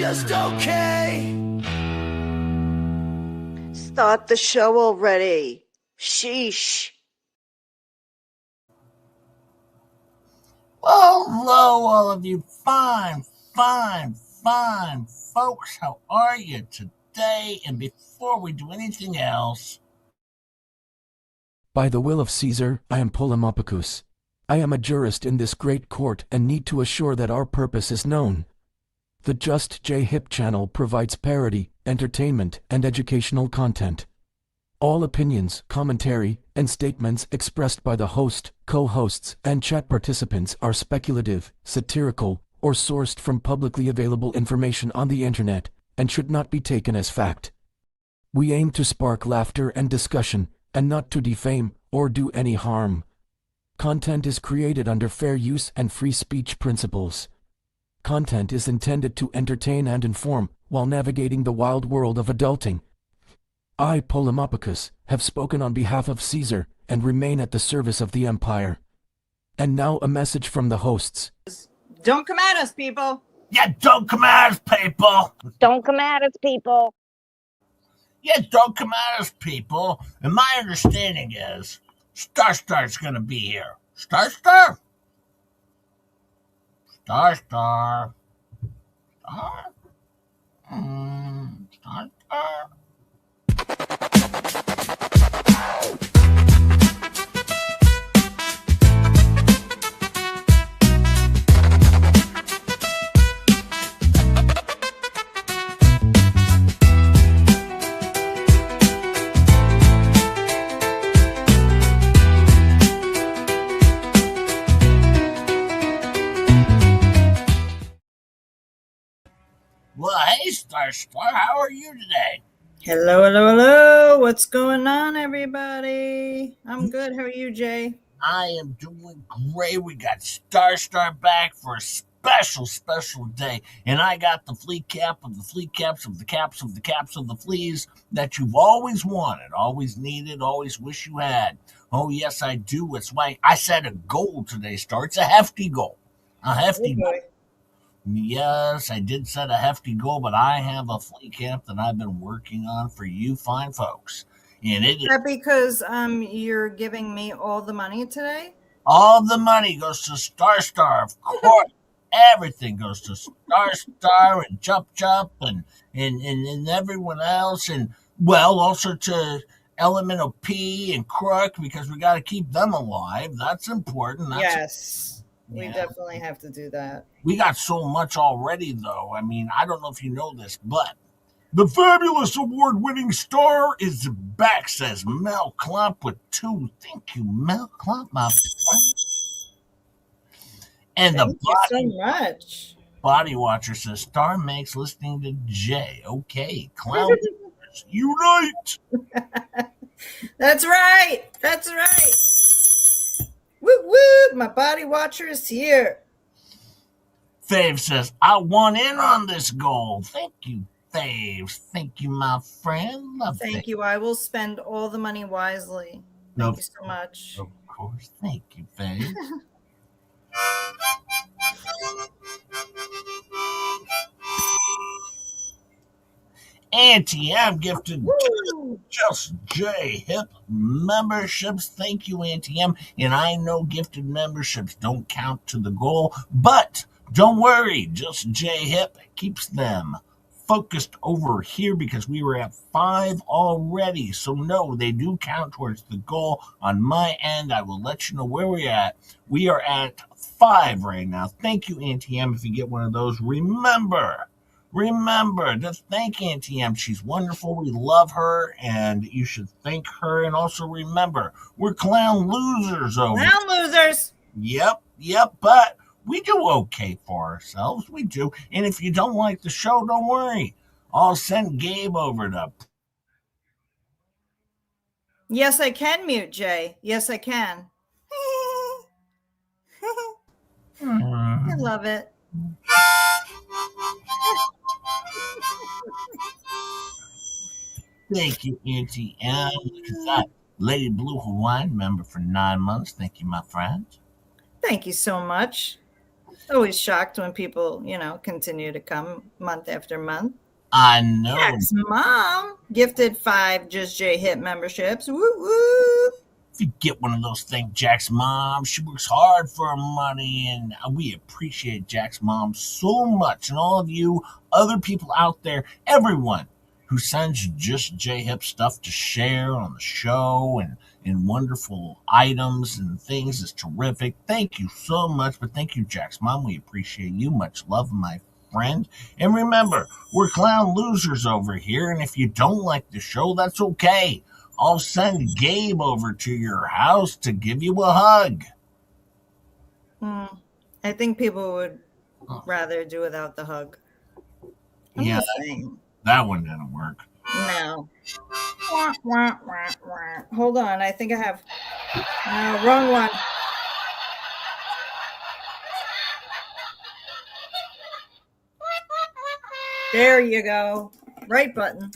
just okay. Start the show already. Sheesh. Well, hello, all of you fine folks. How are you today? And before we do anything else, by the will of Caesar, I am Polemopicus. I am a jurist in this great court and need to assure that our purpose is known. The Just J Hip channel provides parody, entertainment, and educational content. All opinions, commentary, and statements expressed by the host, co-hosts, and chat participants are speculative, satirical, or sourced from publicly available information on the internet, and should not be taken as fact. We aim to spark laughter and discussion, and not to defame or do any harm. Content is created under fair use and free speech principles. Content is intended to entertain and inform, while navigating the wild world of adulting. I, Polemopicus, have spoken on behalf of Caesar, and remain at the service of the Empire. And now a message from the hosts. Don't come at us, people. yeah, don't come at us, people. Don't come at us, people. Yeah, don't come at us, people. And my understanding is Star's going to be here. Star? Star? Star. Well, hey, Star, how are you today? Hello. What's going on, everybody? I'm good. How are you, Jay? I am doing great. We got Star back for a special day. And I got the flea cap of the flea caps of the caps of the caps of the fleas that you've always wanted, always needed, always wish you had. Oh, yes, I do. It's why I set a goal today, Star. It's a hefty goal. A hefty goal. Yes, I did set a hefty goal, but I have a flea cap that I've been working on for you fine folks. And it is that because you're giving me all the money today? All the money goes to Star, of course. Everything goes to Star and Chup and everyone else, and well, also to Elemental P and Crook, because we got to keep them alive. That's important. Yes. We definitely have to do that. We got so much already, though. I mean, I don't know if you know this, but the fabulous award-winning Star is back, says Mel Klump with 2. Thank you, Mel Klump, my friend. And Thank you so much. Body Watcher says Star makes listening to Jay. Okay, clown unite. That's right. Woo! My Body Watcher is here. Fave says, I want in on this goal. Thank you, Fave. Thank you, my friend. Thank you. I will spend all the money wisely. Thank you so much. Of course. Thank you, Fave. Auntie, I'm gifted Just J Hip memberships. Thank you, Auntie M. And I know gifted memberships don't count to the goal, but don't worry. Just J Hip keeps them focused over here because we were at 5 already. So no, they do count towards the goal. On my end, I will let you know where we're at. We are at 5 right now. Thank you, Auntie M. If you get one of those, remember to thank Auntie M. She's wonderful. We love her, and you should thank her. And also remember, we're clown losers over. Clown losers. Yep. But we do okay for ourselves. We do. And if you don't like the show, don't worry. I'll send Gabe over to. Yes, I can mute Jay. Yes, I can. I love it. Thank you, Auntie M. Look at that. Lady Blue Hawaiian member for 9 months. Thank you, my friend. Thank you so much. Always shocked when people, continue to come month after month. I know. Jack's mom gifted 5 Just J Hip memberships. Woo woo! If you get one of those things, Jack's mom, she works hard for her money, and we appreciate Jack's mom so much. And all of you other people out there, everyone who sends Just J Hip stuff to share on the show and wonderful items and things is terrific. Thank you so much. But thank you, Jack's mom. We appreciate you. Much love, my friend. And remember, we're clown losers over here. And if you don't like the show, that's okay. I'll send Gabe over to your house to give you a hug. I think people would rather do without the hug. Yeah, that one didn't work. No. Wah, wah, wah, wah. Hold on, I think I have. No, wrong one. There you go. Right button.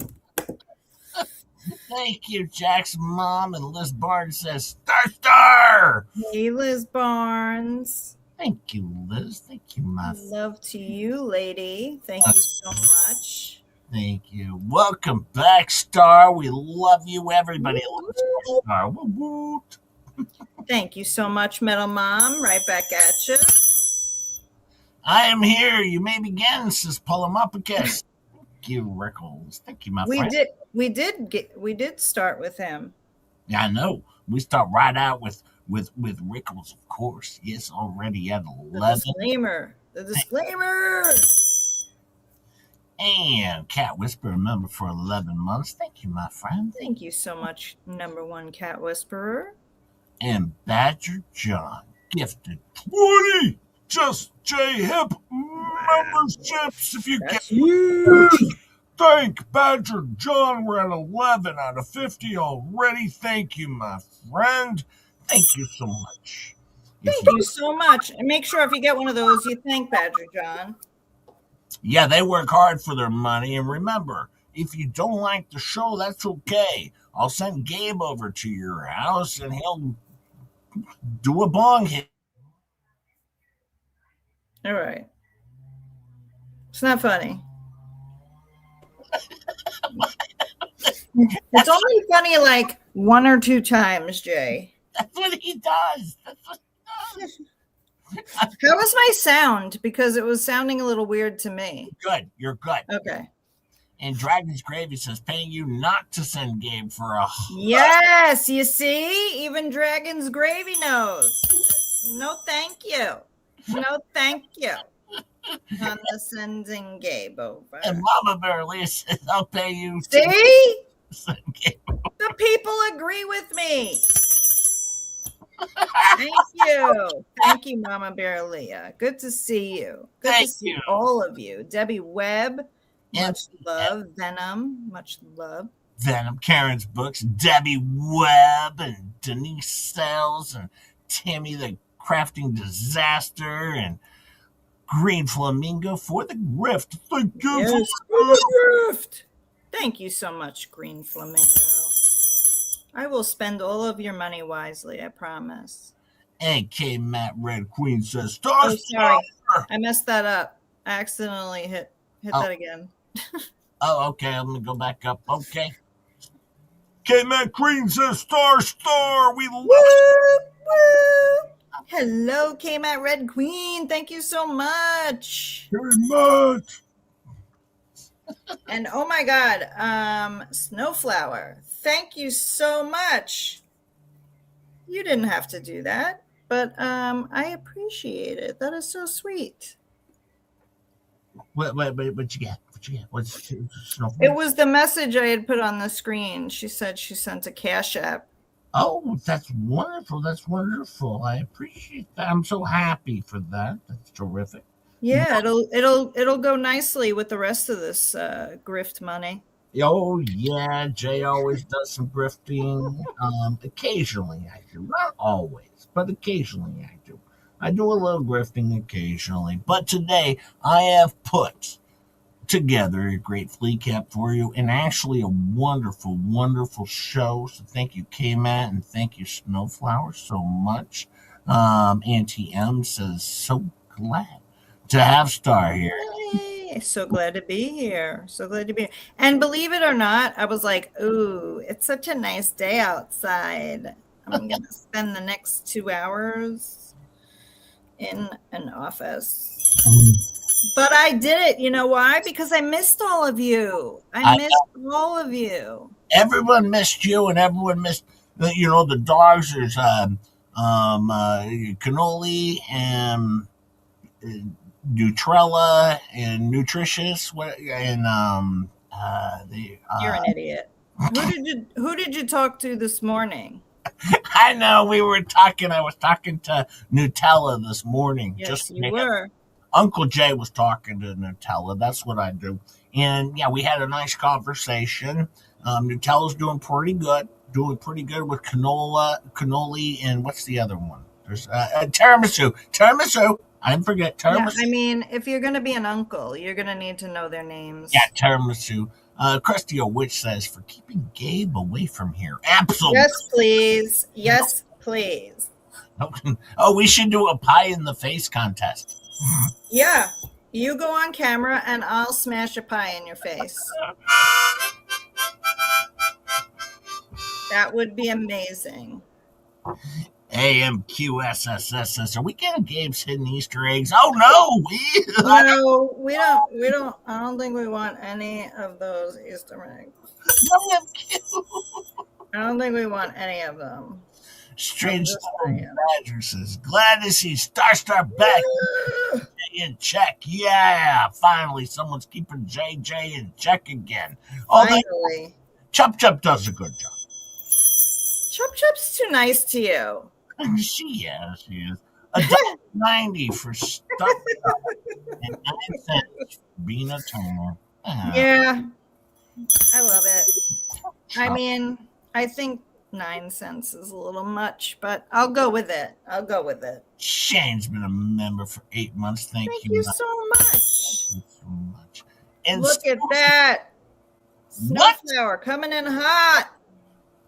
Thank you, Jack's mom. And Liz Barnes says, Star Star! Hey, Liz Barnes. Thank you, Liz. Thank you, my friend. Love to you, lady. Thank you so much. Thank you. Welcome back, Star. We love you. Everybody loves Star. Woot woot. Thank you so much, Metal Mom. Right back at you. I am here. You may begin, says Polymopicus. Thank you, Rickles. Thank you, my friend. We did start with him. Yeah, I know. We start right out with Rickles, of course. Yes, already at 11. The disclaimer. And Cat Whisperer, member for 11 months. Thank you, my friend. Thank you so much, number 1 Cat Whisperer. And Badger John gifted 20 Just J Hip memberships. If you get huge. Thank Badger John. We're at 11 out of 50 already. Thank you, my friend. Thank you so much. Thank you so much. And make sure if you get one of those, you thank Badger John. Yeah, they work hard for their money. And remember, if you don't like the show, that's okay. I'll send Gabe over to your house and he'll do a bong hit. All right. It's not funny. It's only funny like 1 or 2 times, Jay. That's what he does. How was my sound? Because it was sounding a little weird to me. Good. You're good. Okay. And Dragon's Gravy says, paying you not to send Gabe for a... Yes, you see? Even Dragon's Gravy knows. No, thank you. No, thank you. On the sending Gabe over. And Mama Bear Lee says, I'll pay you. See? Send Gabe. The people agree with me. Thank you. Thank you, Mama Bear Leah. Good to see you. Good Thank to see you. all of you. Debbie Webb, much And- love. Venom, much love. Venom, Karen's Books, Debbie Webb, and Denise Sells, and Tammy the Crafting Disaster, and Green Flamingo for the Grift. Thank you Yes, for for the gift. Thank you so much, Green Flamingo. I will spend all of your money wisely, I promise. And K Matt Red Queen says, Star Oh, sorry. Star. I messed that up. I accidentally hit that again. Oh, okay. I'm going to go back up. Okay. K Matt Queen says, Star Star. We love Woo, woo. Hello, K-Mat Red Queen. Thank you so much. you very much. And oh my God, Snowflower. Thank you so much. You didn't have to do that, but I appreciate it. That is so sweet. What you got? What you got? What's Snowflake? It was the message I had put on the screen. She said she sent a Cash App. Oh, that's wonderful. That's wonderful. I appreciate that. I'm so happy for that. That's terrific. Yeah, it'll go nicely with the rest of this grift money. Oh, yeah. Jay always does some grifting. Occasionally I do. Not always, but occasionally I do. I do a little grifting occasionally. But today I have put together a great flea cap for you and actually a wonderful, wonderful show. So thank you, K-Matt, and thank you, Snowflower, so much. Auntie M says, so glad to have Star here. Yay. So glad to be here. So glad to be here. And believe it or not, I was like, ooh, it's such a nice day outside. I'm going to spend the next 2 hours in an office. But I did it. You know why? Because I missed all of you. I missed all of you. Everyone missed you, and everyone missed, the dogs. There's Cannoli and Nutrella and Nutritious, and You're an idiot. Who did you talk to this morning? I know we were talking. I was talking to Nutella this morning. Yes, you were. Uncle Jay was talking to Nutella. That's what I do. And yeah, we had a nice conversation. Nutella's doing pretty good with cannoli, and what's the other one? There's tiramisu. I didn't forget tiramisu. Yeah, I mean, if you're going to be an uncle, you're going to need to know their names. Yeah, tiramisu. Krusty Witch says, for keeping Gabe away from here. Absolutely. Yes, please. Yes, please. Oh, we should do a pie in the face contest. Yeah. You go on camera and I'll smash a pie in your face. That would be amazing. AMQSSS. Are we getting Gabe's hidden Easter eggs? Oh no, we don't. I don't think we want any of those Easter eggs. I don't think we want any of them. Strange Badger says, glad to see Star back in check. Yeah, finally someone's keeping JJ in check again. Finally. Chup does a good job. Chup's too nice to you. She is. $1.90 for Star and 9 cents for being a Turner. Yeah, I love it. I mean, I think 9 cents is a little much, but I'll go with it. Shane's been a member for 8 months. Thank you so much. Thank you so much. And look at that. Snowflower coming in hot.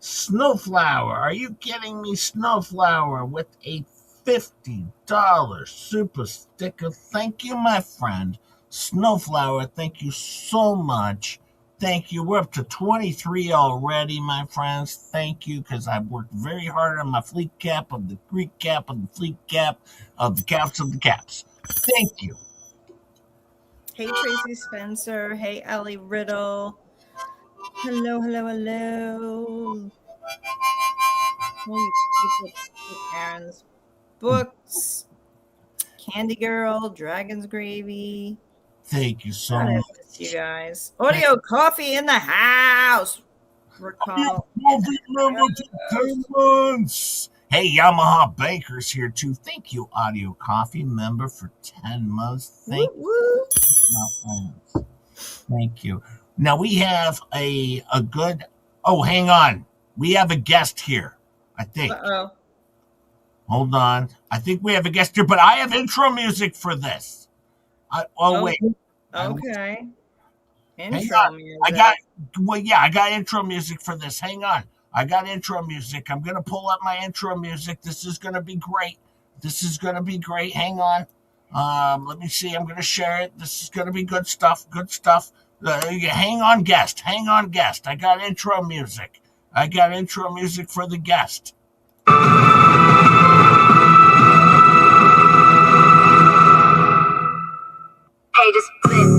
Snowflower, are you kidding me? Snowflower with a $50 super sticker. Thank you, my friend. Snowflower, thank you so much. Thank you. We're up to 23 already, my friends. Thank you, because I've worked very hard on my fleet cap of the Greek cap of the fleet cap of the caps of the caps. Thank you. Hey, Tracy Spencer. Hey, Ellie Riddle. Hello. Aaron's books. Candy Girl. Dragon's Gravy. Thank you so much. You guys. Audio Coffee in the house. Recall. Hey, Yamaha Baker's here too. Thank you, Audio Coffee member, for 10 months. Thank you. Thank you. Now we have a good. Oh, hang on. We have a guest here, I think. Uh-oh. Hold on. I think we have a guest here, but I have intro music for this. Wait. Okay. Intro music. I got intro music for this. Hang on. I got intro music. I'm going to pull up my intro music. This is going to be great. Hang on. Let me see. I'm going to share it. This is going to be good stuff. Hang on, guest. I got intro music. For the guest. Pages flip.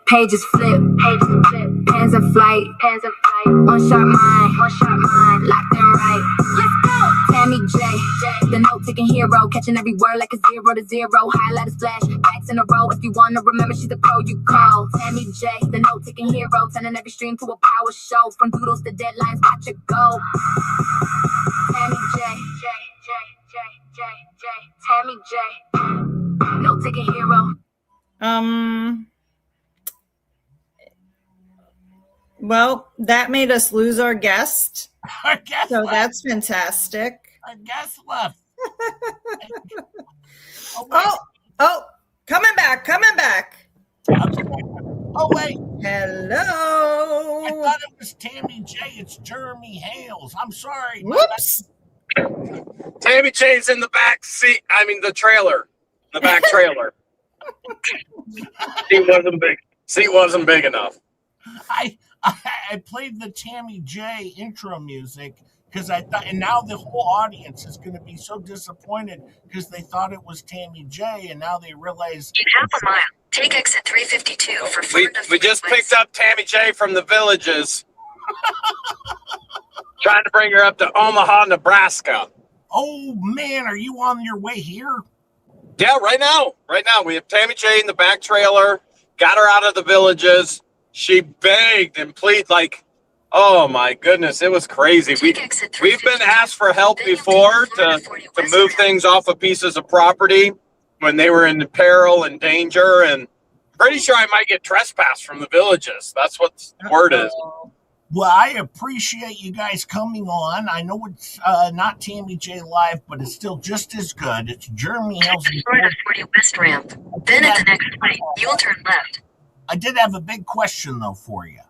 Pages flip. Hands in flight. One shot mind. Locked and right. Let's go. Tammy J. The note-taking hero. Catching every word like a 0 to 0. Highlighters flash. Backs in a row. If you want to remember, she's the pro you call. Tammy J. The note-taking hero. Turning every stream to a power show. From doodles to deadlines. Watch it go. Tammy J. Tammy J. Note-taking hero. Well, that made us lose our guest. So that's fantastic. Our guest left. Coming back. Oh, wait. Hello. I thought it was Tammy J. It's Jeremy Hales. I'm sorry. Whoops. Tammy J's in the back seat. I mean, the trailer. The back trailer. Seat wasn't big enough. I played the Tammy J intro music because I thought, and now the whole audience is going to be so disappointed because they thought it was Tammy J, and now they realize. In half a mile, take exit 352 for We just picked up Tammy J from the Villages. Trying to bring her up to Omaha, Nebraska. Oh man, are you on your way here? Yeah, right now. We have Tammy J in the back trailer. Got her out of the Villages. She begged and pleaded like, oh my goodness, it was crazy. We've been asked for help before to move things off of pieces of property when they were in peril and danger, and pretty sure I might get trespassed from the Villages. That's what the word is. Well, I appreciate you guys coming on. I know it's not Tammy J Live, but it's still just as good. It's Jeremy Hills. Florida 40 West ramp. Then at the next light, you'll turn left. I did have a big question, though, for you.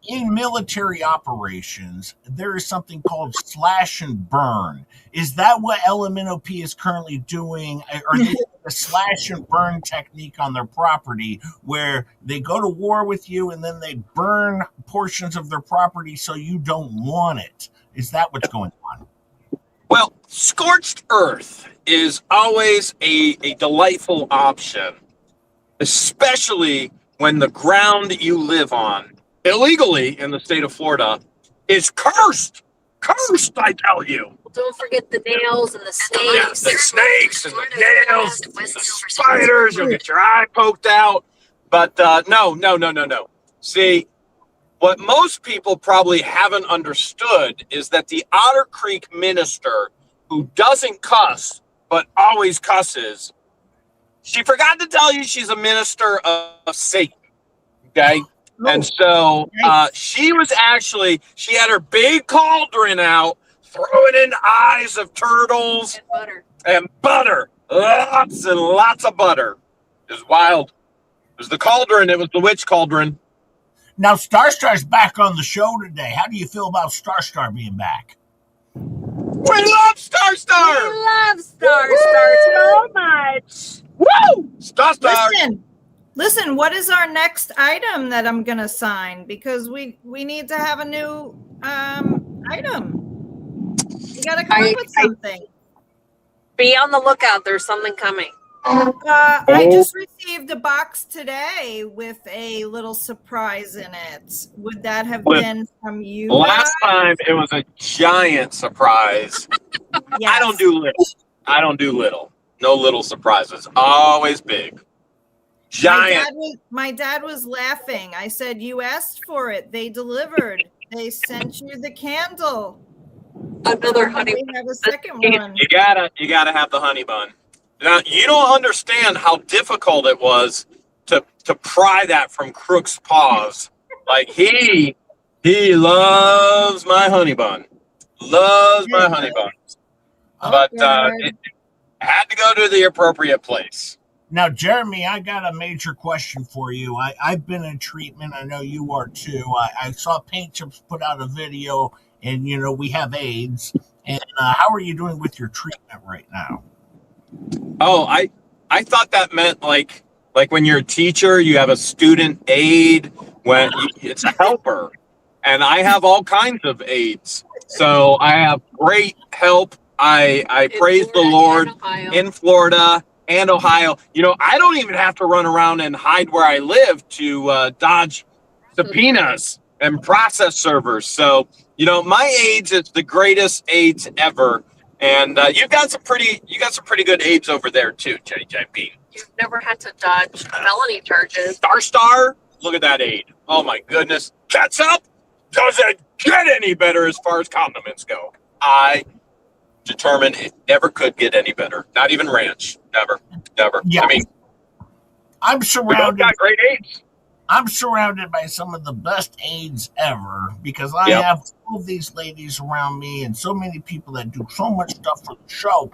In military operations, there is something called slash and burn. Is that what LMNOP is currently doing? Are they doing a slash and burn technique on their property where they go to war with you and then they burn portions of their property so you don't want it? Is that what's going on? Well, scorched earth is always a delightful option, especially when the ground you live on, illegally in the state of Florida, is cursed. Cursed, I tell you. Don't forget the nails and the snakes. Yeah, the snakes and the nails, the spiders, you'll get your eye poked out. But no. See, what most people probably haven't understood is that the Otter Creek minister who doesn't cuss but always cusses, she forgot to tell you she's a minister of Satan, okay? And so she had her big cauldron out, throwing in eyes of turtles and butter. Lots and lots of butter. It was wild. It was the cauldron. It was the witch cauldron. Now, Starstar's back on the show today. How do you feel about Starstar being back? We love Starstar! We love Starstar so much. Woo! Starstar! Listen, what is our next item that I'm going to sign? Because we need to have a new item. You got to come up with something. Be on the lookout. There's something coming. I just received a box today with a little surprise in it. Would that have been from you? Last time it was a giant surprise. Yes. I don't do little. No little surprises. Always big. Giant. My dad was laughing. I said, you asked for it. They delivered. They sent you the candle. Another honey. We have a second one. You gotta have the honey bun. Now you don't understand how difficult it was to pry that from Crook's paws. Like he loves my honey bun. Loves my honey buns. But it had to go to the appropriate place. Now, Jeremy, I got a major question for you. I've been in treatment. I know you are too. I saw Paint Chips put out a video, and, we have AIDS. And how are you doing with your treatment right now? Oh, I thought that meant like when you're a teacher, you have a student aide. When it's a helper. And I have all kinds of aides. So I have great help. I praise the Lord in Florida and Ohio. I don't even have to run around and hide where I live to dodge subpoenas and process servers. So, my aides is the greatest aides ever. And you got some pretty good aides over there too, JJP. You've never had to dodge felony charges. Starstar, look at that aide. Oh my goodness. Ketchup doesn't get any better as far as condiments go. I determined it never could get any better. Not even ranch. Never. Yeah. I mean, I'm we surrounded. both got great aides. I'm surrounded by some of the best aides ever because I have all of these ladies around me and so many people that do so much stuff for the show.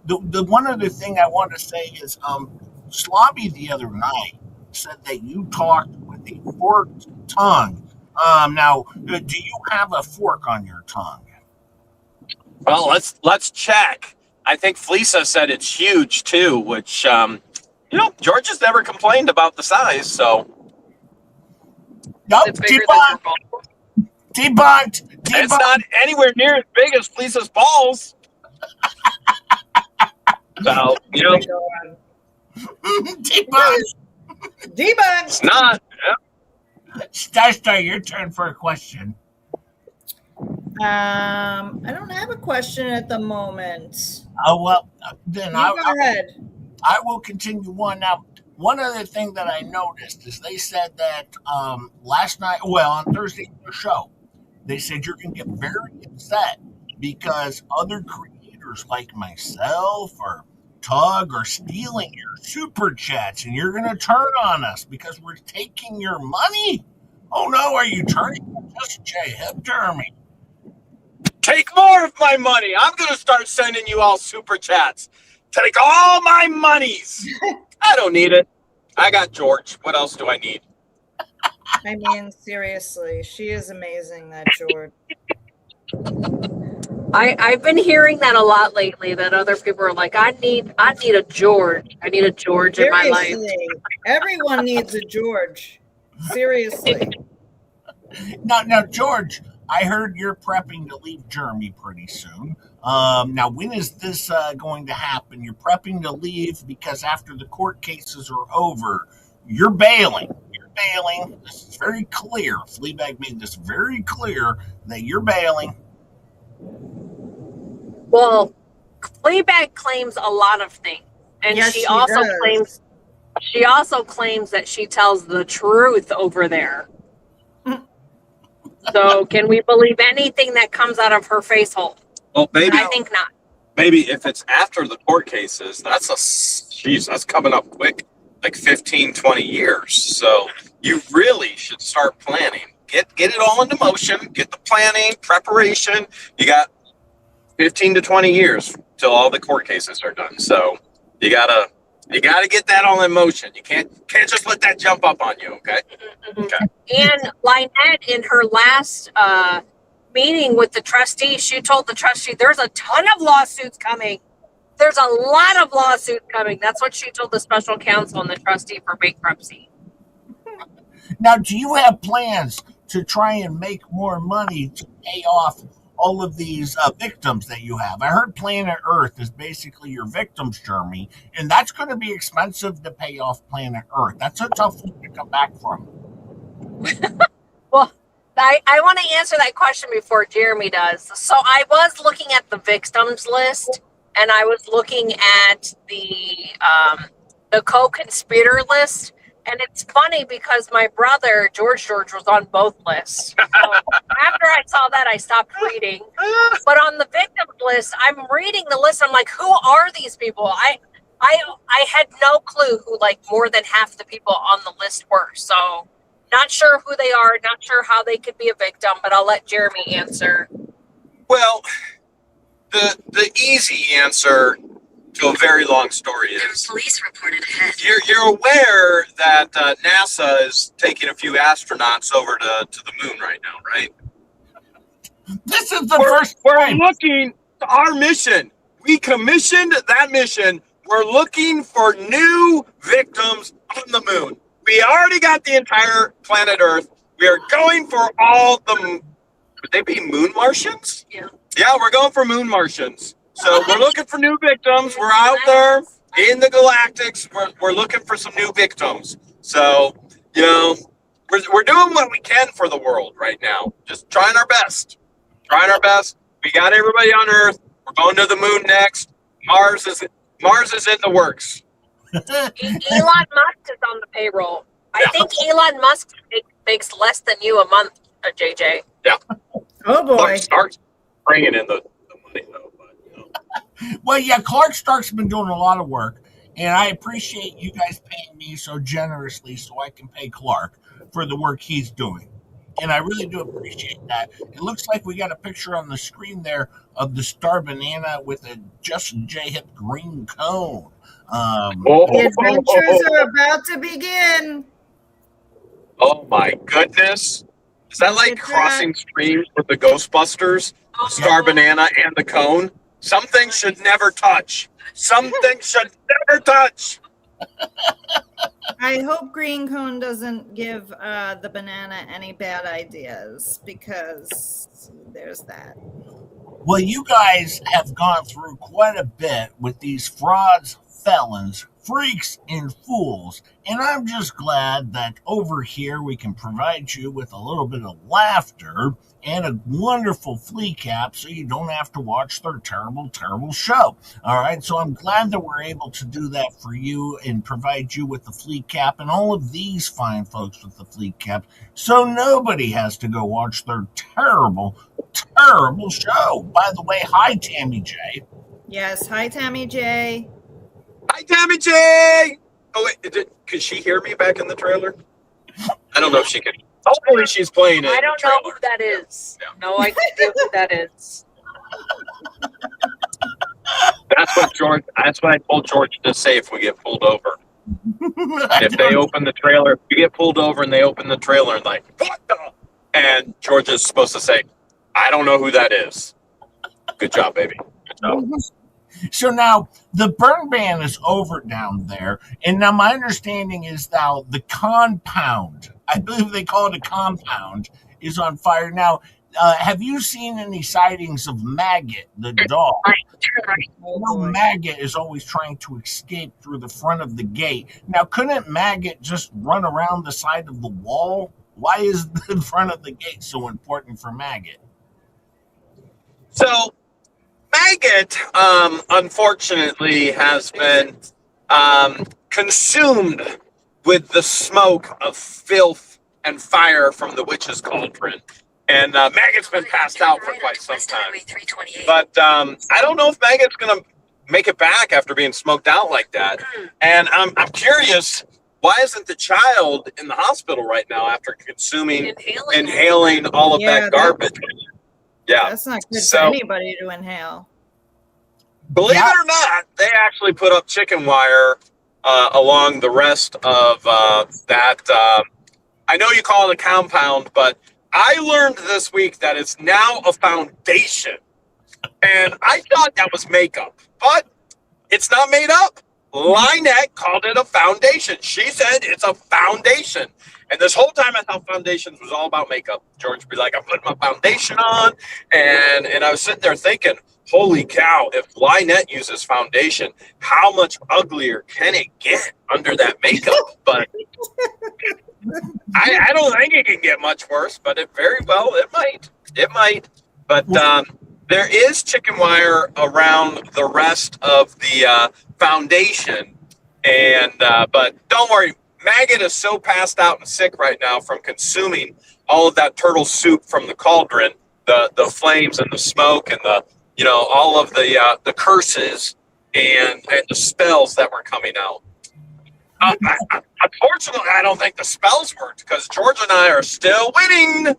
The one other thing I want to say is Slobby the other night said that you talked with a forked tongue. Now, do you have a fork on your tongue? Well, let's check. I think Felisa said it's huge too, which George has never complained about the size. So Nope, It's bigger than her debunked, ball. debunked, it's debunked. not anywhere near as big as Felisa's balls. So Oh my God. Debunked. Debunked. it's not. Star, your turn for a question. I don't have a question at the moment. Oh well, then You go ahead. I will continue on. Now, one other thing that I noticed is they said that last night, well, on Thursday the show, they said you're going to get very upset because other creators like myself or Tug are stealing your super chats, and you're going to turn on us because we're taking your money. Oh no, are you turning on Just Jay Hip, Jeremy? Take more of my money. I'm going to start sending you all super chats. Take all my monies. I don't need it. I got George. What else do I need? I mean, seriously, she is amazing, that George. I've been hearing that a lot lately. That other people are like, I need a George. I need a George in my life. Seriously, everyone needs a George. Seriously. Now, George, I heard you're prepping to leave Jeremy pretty soon. Now, when is this going to happen? You're prepping to leave because after the court cases are over, you're bailing. You're bailing. This is very clear. Fleabag made this very clear that you're bailing. Well, Fleabag claims a lot of things, and Yes, she she also does. claims that she tells the truth over there. So, can we believe anything that comes out of her face hole? Well, maybe I think not. maybe if it's after the court cases, that's coming up quick, like 15, 20 years. So you really should start planning. Get it all into motion. Get the planning, preparation. You got 15 to 20 years till all the court cases are done. So you gotta get that all in motion. You can't just let that jump up on you. Okay. Okay. And Lynette, in her last meeting with the trustee, she told the trustee, there's a ton of lawsuits coming. There's a lot of lawsuits coming. That's what she told the special counsel and the trustee for bankruptcy. Now, do you have plans to try and make more money to pay off all of these victims that you have? I heard Planet Earth is basically your victims, Jeremy, and that's going to be expensive to pay off Planet Earth. That's a tough one to come back from. Well, I want to answer that question before Jeremy does. So I was looking at the victims list, and I was looking at the co-conspirator list. And it's funny because my brother, George, was on both lists. So after I saw that, I stopped reading. But on the victims list, I'm reading the list. I'm like, who are these people? I had no clue who like more than half the people on the list were. So not sure who they are, not sure how they could be a victim, but I'll let Jeremy answer. Well, the easy answer to a very long story is Police reported ahead. you're aware that NASA is taking a few astronauts over to the moon right now, right? This is the first We're time. looking our mission. We commissioned that mission. We're looking for new victims on the moon. We already got the entire planet Earth. We are going for all the. Would they be moon Martians? Yeah. Yeah, we're going for moon Martians. So we're looking for new victims. We're out there in the galactics. We're looking for some new victims. So, we're doing what we can for the world right now. Just trying our best. Trying our best. We got everybody on Earth. We're going to the moon next. Mars is in the works. Elon Musk is on the payroll. I think Elon Musk makes less than you a month, JJ. Yeah. Oh boy. Clark Stark's bringing in the money though. Well, yeah, Clark Stark's been doing a lot of work, and I appreciate you guys paying me so generously so I can pay Clark for the work he's doing. And I really do appreciate that. It looks like we got a picture on the screen there of the star banana with a Just J Hip green cone. The adventures are about to begin. Oh my goodness. Is that like It's crossing streams with the Ghostbusters? star banana and the cone. Some things should never touch. Some things should never touch. I hope Green Cone doesn't give the banana any bad ideas, because there's that. Well, you guys have gone through quite a bit with these frauds, felons, freaks, and fools, and I'm just glad that over here we can provide you with a little bit of laughter and a wonderful flea cap so you don't have to watch their terrible, terrible show. All right, so I'm glad that we're able to do that for you and provide you with the flea cap and all of these fine folks with the flea cap so nobody has to go watch their terrible, terrible show. By the way, hi, Tammy J. Yes. Hi, Tammy J. Hi, Tammy J. Oh, wait, could she hear me back in the trailer? I don't know if she could. Hopefully she's playing it. I don't know who that is. Yeah. No idea who that is. That's what I told George to say if we get pulled over. If they open the trailer, if we get pulled over and they open the trailer and like, what the? And George is supposed to say, I don't know who that is. Good job, baby. Good job. So now the burn ban is over down there, and now my understanding is now the compound, I believe they call it a compound, is on fire. Now, have you seen any sightings of Maggot, the dog? Maggot is always trying to escape through the front of the gate. Now, couldn't Maggot just run around the side of the wall? Why is the front of the gate so important for Maggot? So, Maggot, unfortunately, has been consumed with the smoke of filth and fire from the witch's cauldron. And Maggot's been passed out for quite some time. But I don't know if Maggot's going to make it back after being smoked out like that. And I'm curious, why isn't the child in the hospital right now after inhaling all of that garbage? Yeah. That's not good for anybody to inhale. Believe it or not, they actually put up chicken wire along the rest of that. I know you call it a compound, but I learned this week that it's now a foundation. And I thought that was makeup, but it's not made up. Lynette called it a foundation. She said it's a foundation. And this whole time I thought foundations was all about makeup. George would be like, I'm putting my foundation on. And I was sitting there thinking, holy cow, if Lynette uses foundation, how much uglier can it get under that makeup? But I don't think it can get much worse, but it might. It might. But there is chicken wire around the rest of the foundation. And but don't worry, Maggot is so passed out and sick right now from consuming all of that turtle soup from the cauldron, the flames and the smoke and all of the curses and the spells that were coming out. Unfortunately, I don't think the spells worked because George and I are still winning.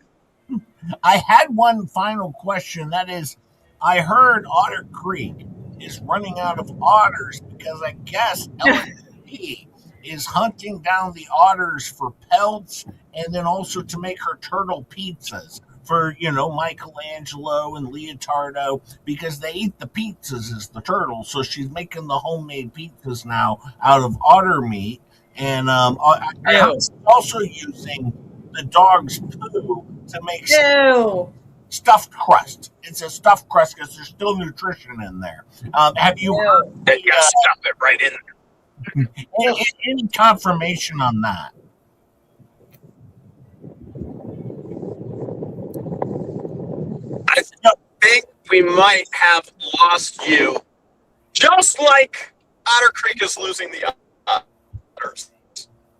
I had one final question. That is, I heard Otter Creek is running out of otters because I guess LSD is hunting down the otters for pelts and then also to make her turtle pizzas for, Michelangelo and Leonardo, because they eat the pizzas as the turtles. So she's making the homemade pizzas now out of otter meat. And I'm also using the dog's poo to make stuffed crust. It's a stuffed crust because there's still nutrition in there. Have you heard? You stuff it right in there. Any confirmation on that? I think we might have lost you, just like Otter Creek is losing the otters.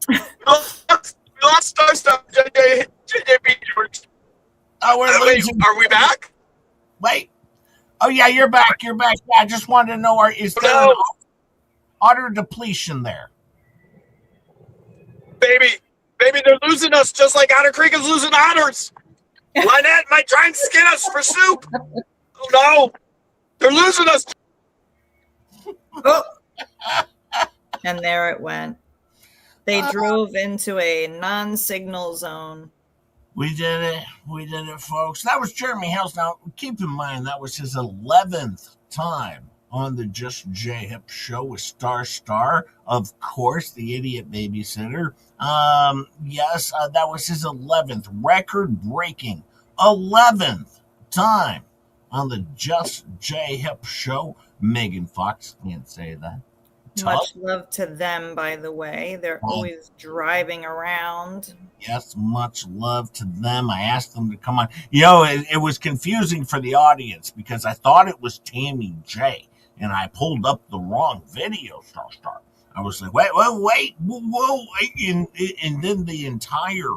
We lost our stuff, JJB George. Oh, we're losing. Are we back? Wait. Oh, yeah, you're back. You're back. Yeah, I just wanted to know, is there an otter depletion there? Baby, they're losing us just like Otter Creek is losing otters. Lynette might try and skin us for soup. Oh, no. They're losing us. Oh. And there it went. They drove into a non-signal zone. We did it. We did it, folks. That was Jeremy Hales. Now, keep in mind, that was his 11th time on the Just J Hip show with Star. Of course, the idiot babysitter. Yes, that was his 11th record breaking 11th time on the Just J Hip show. Megan Fox can't say that. Much love to them, by the way. They're always driving around. Yes, much love to them. I asked them to come on. It was confusing for the audience because I thought it was Tammy J, and I pulled up the wrong video, Star. I was like, wait, whoa. And then the entire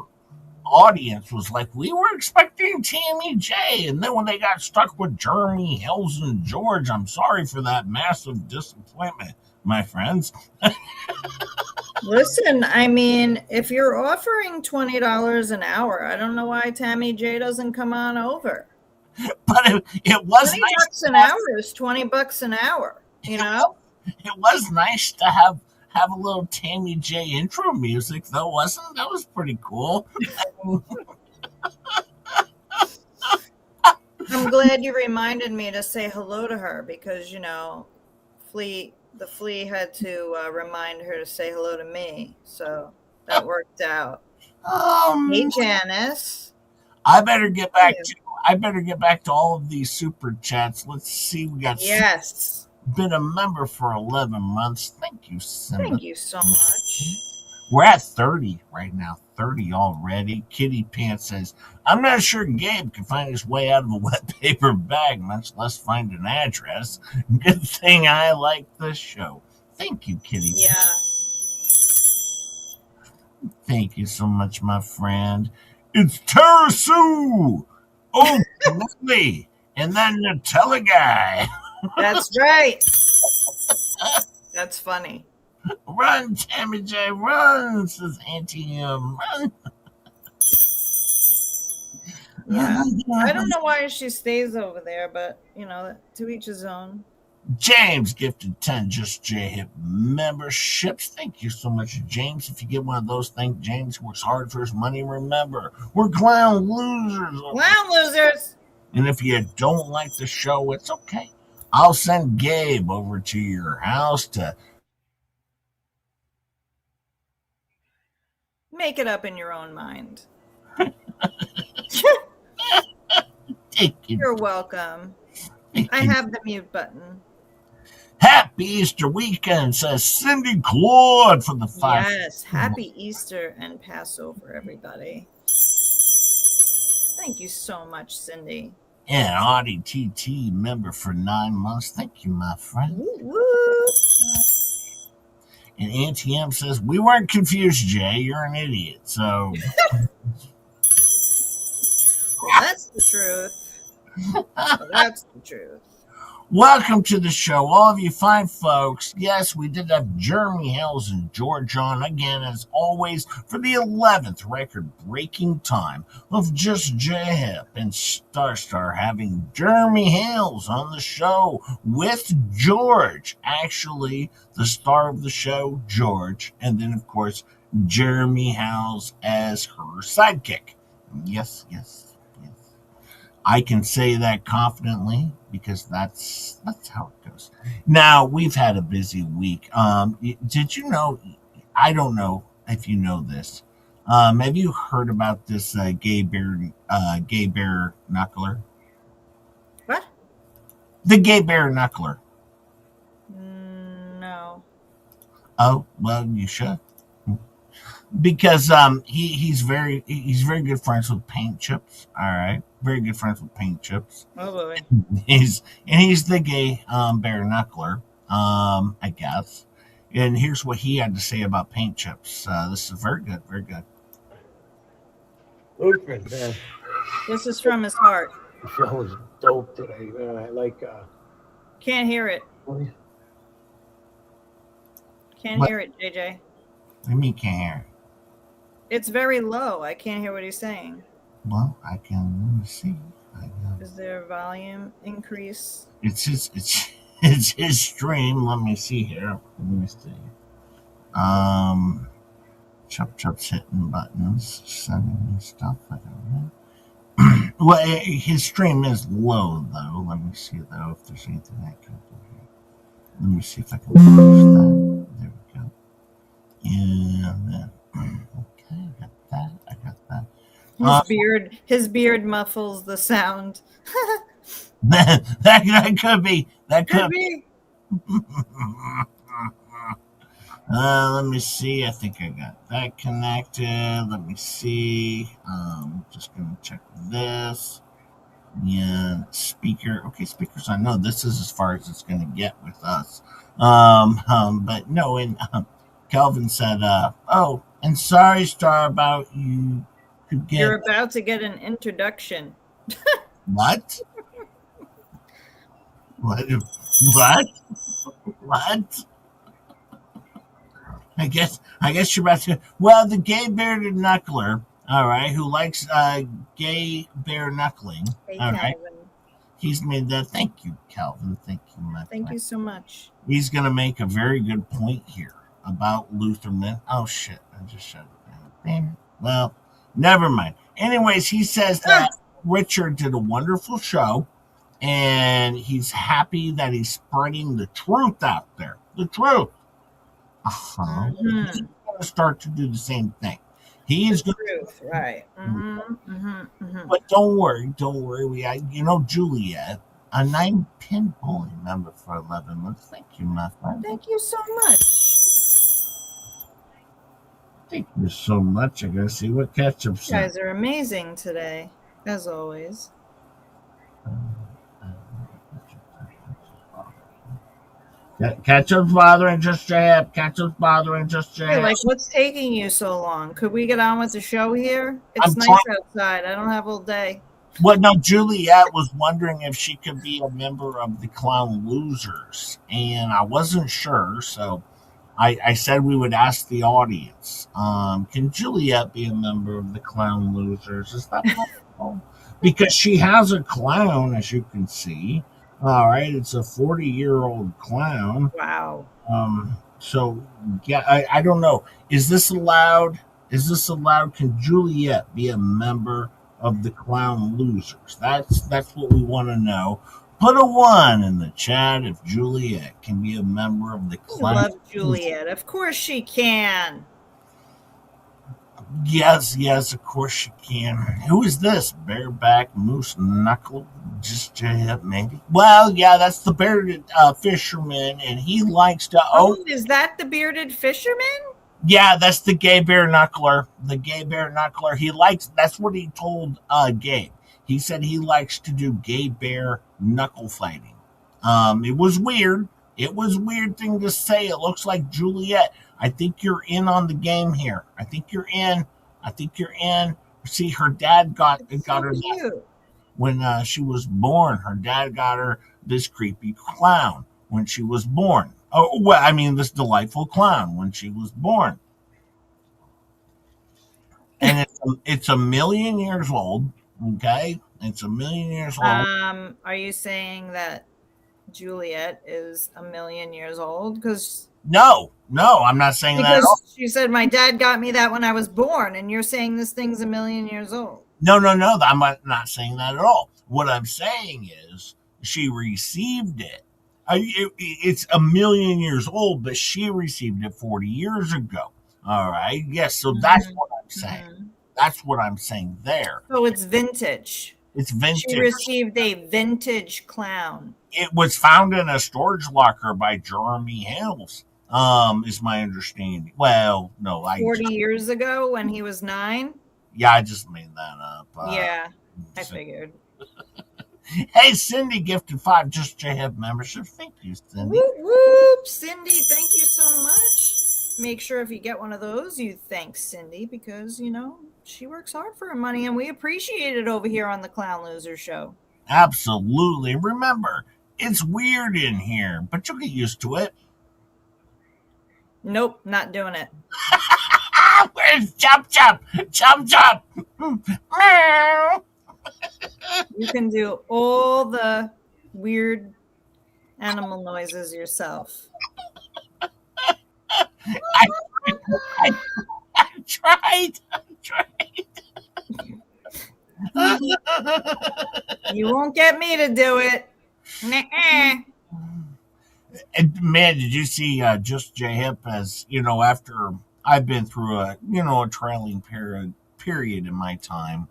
audience was like, we were expecting Tammy J. And then when they got stuck with Jeremy, Hills, and George, I'm sorry for that massive disappointment, my friends. Listen, I mean, if you're offering $20 an hour, I don't know why Tammy J doesn't come on over. But it was $20 an hour is $20 an hour, you know? It was nice to have a little Tammy J intro music, though, wasn't it? That was pretty cool. I'm glad you reminded me to say hello to her because, the flea had to remind her to say hello to me. So that worked out. Hey, Janice. I better get back to all of these super chats. Let's see. We got been a member for 11 months. Thank you, Simba. Thank you so much. We're at 30 right now. 30 already. Kitty Pants says, I'm not sure Gabe can find his way out of a wet paper bag, much less find an address. Good thing I like the show. Thank you, Kitty. Yeah. Thank you so much, my friend. It's Tara Sue! Oh, lovely! And then Nutella guy. That's right. That's funny. Run, Tammy J, run, says Auntie run. Yeah. I don't know why she stays over there, but, to each his own. James gifted 10 Just J Hip memberships. Thank you so much, James. If you get one of those, thank James. Works hard for his money. Remember, we're clown losers. Clown losers. And if you don't like the show, it's okay. I'll send Gabe over to your house to make it up in your own mind. You're welcome. I have the mute button. Happy Easter weekend, says Cindy Claude from the 5. Yes, happy Easter and Passover, everybody. Thank you so much, Cindy. And Audie TT member for 9 months. Thank you, my friend. Woo. And Auntie M says, we weren't confused, Jay. You're an idiot. So well, that's the truth. That's the truth. Welcome to the show, all of you fine folks. Yes, we did have Jeremy Hales and George on again, as always, for the 11th record-breaking time of Just J Hip and Star having Jeremy Hales on the show with George. Actually, the star of the show, George, and then, of course, Jeremy Hales as her sidekick. Yes. I can say that confidently because that's how it goes. Now, we've had a busy week. Did you know, I don't know if you know this, have you heard about this gay bear knuckler? What? The gay bear knuckler. No. Oh, well, you should. Because he's very good friends with Paint Chips. All right, very good friends with Paint Chips. Oh boy. He's the gay bare knuckler, I guess. And here's what he had to say about Paint Chips. This is very good, very good. Lutheran, man. This is from his heart. The show was dope today, man. I like. Can't hear it. Can't hear it, JJ. What do you mean can't hear it? It's very low. I can't hear what he's saying. Well, I can. Let me see. Is there a volume increase? It's his stream. Let me see here. Let me see. Chup's hitting buttons, sending me stuff. I don't know. Well, his stream is low, though. Let me see, though, if there's anything I can do here. Let me see if I can fix that. There we go. And then, okay, I got that. I got that. His beard muffles the sound. that could be. That could be. Let me see. I think I got that connected. Let me see. Just gonna check this. Yeah, speaker. Okay, speakers. I know this is as far as it's gonna get with us. But no. And Kelvin said, "Oh, and sorry, Star, about you could get." You're about to get an introduction. What? What? What? I guess you're about to. Well, the gay bearded knuckler, all right, who likes gay bare knuckling, Hey, all right. Calvin. He's made that. Thank you, Calvin. Thank you, my Thank friend. you so much. He's gonna make a very good point here about Lutherman. Oh shit! I just shut it down. Damn it. Well, never mind. Anyways, he says that Richard did a wonderful show, and he's happy that he's spreading the truth out there. The truth. He's going to start to do the same thing. He is going to, right? But don't worry. Juliet, a 9-pin bowling member for 11 months. Thank you, my friend. Thank you so much. Thank you so much. I gotta see what ketchup says. You guys are amazing today, as always. Ketchup's bothering just Jab. Ketchup's bothering just Jab. Hey, like, what's taking you so long? Could we get on with the show here? It's I'm nice trying- outside. I don't have all day. Well, no, Juliet was wondering if she could be a member of the Clown Losers, and I wasn't sure, so I said we would ask the audience. Can Juliet be a member of the Clown Losers? Is that possible? Because she has a clown, as you can see. All right, it's a 40-year-old clown. Wow. So yeah, I don't know. Is this allowed? Can Juliet be a member of the Clown Losers? That's what we want to know. Put a 1 in the chat if Juliet can be a member of the Clown. I love Juliet. Of course she can. Yes, of course she can. Who is this? Bareback Moose Knuckle? Just J-Hip, maybe? Well, yeah, that's the bearded fisherman, and he likes to... Oh, is that the bearded fisherman? Yeah, that's the gay bear knuckler. The gay bear knuckler. He likes... That's what he told Gabe. He said he likes to do gay bear knuckle fighting. It was weird. It was a weird thing to say. It looks like Juliet. I think you're in on the game here. I think you're in. See, her dad got her that when she was born. Her dad got her this creepy clown when she was born. Oh, well, I mean, this delightful clown when she was born. And it's a million years old. Okay, it's a million years old. Are you saying that Juliet is a million years old? Because no, I'm not saying that at all. She said my dad got me that when I was born, and you're saying this thing's a million years old. No, I'm not saying that at all. What I'm saying is she received it. It's a million years old, but she received it 40 years ago. All right, yes. So that's what I'm saying. That's what I'm saying there. So it's vintage. It's vintage. She received a vintage clown. It was found in a storage locker by Jeremy Hales, is my understanding. Well, no. 40 years ago when he was 9? Yeah, I just made that up. Yeah, I figured. Hey, Cindy gifted 5 Just J-Hip memberships. Thank you, Cindy. Whoop, whoop. Cindy, thank you so much. Make sure if you get one of those, you thank Cindy because, she works hard for her money, and we appreciate it over here on the Clown Loser Show. Absolutely. Remember, it's weird in here, but you'll get used to it. Nope, not doing it. Where's Chop? You can do all the weird animal noises yourself. tried. I tried. You won't get me to do it. Nuh-uh. And man, did you see just J Hip as after I've been through a trailing period in my time.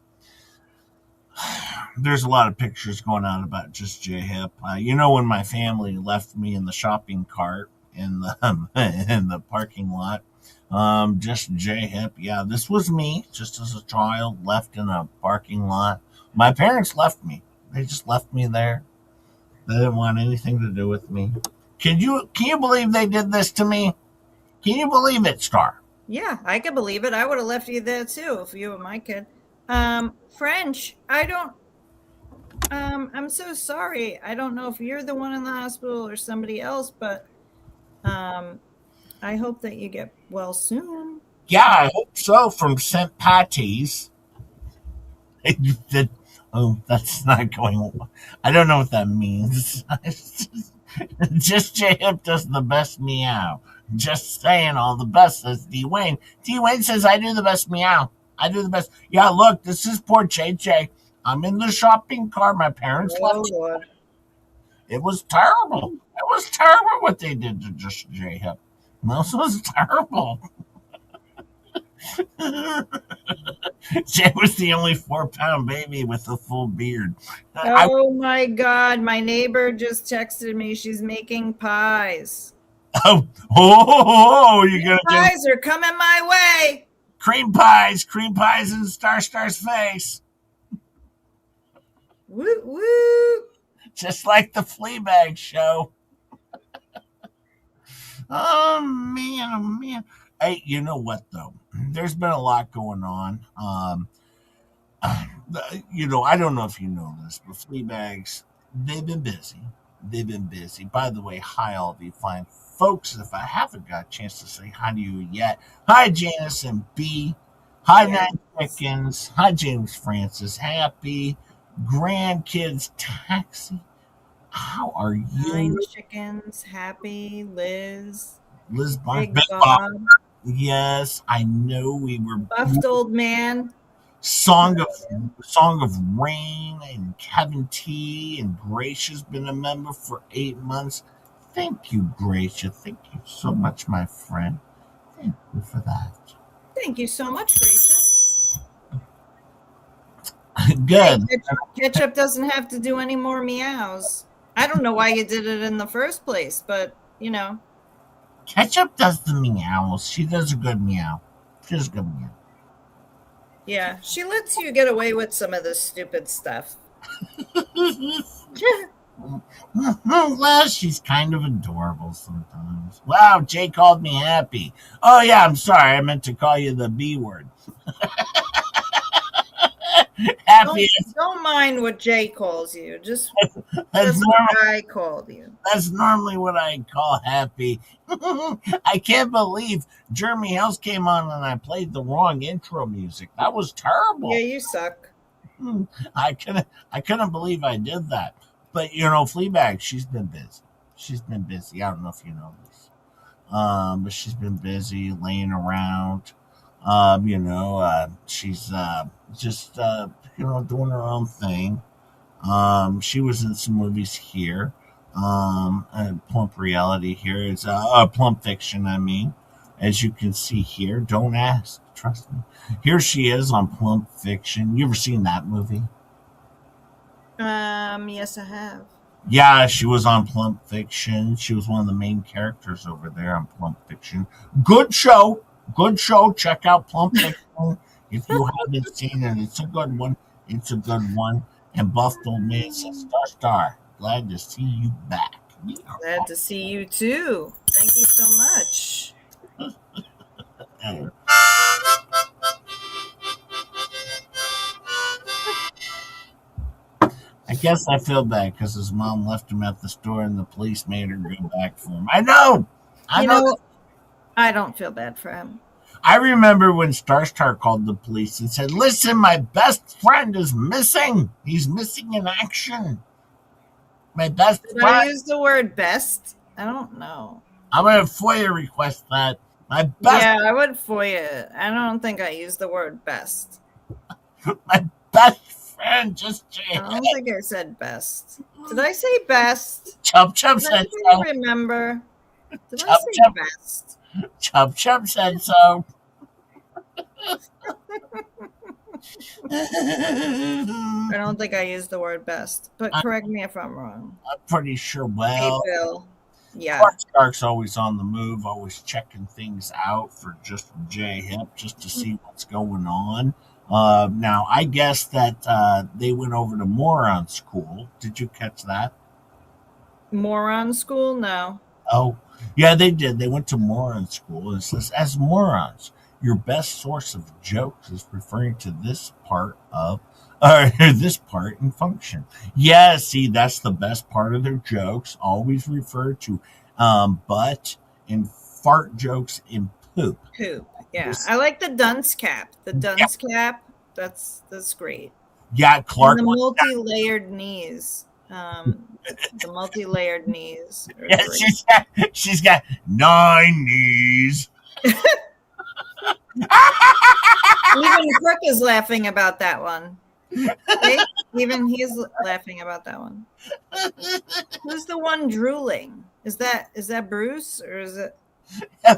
There's a lot of pictures going out about just J Hip. When my family left me in the shopping cart in the in the parking lot. Just J Hip. Yeah, this was me just as a child left in a parking lot. My parents left me. They just left me there. They didn't want anything to do with me. Can you believe they did this to me? Can you believe it, Star? Yeah, I can believe it. I would have left you there too if you were my kid. French, I don't. I'm so sorry. I don't know if you're the one in the hospital or somebody else, but I hope that you get well soon. Yeah, I hope so. From St. Patty's. That's not going. I don't know what that means. Just J Hip does the best meow. Just saying, all the best, says D Wayne. D Wayne says, I do the best meow. I do the best. Yeah, look, this is poor JJ. I'm in the shopping cart. My parents left. Lord. It was terrible. It was terrible what they did to just J Hip. This was terrible. Jay was the only 4-pound baby with a full beard. Oh my God. My neighbor just texted me. She's making pies. You're going to Pies are coming my way. Cream pies in Star's face. Woo, woo. Just like the Fleabag show. Oh, man. Hey, you know what, though? There's been a lot going on. I don't know if you know this, but Fleabags, they've been busy. By the way, hi, all of you fine folks. If I haven't got a chance to say hi to you yet, hi, Janice and B. Hi, Nine Chickens. Hi, James Francis. Happy Grandkids Taxi. How are you? Nine Chickens. Happy. Liz. Big Bob. Yes, I know we were buffed old man. Song of Rain and Kevin T and Gracia's been a member for 8 months. Thank you, Gracia. Thank you so much, my friend. Thank you for that. Thank you so much, Gracia. Good. Hey, Ketchup doesn't have to do any more meows. I don't know why you did it in the first place, but Ketchup does the meows. She does a good meow. She does a good meow. Yeah, she lets you get away with some of this stupid stuff. Well, she's kind of adorable sometimes. Wow, Jay called me happy. Oh, yeah, I'm sorry. I meant to call you the B word. Happy. Don't mind what Jay calls you. That's what I called you. That's normally what I call happy. I can't believe Jeremy Hells came on and I played the wrong intro music. That was terrible. Yeah, you suck. I couldn't believe I did that. But Fleabag, she's been busy. I don't know if you know this. But she's been busy laying around. She's just doing her own thing. She was in some movies here. Plump Reality here is Plump Fiction, I mean. As you can see here, don't ask, trust me. Here she is on Plump Fiction. You ever seen that movie? Yes, I have. Yeah, she was on Plump Fiction. She was one of the main characters over there on Plump Fiction. Good show. Check out Plump Fiction if you haven't seen it. It's a good one. And Buff Old Man says, Star, glad to see you back. Glad to see you too. Thank you so much. I guess I feel bad because his mom left him at the store and the police made her go back for him. I know. I don't feel bad for him. I remember when Star called the police and said, listen, my best friend is missing. He's missing in action. My best Did friend. I use the word best? I don't know. I'm going to FOIA request that. My best, Yeah, I would FOIA. I don't think I used the word best. my best friend, just J I Hip. don't think I said best. Did I say best? Chub Chub Does said anybody so. remember? Did I Chub say Chub, best? Chub Chub said so. I don't think I used the word best, but I'm correct me if I'm wrong. pretty sure. Hey, Well, Bill. Yeah. Clark Shark's always on the move, always checking things out for just J Hip, just to see what's going on. Now, I guess that they went over to Moron School. Did you catch that? Moron school? No. Oh, yeah, they did. They went to Moron School. And it says, as morons, your best source of jokes is referring to this part of, or this part and function. Yeah, see, that's the best part of their jokes. Always refer to butt and fart jokes and poop. Poop. Yeah. I like the dunce cap. The dunce cap. That's great. Yeah, Clark. And the multi-layered knees. The multi-layered knees. Yeah, she's got 9 knees. Even Crook is laughing about that one. Okay? Even he's laughing about that one. Who's the one drooling? Is that Bruce or is it? Yeah,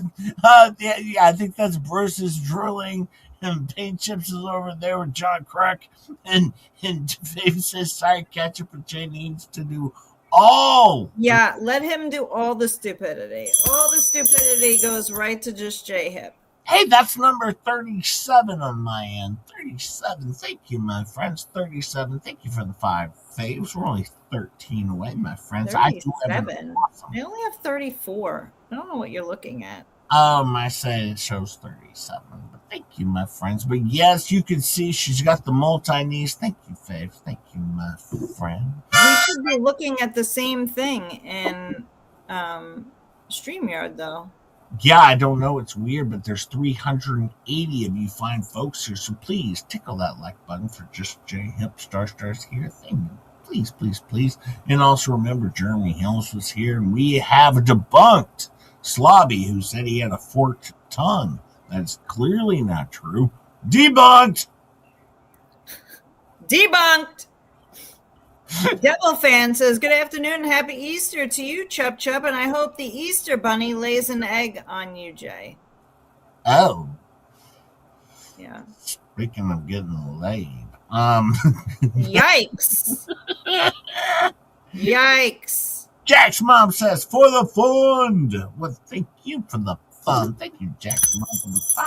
I think that's Bruce's drooling, and Paint Chips is over there with John Crook, and Dave says, "Sorry, Ketchup and Jay needs to do all." Yeah, let him do all the stupidity. All the stupidity goes right to just J Hip. Hey, that's number 37 on my end. 37. Thank you, my friends. 37. Thank you for the 5 faves. We're only 13 away, my friends. 37. I only have 34. I don't know what you're looking at. I say it shows 37. But thank you, my friends. But yes, you can see she's got the multi-knees. Thank you, faves. Thank you, my friend. We should be looking at the same thing in StreamYard, though. Yeah, I don't know. It's weird, but there's 380 of you fine folks here. So please tickle that like button for just J Hip Stars here. Thank you. Please, please, please. And also remember, Jeremy Hills was here, and we have debunked Slobby, who said he had a forked tongue. That's clearly not true. Debunked! Debunked! Devil Fan says, good afternoon and happy Easter to you, Chup Chup, and I hope the Easter Bunny lays an egg on you, Jay. Oh. Yeah. Speaking of getting laid. Yikes. Yikes. Jack's mom says, for the fund. Well, thank you for the fun. Thank you, Jack's mom, for the 5.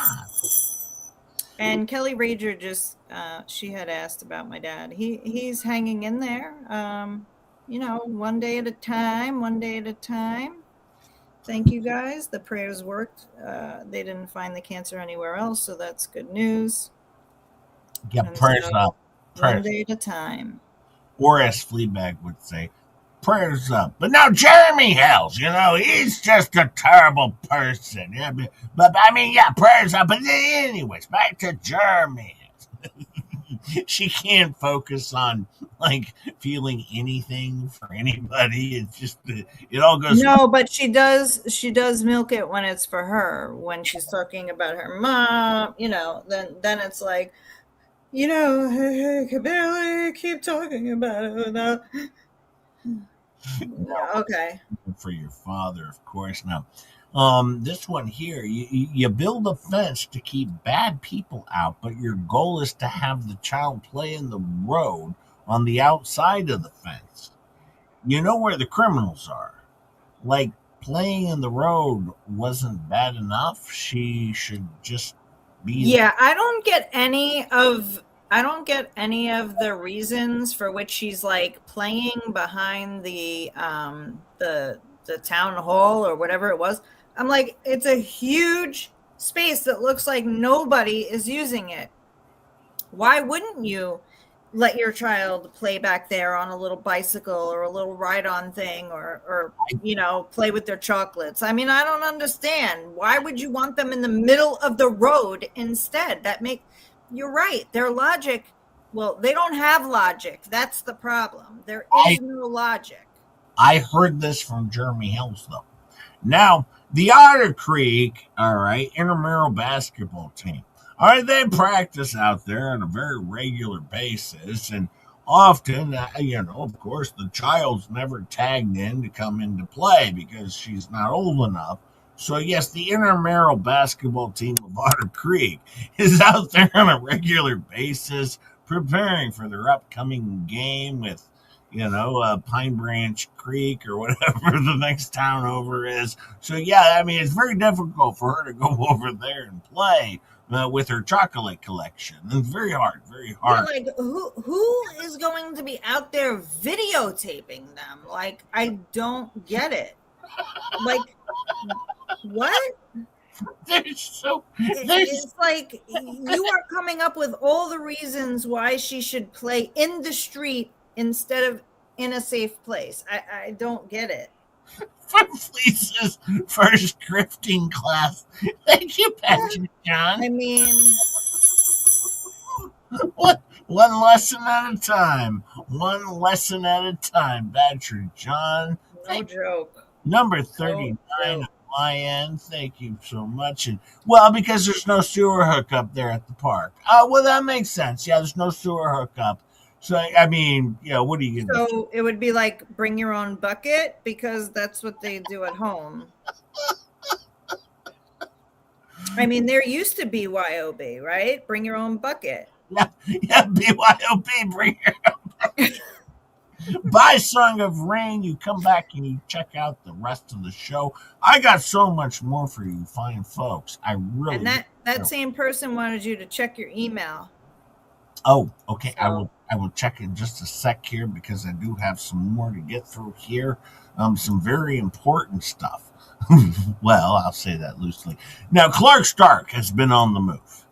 And Kelly Rager just, she had asked about my dad. He's hanging in there. One day at a time, one day at a time. Thank you, guys. The prayers worked. They didn't find the cancer anywhere else, so that's good news. Yeah, prayers up. One day at a time. Or as Fleabag would say, prayers up. But now Jeremy Hells, he's just a terrible person. Yeah, but I mean, yeah, prayers up. But anyways, back to Jeremy. She can't focus on feeling anything for anybody. It's just it all goes. No, but she does milk it when it's for her. When she's talking about her mom, then it's like, I could barely keep talking about it without. Okay. For your father, of course. Now, this one here, you build a fence to keep bad people out, but your goal is to have the child play in the road on the outside of the fence. You know where the criminals are. Like, playing in the road wasn't bad enough. She should just be. Yeah, I don't get any of the reasons for which she's playing behind the town hall or whatever it was. I'm like, it's a huge space that looks like nobody is using it. Why wouldn't you let your child play back there on a little bicycle or a little ride-on thing or play with their chocolates? I mean, I don't understand. Why would you want them in the middle of the road instead? You're right. Their logic, well, they don't have logic. That's the problem. There is no logic. I heard this from Jeremy Helms, though. Now, the Otter Creek, all right, intramural basketball team. All right, they practice out there on a very regular basis, and often, of course, the child's never tagged in to come into play because she's not old enough. So, yes, the intramural basketball team of Otter Creek is out there on a regular basis preparing for their upcoming game with Pine Branch Creek or whatever the next town over is. So, yeah, I mean, it's very difficult for her to go over there and play with her chocolate collection. It's very hard, very hard. Yeah, like who is going to be out there videotaping them? Like, I don't get it. Like, what? It's like you are coming up with all the reasons why she should play in the street instead of in a safe place. I don't get it. For Fleece's first grifting class. Thank you, Patrick John. I mean, one lesson at a time. One lesson at a time, Patrick John. No joke. Number 39 on my end. Thank you so much. And well, because there's no sewer hookup there at the park. Well, that makes sense. Yeah, there's no sewer hookup. So, I mean, what are you going to do? So it would be like bring your own bucket because that's what they do at home. I mean, there used to be BYOB, right? Bring your own bucket. Yeah, BYOB, bring your own bucket. By Song of Rain, you come back and you check out the rest of the show. I got so much more for you fine folks. I really. And that same person wanted you to check your email. Oh, okay. So. I will check in just a sec here because I do have some more to get through here. Some very important stuff. Well, I'll say that loosely. Now, Clark Stark has been on the move.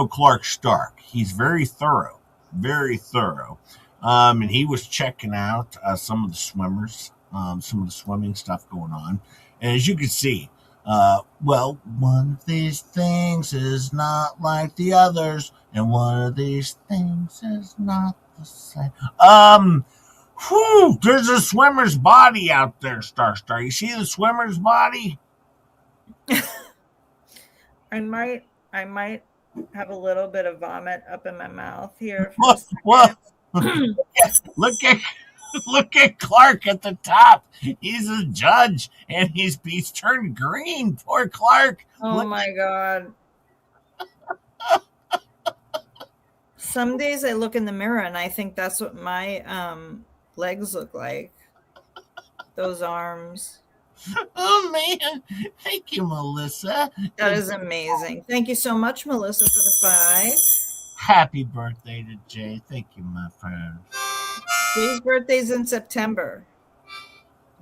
Clark Stark. He's very thorough. Very thorough. And he was checking out some of the swimmers, some of the swimming stuff going on. And as you can see, one of these things is not like the others, and one of these things is not the same. There's a swimmer's body out there, Star. You see the swimmer's body? I might have a little bit of vomit up in my mouth here. Look at Clark at the top. He's a judge, and he's turned green. Poor Clark. Oh my God. Some days I look in the mirror and I think that's what my legs look like. Those arms. Oh man. Thank you, Melissa. That is amazing. Thank you so much, Melissa, for the 5. Happy birthday to Jay. Thank you, my friend. Jay's birthday's in September.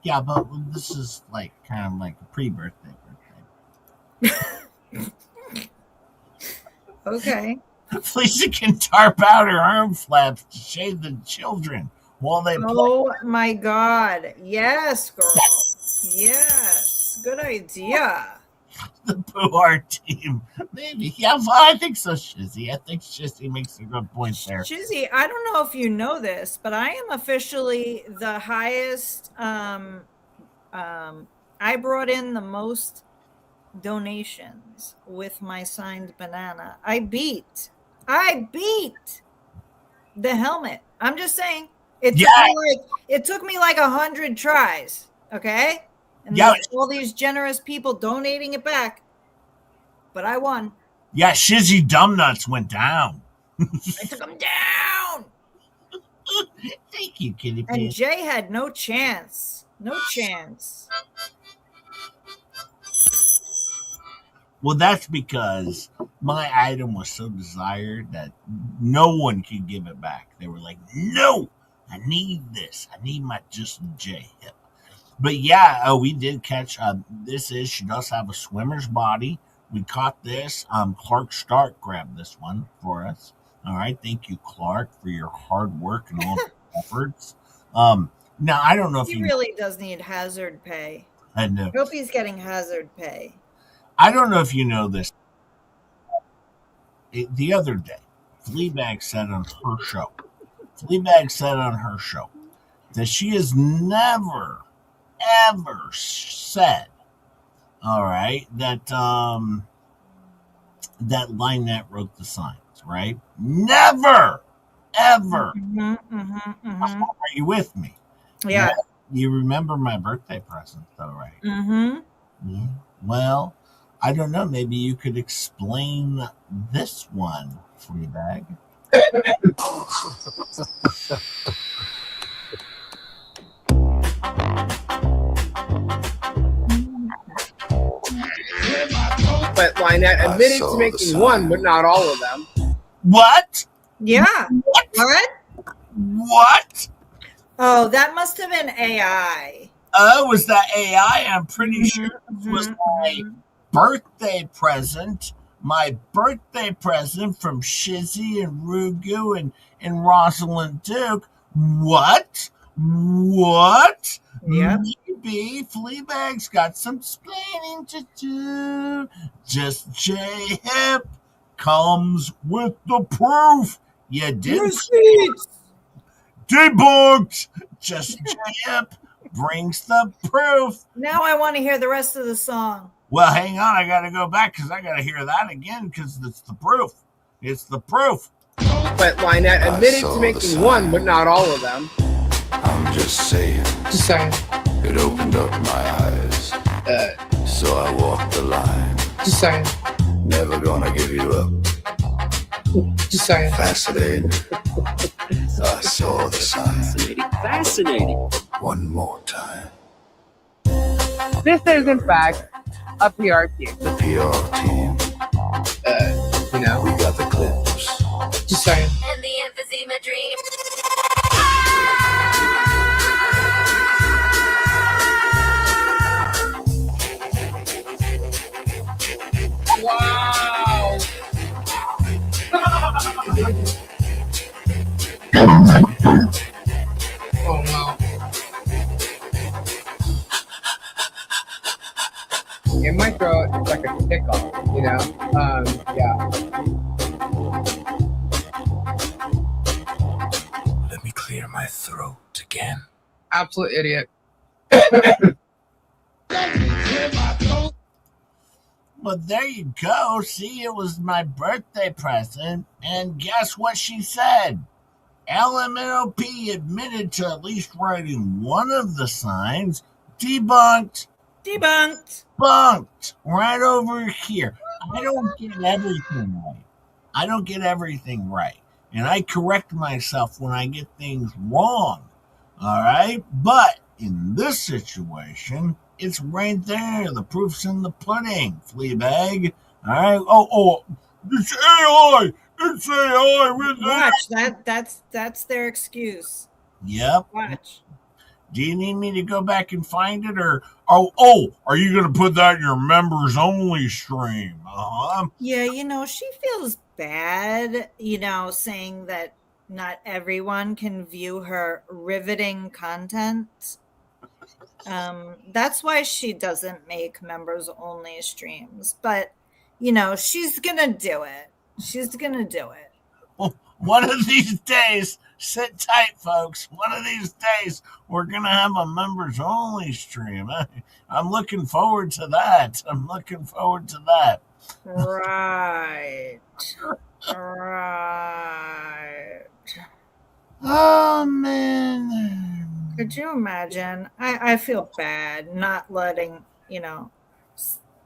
Yeah, but this is kind of like a pre-birthday birthday. Okay. Felicia can tarp out her arm flaps to shade the children while they play. Oh my God. Yes, girl. Yes. Good idea. The Boo Art team. Maybe. Yeah, well, I think so, Shizzy. I think Shizzy makes a good point there. Shizzy, I don't know if you know this, but I am officially the highest. I brought in the most donations with my signed banana. I beat the helmet. I'm just saying it took me like 100 tries. Okay. And all these generous people donating it back. But I won. Yeah, Shizzy Dumbnuts went down. I took him down. Thank you, Kitty And Jay had no chance. No chance. Well, that's because my item was so desired that no one could give it back. They were like, no, I need this. I need my Just J hip. But yeah, we did catch, she does have a swimmer's body. We caught this. Clark Stark grabbed this one for us. All right. Thank you, Clark, for your hard work and all the efforts. Now, I don't know if he really does need hazard pay. I know. I hope he's getting hazard pay. I don't know if you know this. The other day, Fleabag said on her show that she has never, ever said, all right, that that Lynette wrote the signs, right? Never, ever. Are you with me? Yeah. You remember my birthday present, though, right? Yeah. Well, I don't know. Maybe you could explain this one, Fleabag. But Lynette admitted to making one, but not all of them. What? Yeah. What? What? Oh, that must have been AI. Oh, was that AI? I'm pretty sure it was my birthday present. My birthday present from Shizzy and Rugu and Rosalind Duke. What? What? Yep. Maybe Fleabag's got some explaining to do. Just J Hip comes with the proof. You did. Receipts. Debunked. Just J Hip brings the proof. Now I want to hear the rest of the song. Well, hang on. I got to go back because I got to hear that again because it's the proof. It's the proof. But Lynette admitted to making one, but not all of them. I'm just saying. Just saying. It opened up my eyes. So I walked the line. Just saying. Never gonna give you up. Just saying. Fascinating. I saw the sign. Fascinating. One more time. This is, in fact, a PR team. The PR team. You know. We got the clips. Just saying. And the emphysema dream. Wow. Oh no. In my throat, it's like a tickle, you know? Yeah. Let me clear my throat again. Absolute idiot. Well, there you go. See, it was my birthday present. And guess what she said? LMNOP admitted to at least writing one of the signs. Debunked. Debunked. Bunked. Right over here. I don't get everything right. I don't get everything right. And I correct myself when I get things wrong. All right? But in this situation, it's right there. The proof's in the pudding, Fleabag. All right? Oh, it's AI. It's AI. Watch, that's their excuse. Yep. Watch. Do you need me to go back and find it, or are you going to put that in your members only stream? Yeah, you know, she feels bad, you know, saying that not everyone can view her riveting content. That's why she doesn't make members only streams. But, you know, she's gonna do it. She's gonna do it. Well, one of these days, sit tight, folks. One of these days, we're gonna have a members only stream. I'm looking forward to that. Right. Right. Oh man. Could you imagine? I feel bad not letting, you know,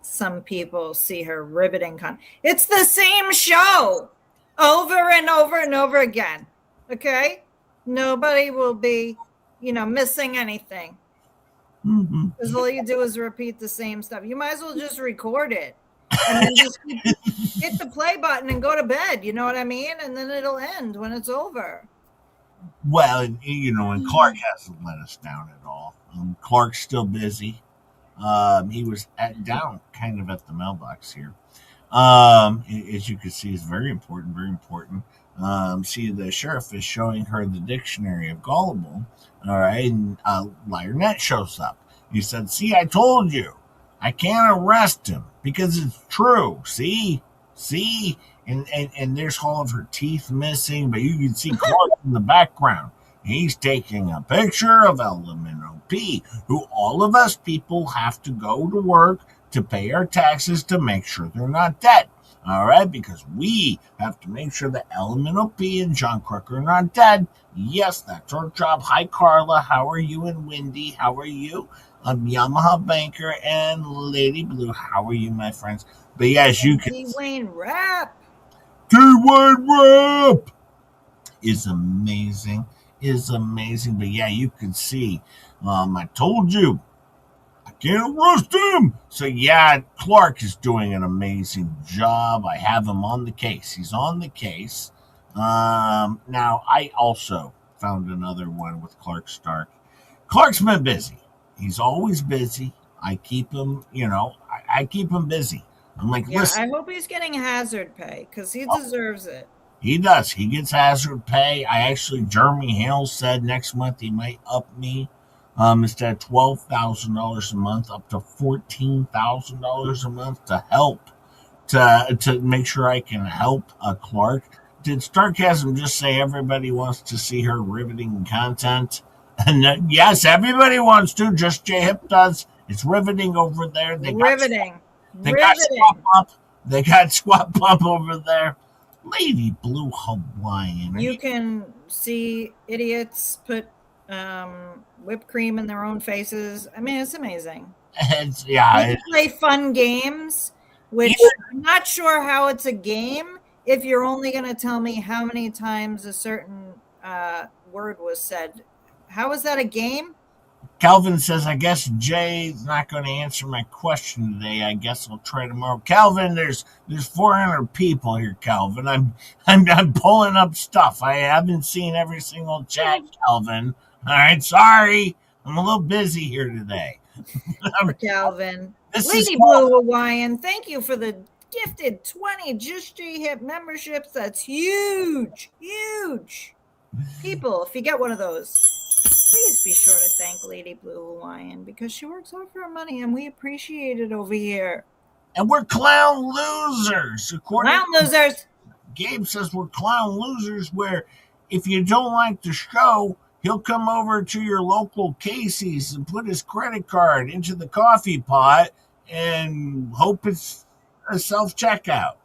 some people see her riveting content. It's the same show over and over and over again. Okay? Nobody will be, you know, missing anything. Because all you do is repeat the same stuff. You might as well just record it and then just hit the play button and go to bed. You know what I mean? And then it'll end when it's over. Well, you know, and Clark hasn't let us down at all. Clark's still busy. He was down kind of at the mailbox here. As you can see, it's very important, very important. See, the sheriff is showing her the dictionary of gullible. All right, and Lynette shows up. He said, "See, I told you, I can't arrest him because it's true. See, and there's all of her teeth missing, but you can see Clark in the background. He's taking a picture of LMNOP. P, who all of us people have to go to work to pay our taxes to make sure they're not dead. All right, because we have to make sure that Elemental P and John Crook are not dead. Yes, that's our job. Hi, Carla. How are you? And Wendy, how are you? Yamaha Banker and Lady Blue, how are you, my friends? But yes, you can. Dwayne Rap. Dwayne Rap is amazing. Is amazing. But yeah, you can see. I told you. I can't arrest him. So yeah, Clark is doing an amazing job. I have him on the case. He's on the case. Now I also found another one with Clark Stark. Clark's been busy. He's always busy. I keep him, I keep him busy. I'm like, Yeah, listen. I hope he's getting hazard pay because he deserves it. He does. He gets hazard pay. Jeremy Hale said next month he might up me. Instead of $12,000 a month, up to $14,000 a month to help, to make sure I can help Clark. Did Starkasm just say everybody wants to see her riveting content? And yes, everybody wants to. Just J Hip does. It's riveting over there. Riveting. They got Squat Pump over there. Lady Blue Hawaiian. You can see idiots put whipped cream in their own faces. I mean, it's amazing. You can play fun games, which I'm not sure how it's a game if you're only going to tell me how many times a certain word was said. How is that a game? Calvin says, I guess Jay's not going to answer my question today. I guess I'll try tomorrow. Calvin, there's 400 people here, Calvin. I'm pulling up stuff. I haven't seen every single chat, Calvin. All right, sorry. I'm a little busy here today. Calvin. Lady Blue Hawaiian, thank you for the gifted 20 Just J Hip memberships. That's huge. Huge. People, if you get one of those, please be sure to thank Lady Blue Hawaiian because she works hard for her money and we appreciate it over here. And we're clown losers. Clown losers. Gabe says we're clown losers where if you don't like the show, he'll come over to your local Casey's and put his credit card into the coffee pot and hope it's a self-checkout.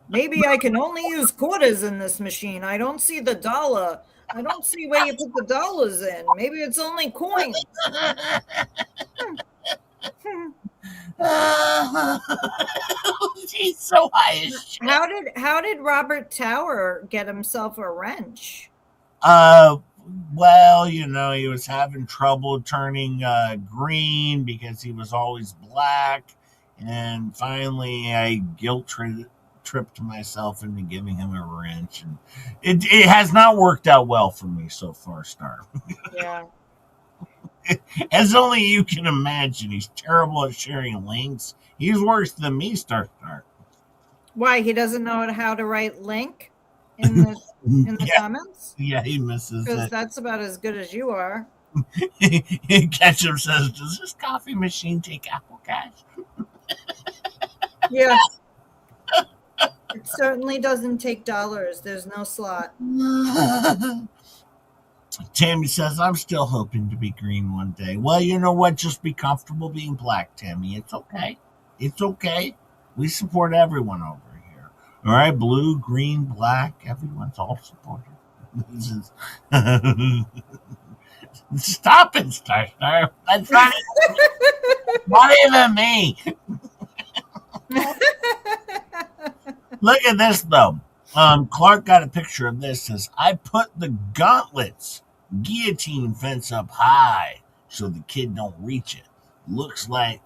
Maybe I can only use quarters in this machine. I don't see the dollar. I don't see where you put the dollars in. Maybe it's only coins. He's so high as shit. How did Robert Tower get himself a wrench? Well, he was having trouble turning green because he was always black. And finally, I tripped myself into giving him a wrench. And it has not worked out well for me so far, Star. Yeah. As only you can imagine. He's terrible at sharing links. He's worse than me, Star. Why? He doesn't know how to write link in the comments? Yeah, he misses it. Because that's about as good as you are. Ketchup says, does this coffee machine take Apple Cash? Yeah. It certainly doesn't take dollars. There's no slot. Tammy says, I'm still hoping to be green one day. Well, you know what? Just be comfortable being black, Tammy. It's okay. It's okay. We support everyone over here. All right? Blue, green, black. Everyone's all supported. Stop it, Star. That's not even me. Look at this, though. Clark got a picture of this. Says, I put the gauntlets guillotine fence up high so the kid don't reach it. Looks like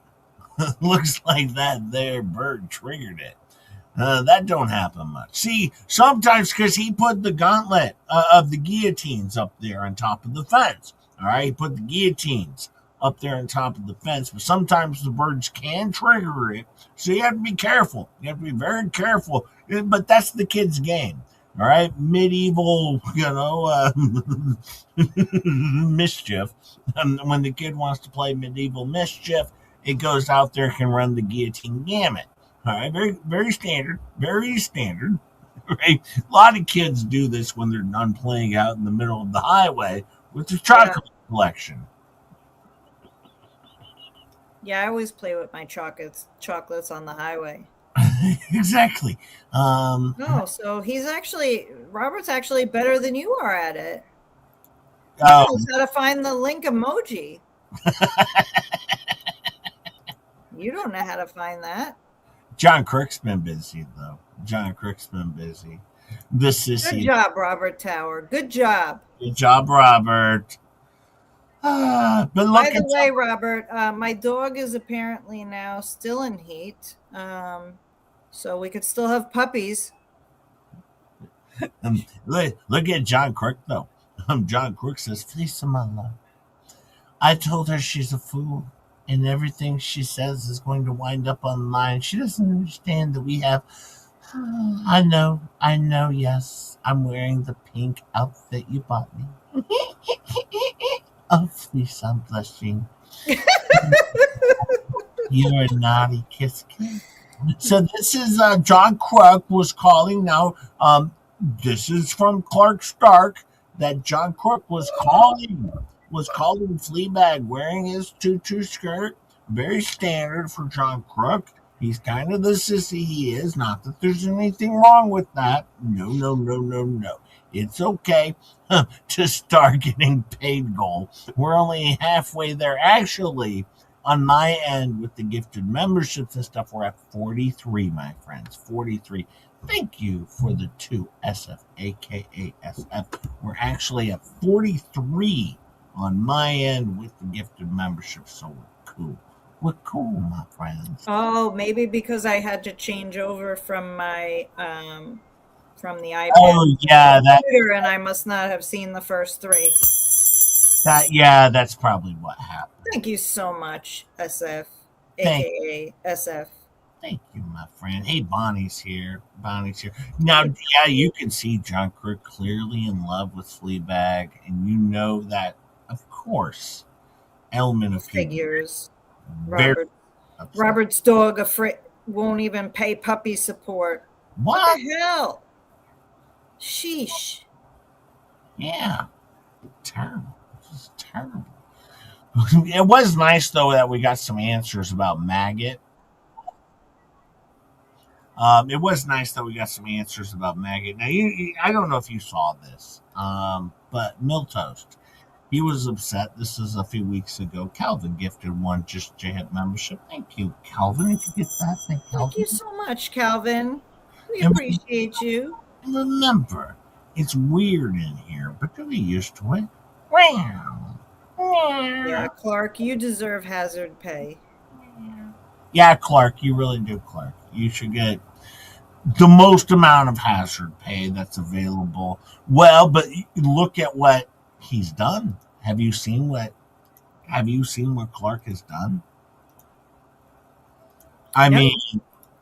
that there bird triggered it. That don't happen much. See, sometimes because he put the gauntlet of the guillotines up there on top of the fence. All right, he put the guillotines up there on top of the fence, but sometimes the birds can trigger it. So you have to be careful. You have to be very careful. But that's the kid's game. All right, medieval, mischief. When the kid wants to play medieval mischief, it goes out there, can run the guillotine gamut. All right, very, very standard, very standard. Right? A lot of kids do this when they're done playing out in the middle of the highway with their chocolate collection. Yeah, I always play with my chocolates on the highway. Exactly. No, so Robert's actually better than you are at it. He Oh, knows how to find the link emoji. You don't know how to find that. John Crook's been busy, though. John Crook's been busy. The Good sissy. job, Robert Tower. Good job. Good job, Robert. But look By the at way, Robert, my dog is apparently now still in heat. So we could still have puppies. look at John Crook, though. John Crook says, "Fleece of my love. I told her she's a fool, and everything she says is going to wind up online. She doesn't understand that we have." I know, yes. I'm wearing the pink outfit you bought me. Oh, Fleece, I'm blushing. You're a naughty kiss. So this is John Crook was calling now. This is from Clark Stark that John Crook was calling Fleabag wearing his tutu skirt. Very standard for John Crook. He's kind of the sissy he is. Not that there's anything wrong with that. No. It's okay to start getting paid goal. We're only halfway there. Actually, on my end with the gifted memberships and stuff, we're at 43, my friends. 43. Thank you for the 2 SF, aka SF. We're actually at 43 on my end with the gifted membership, so we're cool. We're cool, my friends. Oh, maybe because I had to change over from my from the iPad Oh yeah, to the computer, and I must not have seen the first 3. That's probably what happened. Thank you so much, SF, Thank aka SF. Thank you, my friend. Hey, Bonnie's here. Now, yeah, you can see John Crook clearly in love with Fleabag, and you know that, of course, element of Figures. very upset. Robert's dog won't even pay puppy support. What the hell? Sheesh. Yeah. Terrible. Just terrible. It was nice, though, that we got some answers about Maggot. It was nice that we got some answers about Maggot. Now, I don't know if you saw this, but Miltoast, he was upset. This is a few weeks ago. Calvin gifted one Just J-Hip membership. Thank you, Calvin. If you get that, Thank you so much, Calvin. We appreciate you. And remember, it's weird in here, but you'll be used to it. Wow. Yeah, Clark, you deserve hazard pay. Yeah, Clark, you really do, Clark. You should get the most amount of hazard pay that's available. Well, but look at what he's done. Have you seen what Clark has done? I mean,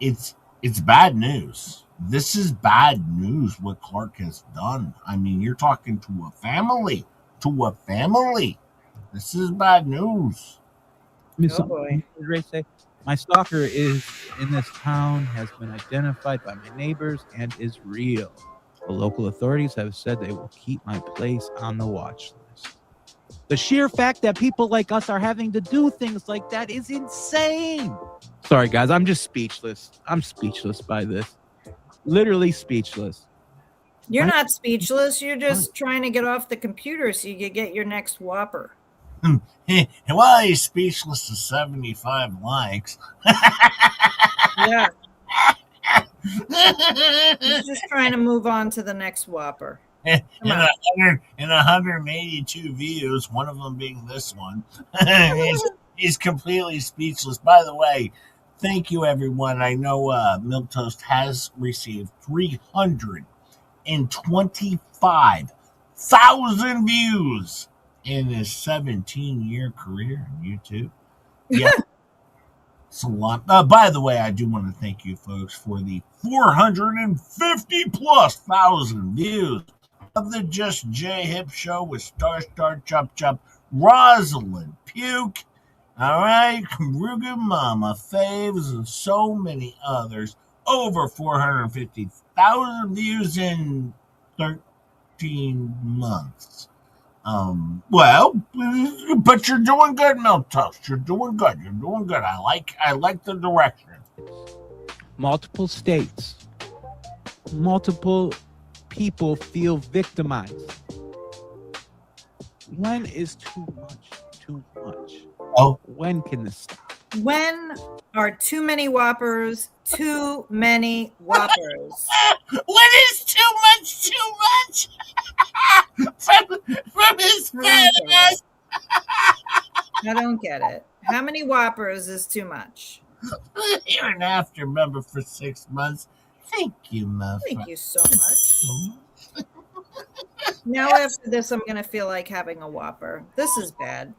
it's bad news. This is bad news what Clark has done. I mean, you're talking to a family. This is bad news. Oh boy. My stalker is in this town, has been identified by my neighbors, and is real. The local authorities have said they will keep my place on the watch list. The sheer fact that people like us are having to do things like that is insane. Sorry, guys, I'm just speechless. I'm speechless by this. Literally speechless. You're not speechless. You're just trying to get off the computer so you can get your next Whopper. Well, he's speechless to 75 likes. Yeah. He's just trying to move on to the next Whopper. And 182 views, one of them being this one. he's completely speechless. By the way, thank you, everyone. I know Miltoast has received 325,000 views in his 17-year career on YouTube. Yeah. It's a lot. By the way, I do want to thank you folks for the 450,000+ views of the Just J Hip Show with Star Chop Chop, Rosalind Puke, all right, Ruga Mama, Faves, and so many others. over 450,000 views in 13 months. Well, but you're doing good, Milk Toast. You're doing good. You're doing good. I like the direction. Multiple states, multiple people feel victimized. When is too much too much? Oh, when can this stop? When are too many Whoppers too many Whoppers? When is too much? from his fat ass. I don't get it. How many Whoppers is too much? You're an after member for 6 months. Thank you, my friend. Thank you so much. Now after this, I'm going to feel like having a Whopper. This is bad.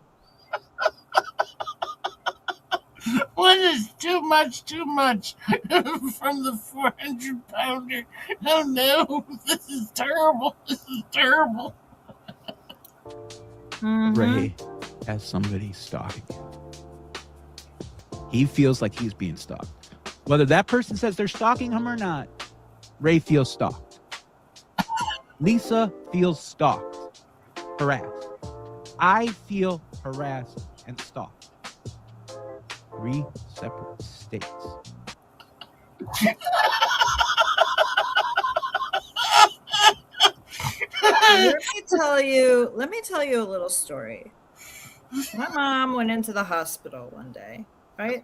What is too much? From the 400-pounder. Oh no, this is terrible. Ray has somebody stalking him. He feels like he's being stalked. Whether that person says they're stalking him or not, Ray feels stalked. Lisa feels stalked, harassed. I feel harassed and stalked. 3 separate states. Let me tell you a little story. My mom went into the hospital one day, right?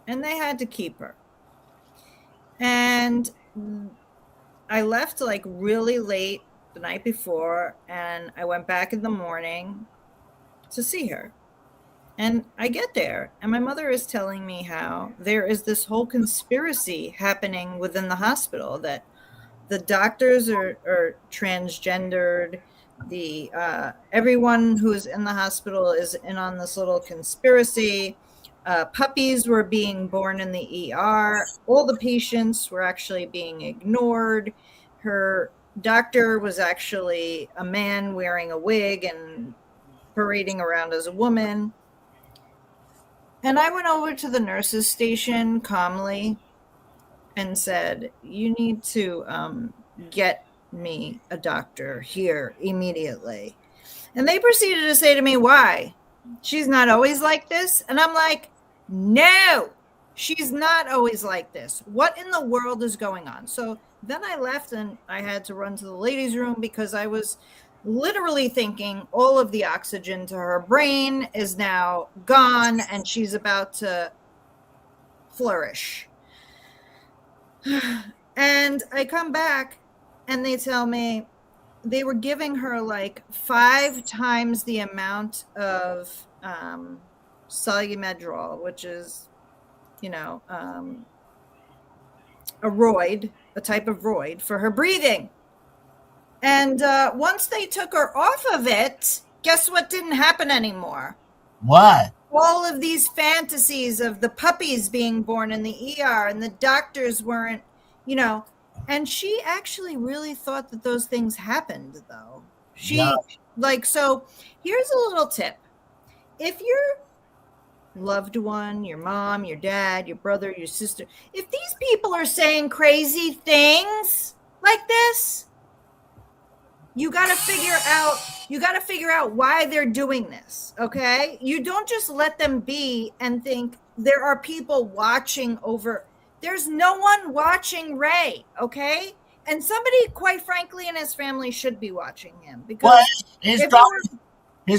And they had to keep her. And I left like really late the night before, and I went back in the morning to see her. And I get there, and my mother is telling me how there is this whole conspiracy happening within the hospital, that the doctors are transgendered. The everyone who's in the hospital is in on this little conspiracy. Puppies were being born in the ER. All the patients were actually being ignored. Her doctor was actually a man wearing a wig and parading around as a woman. And I went over to the nurses' station calmly and said, you need to get me a doctor here immediately. And they proceeded to say to me, why? She's not always like this? And I'm like, no, she's not always like this. What in the world is going on? So then I left and I had to run to the ladies' room because I was literally thinking all of the oxygen to her brain is now gone and she's about to flourish. And I come back and they tell me they were giving her like 5 times the amount of solumedrol, which is, a roid, a type of roid for her breathing. And once they took her off of it, guess what didn't happen anymore? What? All of these fantasies of the puppies being born in the ER and the doctors weren't, and she actually really thought that those things happened, though. So here's a little tip. If your loved one, your mom, your dad, your brother, your sister, if these people are saying crazy things like this, you got to figure out why they're doing this, okay? You don't just let them be and think there are people watching over. There's no one watching Ray, okay? And somebody, quite frankly, in his family should be watching him, because his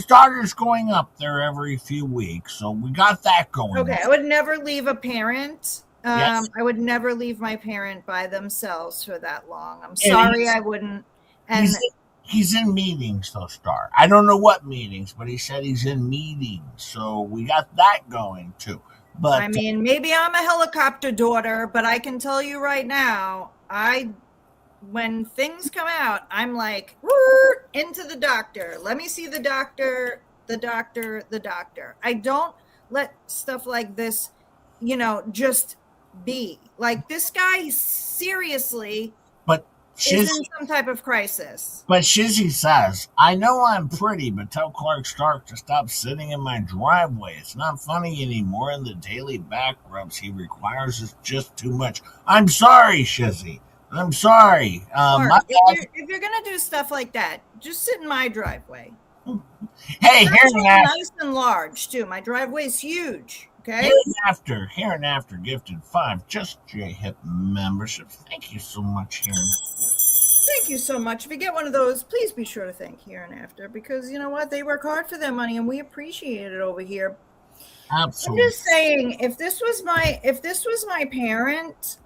daughter's going up there every few weeks, so we got that going. Okay, I would never leave a parent. Yes. I would never leave my parent by themselves for that long. I'm sorry, I wouldn't. And he's in meetings, though, Star. I don't know what meetings, but he said he's in meetings, so we got that going too. But I mean, maybe I'm a helicopter daughter, but I can tell you right now, when things come out, I'm like, into the doctor. Let me see the doctor. I don't let stuff like this, just be. Like, this guy, seriously. But is in some type of crisis. But Shizzy says, I know I'm pretty, but tell Clark Stark to stop sitting in my driveway. It's not funny anymore, and the daily back rubs he requires is just too much. I'm sorry, Shizzy. I'm sorry. Mark, if you're going to do stuff like that, just sit in my driveway. Hey, here and after. Nice and large, too. My driveway's huge. Okay. Here and after gifted 5 Just J Hip memberships. Thank you so much, Here and After. Thank you so much. If you get one of those, please be sure to thank Here and After, because you know what? They work hard for their money, and we appreciate it over here. Absolutely. I'm just saying, if this was my parent,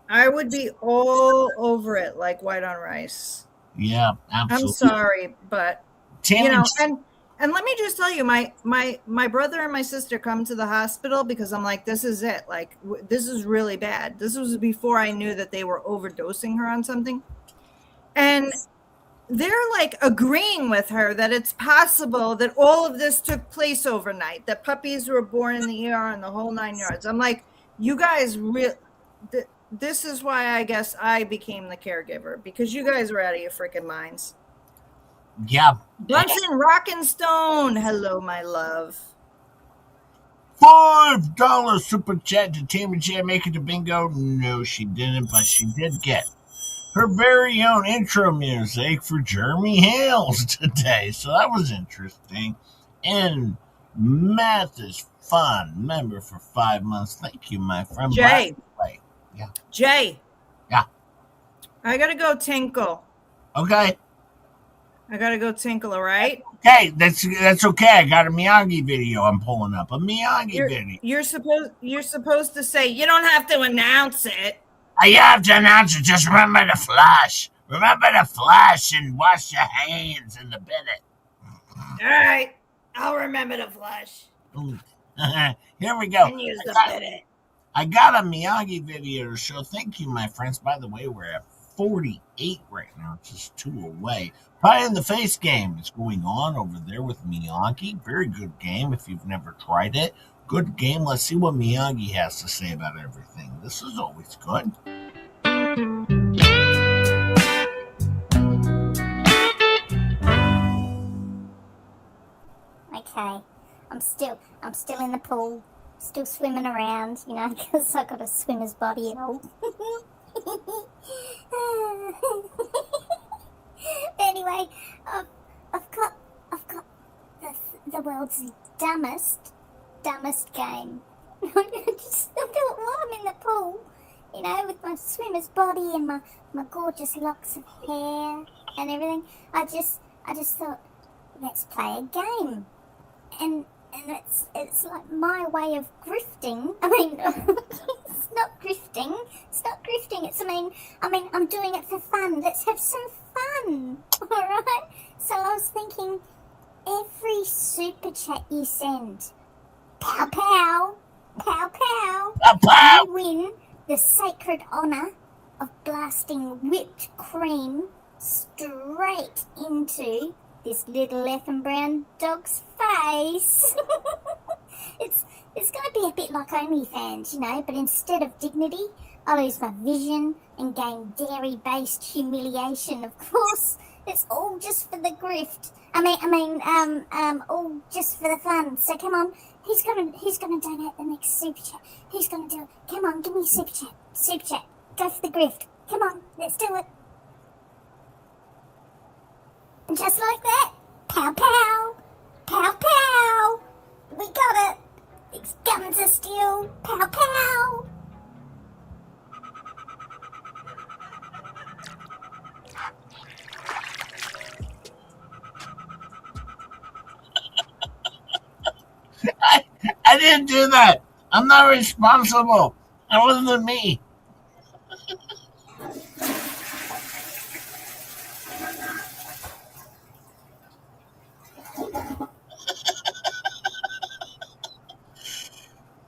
I would be all over it like white on rice. Yeah, absolutely. I'm sorry, but you know, and let me just tell you, my brother and my sister come to the hospital because I'm like, this is it. Like, this is really bad. This was before I knew that they were overdosing her on something. And they're like agreeing with her that it's possible that all of this took place overnight, that puppies were born in the ER and the whole 9 yards. I'm like, you guys this is why I guess I became the caregiver, because you guys were out of your freaking minds. Yeah. Bunsen Rockenstone. Hello, my love. $5 super chat to Tammy J. Make it to bingo. No, she didn't, but she did get her very own intro music for Jeremy Hales today. So that was interesting. And Math is Fun, member for 5 months. Thank you, my friend. Jay. Yeah. Jay. Yeah. I gotta go tinkle. Okay. I gotta go tinkle, all right? Okay, that's okay. I got a Miyagi video I'm pulling up. A Miyagi video. You're supposed to say, you don't have to announce it. You have to announce it. Just remember to flush. Remember to flush and wash your hands in the minute. All right. I'll remember to flush. Here we go. And use the minute. I got a Miyagi video to show. Thank you, my friends. By the way, we're at 48 right now, just 2 away. Pie in the Face game is going on over there with Miyagi. Very good game if you've never tried it. Good game. Let's see what Miyagi has to say about everything. This is always good. Okay, I'm still in the pool, still swimming around, you know, because I got a swimmer's body and all. Anyway, I've got the world's dumbest game. I'll do it while I'm in the pool, you know, with my swimmer's body and my gorgeous locks of hair and everything. I just thought, let's play a game, and it's like my way of grifting. I mean, it's not grifting. I mean, I'm doing it for fun. Let's have some fun, all right? So I was thinking, every super chat you send, pow pow, pow pow, pow, you win the sacred honor of blasting whipped cream straight into this little effing brown dog's face. It's going to be a bit like OnlyFans, you know, but instead of dignity, I lose my vision and gain dairy-based humiliation. Of course, it's all just for the grift. I mean, all just for the fun. So come on, he's gonna donate the next super chat. He's gonna do it. Come on, give me a super chat. Super chat. Go for the grift. Come on, let's do it. And just like that, pow pow, pow pow. We got it. These guns are still pow pow. I didn't do that. I'm not responsible. That wasn't me.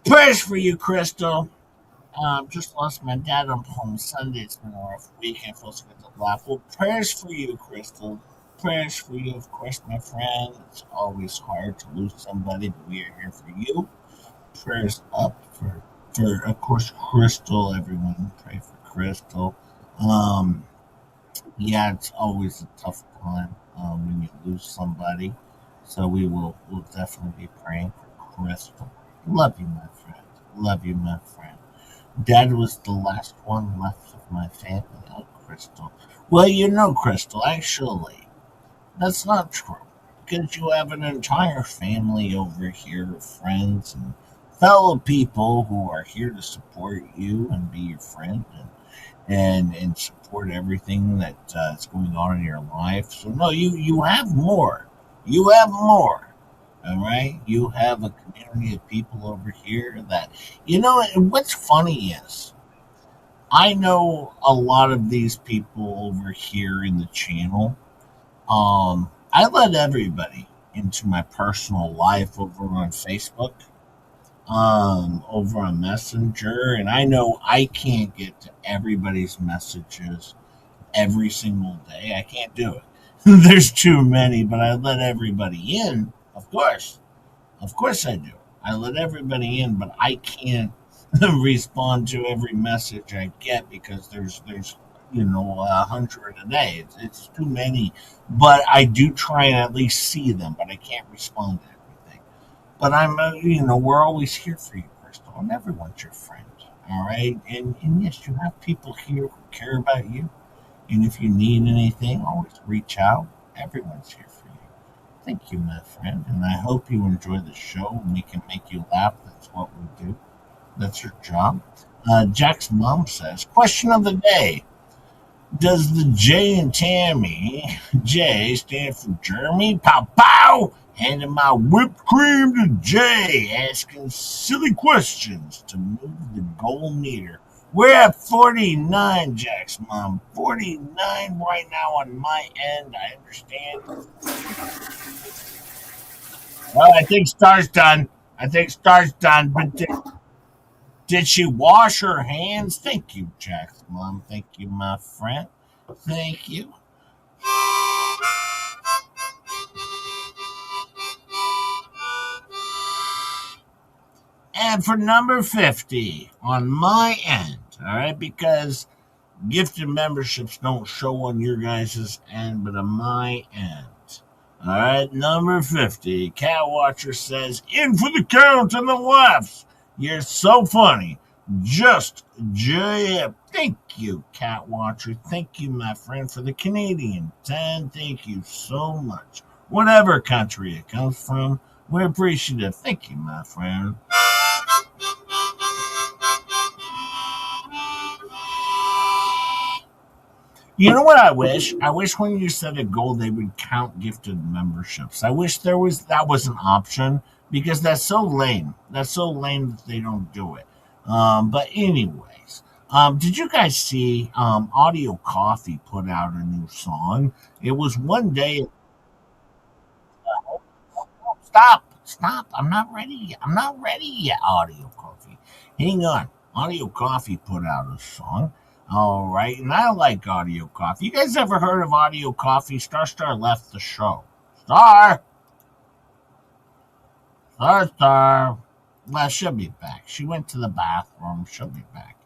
Prayers for you, Crystal. Just lost my dad on Palm Sunday. It's been a rough week. I feel so good to laugh. Well, prayers for you, Crystal. Prayers for you, of course, my friend. It's always hard to lose somebody, but we are here for you. Prayers up for of course, Crystal. Everyone pray for Crystal. Yeah, it's always a tough time when you lose somebody. So we'll definitely be praying for Crystal. Love you, my friend. Love you, my friend. Dad was the last one left of my family. Oh, Crystal. Well, Crystal, actually, that's not true. Because you have an entire family over here of friends and fellow people who are here to support you and be your friend and support everything that is going on in your life. So no, you have more. You have more. All right, you have a community of people over here that And what's funny is I know a lot of these people over here in the channel. I let everybody into my personal life over on Facebook, over on Messenger, and I know I can't get to everybody's messages every single day. I can't do it. There's too many, but I let everybody in. Of course I do. I let everybody in, but I can't respond to every message I get because there's 100 a day. It's too many, but I do try and at least see them, but I can't respond to everything. But we're always here for you, Crystal, and everyone's your friend. All right, and yes, you have people here who care about you, and if you need anything, always reach out. Everyone's here for you. Thank you, my friend, and I hope you enjoy the show and we can make you laugh. That's what we do. That's your job. Jack's mom says, question of the day. Does the J in Tammy, J, stand for Jeremy? Pow pow! Handing my whipped cream to Jay, asking silly questions to move the goal meter. We're at 49, Jack's mom. 49 right now on my end. I understand. Well, I think Star's done. But did she wash her hands? Thank you, Jack's mom. Thank you, my friend. Thank you. And for number 50 on my end, all right, because gifted memberships don't show on your guys' end, but on my end. All right, number 50, Cat Watcher says, in for the count on the left. You're so funny. Just J. Thank you, Cat Watcher. Thank you, my friend, for the Canadian 10. Thank you so much. Whatever country it comes from, we're appreciative. Thank you, my friend. You know what I wish? I wish when you set a goal, they would count gifted memberships. I wish that was an option because that's so lame. That's so lame that they don't do it. But anyways, did you guys see Audio Coffee put out a new song? It was one day. Stop! I'm not ready yet. I'm not ready yet. Audio Coffee, hang on. Audio Coffee put out a song. All right, and I like Audio Coffee. You guys ever heard of Audio Coffee? Star left the show. Star. Well, she'll be back. She went to the bathroom. She'll be back.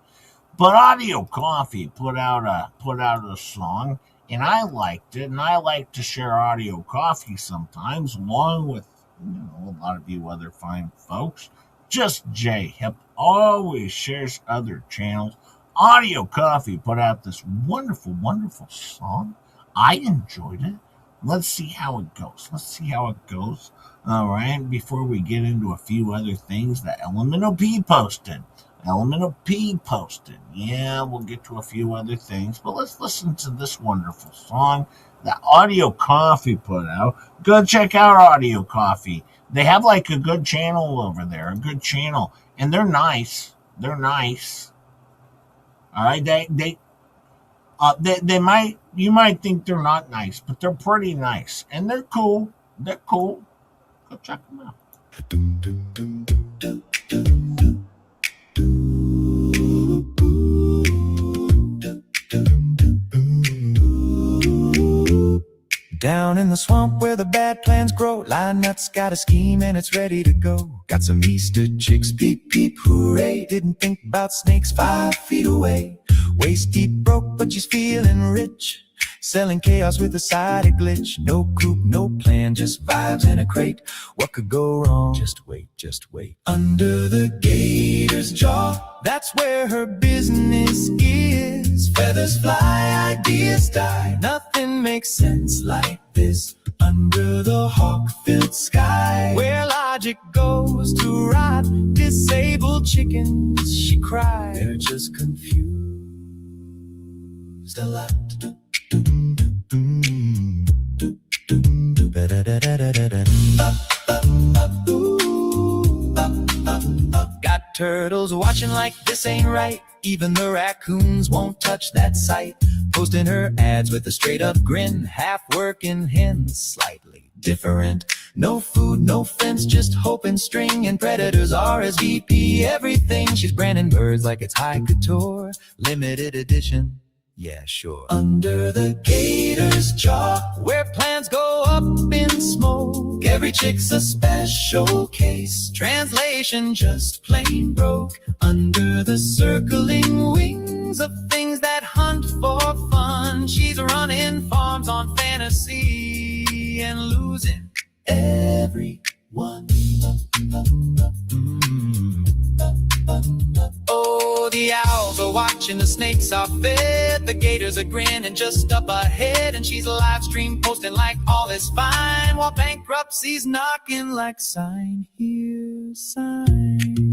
But Audio Coffee put out a song, and I liked it. And I like to share Audio Coffee sometimes, along with a lot of you other fine folks. Just J Hip always shares other channels. Audio Coffee put out this wonderful, wonderful song. I enjoyed it. Let's see how it goes. All right, before we get into a few other things that Elemental P posted. Yeah, we'll get to a few other things, but let's listen to this wonderful song that Audio Coffee put out. Go check out Audio Coffee. They have like a good channel over there, and they're nice. All right, you might think they're not nice, but they're pretty nice, and they're cool. Go check them out. Down in the swamp where the bad plans grow, Lionut's got a scheme and it's ready to go. Got some Easter chicks, peep peep hooray. Didn't think about snakes 5 feet away. Waist deep broke, but she's feeling rich. Selling chaos with a side of glitch. No coupe, no plan, just vibes in a crate. What could go wrong? Just wait, just wait. Under the gator's jaw, that's where her business is. Feathers fly, ideas die. Nothing makes sense like this. Under the hawk-filled sky, where logic goes to rot. Disabled chickens, she cried. They're just confused a lot. Got turtles watching like this ain't right. Even the raccoons won't touch that site. Posting her ads with a straight up grin. Half working hens, slightly different. No food, no fence, just hope and string. And predators RSVP everything. She's branding birds like it's high couture. Limited edition. Yeah, sure. Under the gator's jaw, where plans go up in smoke. Every chick's a special case. Translation just plain broke. Under the circling wings of things that hunt for fun. She's running farms on fantasy and losing everyone. Oh, the owls are watching, the snakes are fed. The gators are grinning just up ahead. And she's live stream posting like all is fine, while bankruptcy's knocking like sign here, sign.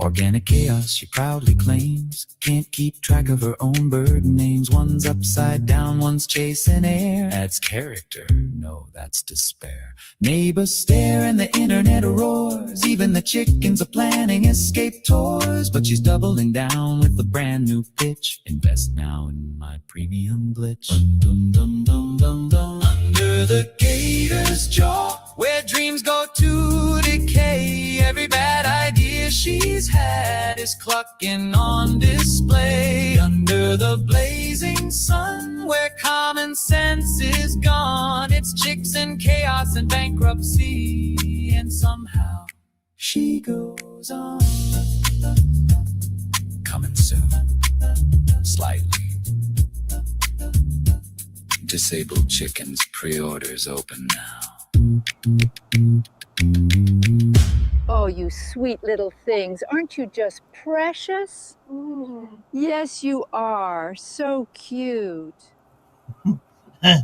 Organic chaos, she proudly claims. Can't keep track of her own bird names. One's upside down, one's chasing air. That's character, no, that's despair. Neighbors stare and the internet roars. Even the chickens are planning escape tours. But she's doubling down with a brand new pitch. Invest now in my premium glitch. Dum, dum, dum, dum, dum. Under the gator's jaw, where dreams go to decay. Every bad idea she's had is clucking on display. Under the blazing sun, where common sense is gone. It's chicks and chaos and bankruptcy. And somehow she goes on. Coming soon, slightly. Disabled chickens, pre-orders open now. Oh, you sweet little things. Aren't you just precious? Yes, you are. So cute. I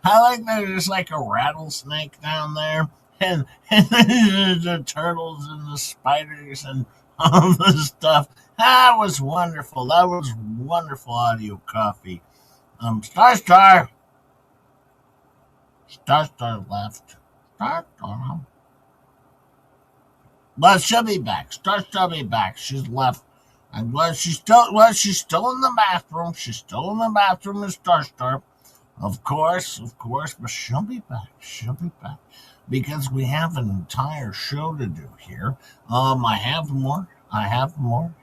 like there's like a rattlesnake down there, and the turtles and the spiders and all the stuff. That was wonderful. That was wonderful audio coffee. Star left. Star. Well, she'll be back. Star'll be back. She's left. And she's still in the bathroom. She's still in the bathroom with Star. Of course, but she'll be back. She'll be back. Because we have an entire show to do here. I have more.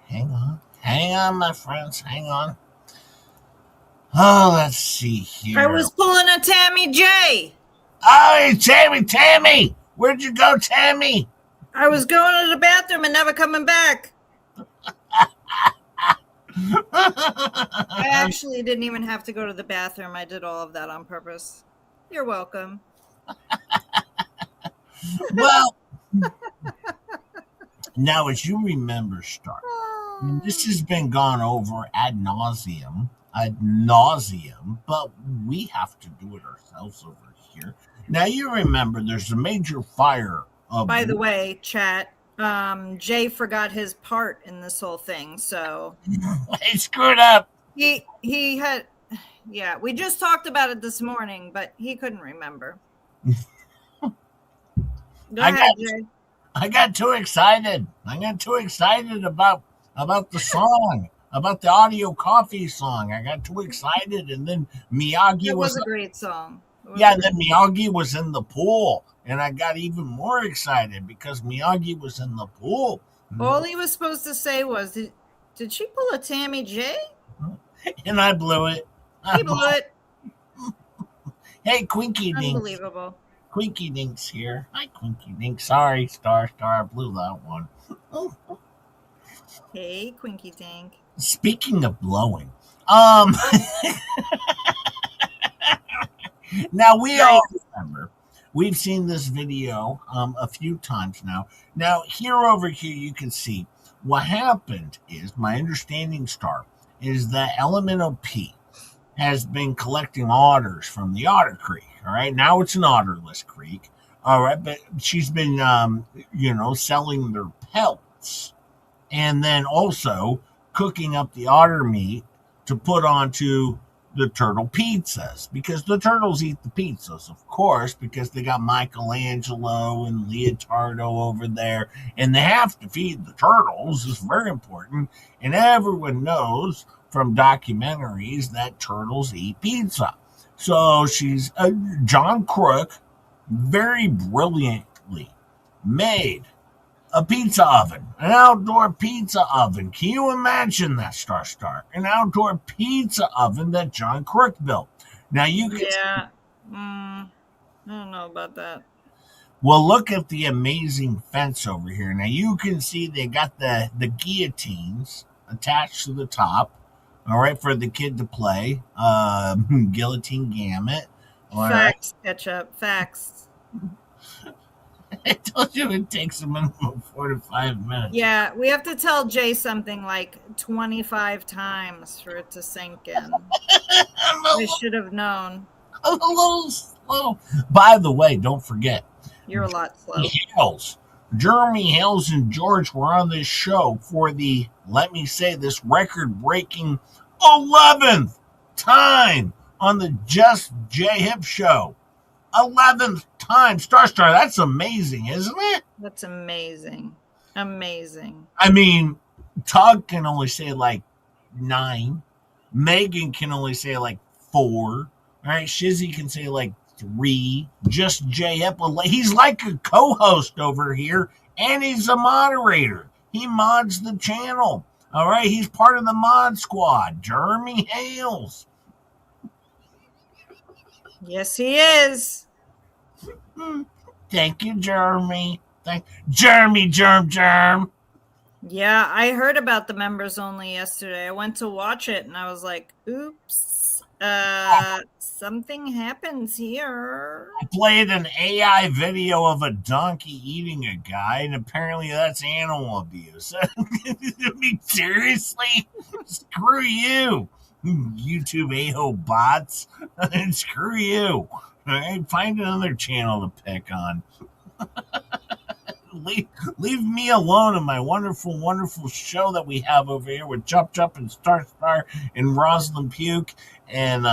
Hang on, my friends. Hang on. Oh, let's see here. I was pulling a Tammy J. Oh, Tammy! Where'd you go, Tammy? I was going to the bathroom and never coming back. I actually didn't even have to go to the bathroom. I did all of that on purpose. You're welcome. Well, now as you remember, Star, this has been gone over ad nauseum, but we have to do it ourselves over here. Now you remember there's a major fire. By the way, chat, Jay forgot his part in this whole thing, so he screwed up. He had, yeah. We just talked about it this morning, but he couldn't remember. Go ahead, Jay. I got too excited. About the song, about the audio coffee song. I got too excited, and then Miyagi was a great song. Yeah, then Miyagi was in the pool, and I got even more excited because Miyagi was in the pool. All he was supposed to say was, did she pull a Tammy J? And I blew it. He blew it. Hey, Quinky Dinks. Unbelievable. Quinky Dinks here. Hi, Quinky Dinks. Sorry, Star. I blew that one. Hey, Quinky Dink. Speaking of blowing, now we all remember we've seen this video a few times now. Now over here you can see what happened is my understanding, Star, is that Elemental P has been collecting otters from the Otter Creek. All right, now it's an otterless creek. All right, but she's been selling their pelts and then also cooking up the otter meat to put onto the turtle pizzas because the turtles eat the pizzas, of course, because they got Michelangelo and Leotardo over there, and they have to feed the turtles. It's very important, and everyone knows from documentaries that turtles eat pizza. So she's John Crook very brilliantly made a pizza oven, an outdoor pizza oven. Can you imagine that, Star? An outdoor pizza oven that John Crook built. Now you can I don't know about that. Well, look at the amazing fence over here. Now you can see they got the guillotines attached to the top. All right, for the kid to play. Guillotine Gamut. Facts, Ketchup. Facts. I told you it takes a minimum of 4 to 5 minutes. Yeah, we have to tell Jay something like 25 times for it to sink in. I should have known. A little slow. By the way, don't forget. You're a lot slow. Jeremy Hales and George were on this show for the, let me say this, record-breaking 11th time on the Just J Hip show. 11th time. Star, that's amazing, isn't it? That's amazing. Amazing. I mean, Tug can only say like 9. Megan can only say like 4. All right, Shizzy can say like 3. Just J Hip. He's like a co-host over here, and he's a moderator. He mods the channel. All right, he's part of the mod squad. Jeremy Hales. Yes, he is. Thank you, Jeremy. Jeremy, Germ. Yeah, I heard about the members only yesterday. I went to watch it and I was like, oops, something happens here. I played an AI video of a donkey eating a guy, and apparently that's animal abuse. I mean, seriously? Screw you, YouTube AO bots. Screw you. All right, find another channel to pick on. Leave me alone in my wonderful, wonderful show that we have over here with Chop and Star and Rosalind Puke and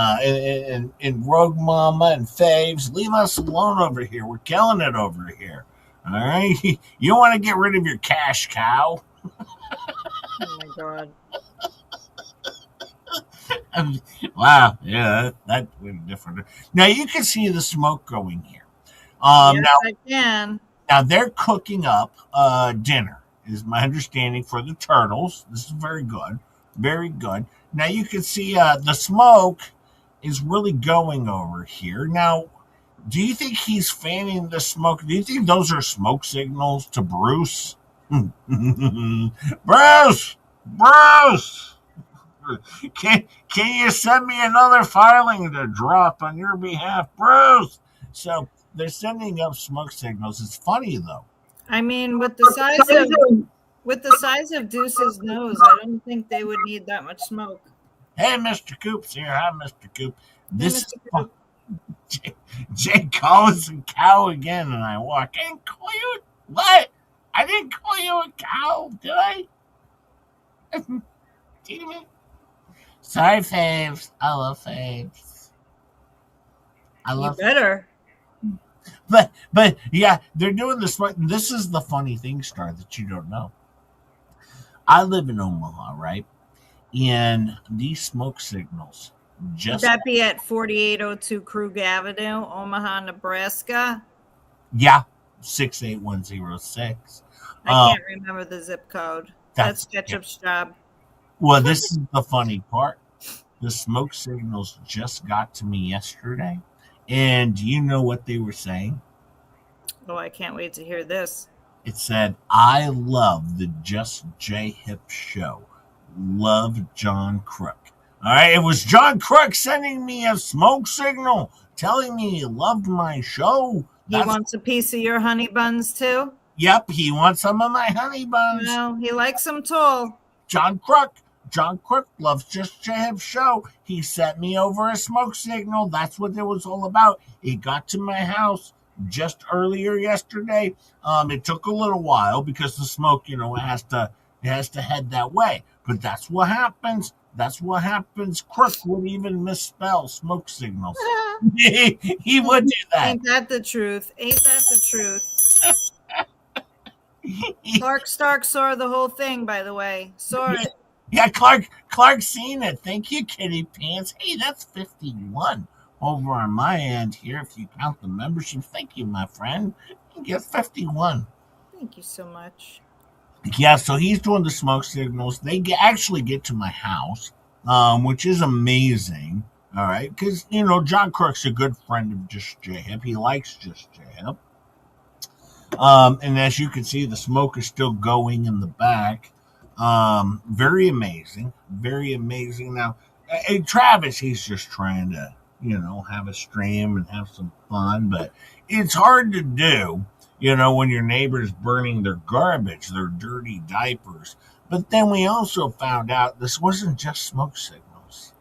Rogue Mama and Faves. Leave us alone over here. We're killing it over here. All right? You want to get rid of your cash cow? Oh, my God. Wow, yeah, that went different. Now you can see the smoke going here. Yes, I can. Now they're cooking up dinner, is my understanding, for the turtles. This is very good, very good. Now you can see the smoke is really going over here. Now, do you think he's fanning the smoke? Do you think those are smoke signals to Bruce? Bruce! Can you send me another filing to drop on your behalf, Bruce? So they're sending up smoke signals. It's funny though. I mean, with the size of Deuce's nose, I don't think they would need that much smoke. Hey, Mr. Coop's here. Hi, Mr. Coop. This is Jay calls a cow again, and I walk. I didn't call you what? I didn't call you a cow, did I? Damn it. Sorry, Faves. I love Faves. You better. But yeah, they're doing this. This is the funny thing, Star, that you don't know. I live in Omaha, right? And these smoke signals just. Would that be at 4802 Krug Avenue, Omaha, Nebraska? Yeah, 68106. I can't remember the zip code. That's Ketchup's job. Well, this is the funny part. The smoke signals just got to me yesterday. And do you know what they were saying? Oh, I can't wait to hear this. It said, I love the Just J Hip show. Love John Crook. All right, it was John Crook sending me a smoke signal telling me he loved my show. He wants a piece of your honey buns too? Yep, he wants some of my honey buns. No, he likes them tall. John Crook. John Crook loves Just J Hip show. He sent me over a smoke signal. That's what it was all about. It got to my house just earlier yesterday. It took a little while because the smoke, it has to head that way. But that's what happens. That's what happens. Crook would even misspell smoke signals. He would do that. Ain't that the truth? Ain't that the truth? Clark Stark saw the whole thing, by the way. Saw it. Yeah, Clark seen it. Thank you, Kitty Pants. Hey, that's 51 over on my end here. If you count the membership, thank you, my friend. You get 51. Thank you so much. Yeah, so he's doing the smoke signals. They actually get to my house, which is amazing. All right, because John Crook's a good friend of Just J Hip. He likes Just J Hip. And as you can see, the smoke is still going in the back. Very amazing. Very amazing. Now, Travis, he's just trying to, have a stream and have some fun, but it's hard to do, when your neighbor's burning their garbage, their dirty diapers. But then we also found out this wasn't just smoke signals.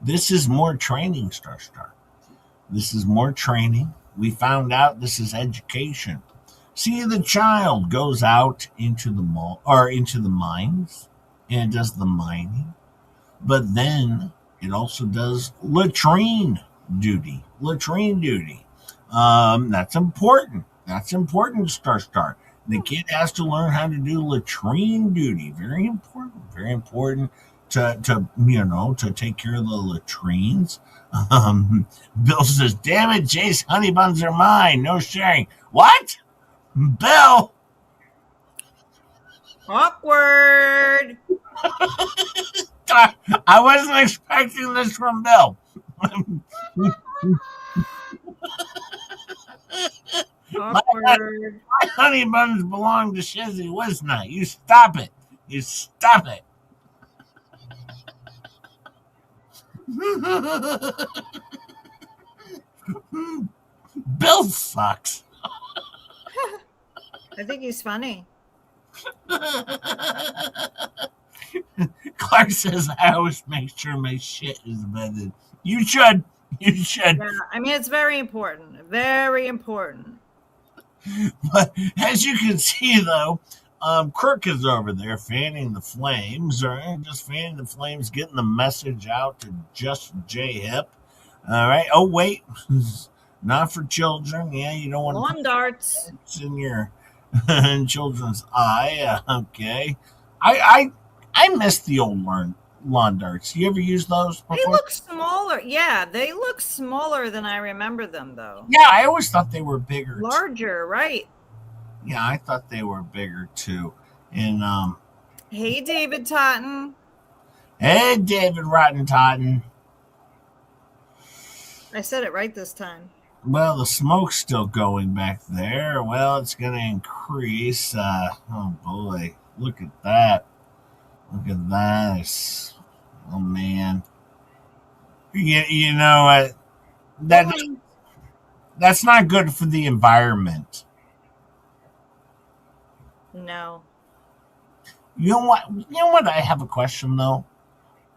This is more training, Star. This is more training. We found out this is education. See, the child goes out into the mall or into the mines and does the mining, but then it also does latrine duty. Latrine duty. That's important. That's important, Star. The kid has to learn how to do latrine duty. Very important. Very important to take care of the latrines. Bill says, "Damn it, Jace, honey buns are mine. No sharing." What? Bill. Awkward. I wasn't expecting this from Bill. Awkward. My honey buns belong to Shizzy Wisna. You stop it. You stop it. Bill sucks. I think he's funny. Clark says, I always make sure my shit is vetted. You should. You should. Yeah, I mean, it's very important. Very important. But as you can see, though, Kirk is over there fanning the flames, or just fanning the flames, getting the message out to Just J Hip. All right. Oh, wait. Not for children. Yeah, you don't want lawn darts in your children's eye. Okay. I miss the old lawn darts. You ever use those before? They look smaller. Yeah, they look smaller than I remember them, though. Yeah, I always thought they were bigger. Larger, right. Yeah, I thought they were bigger, too. And, hey, David Totten. Hey, David Rotten Totten. I said it right this time. Well, the smoke's still going back there. Well, it's going to increase. Oh, boy. Look at that. Look at that. Oh, man. You know, that's not good for the environment. No. You know what? I have a question, though.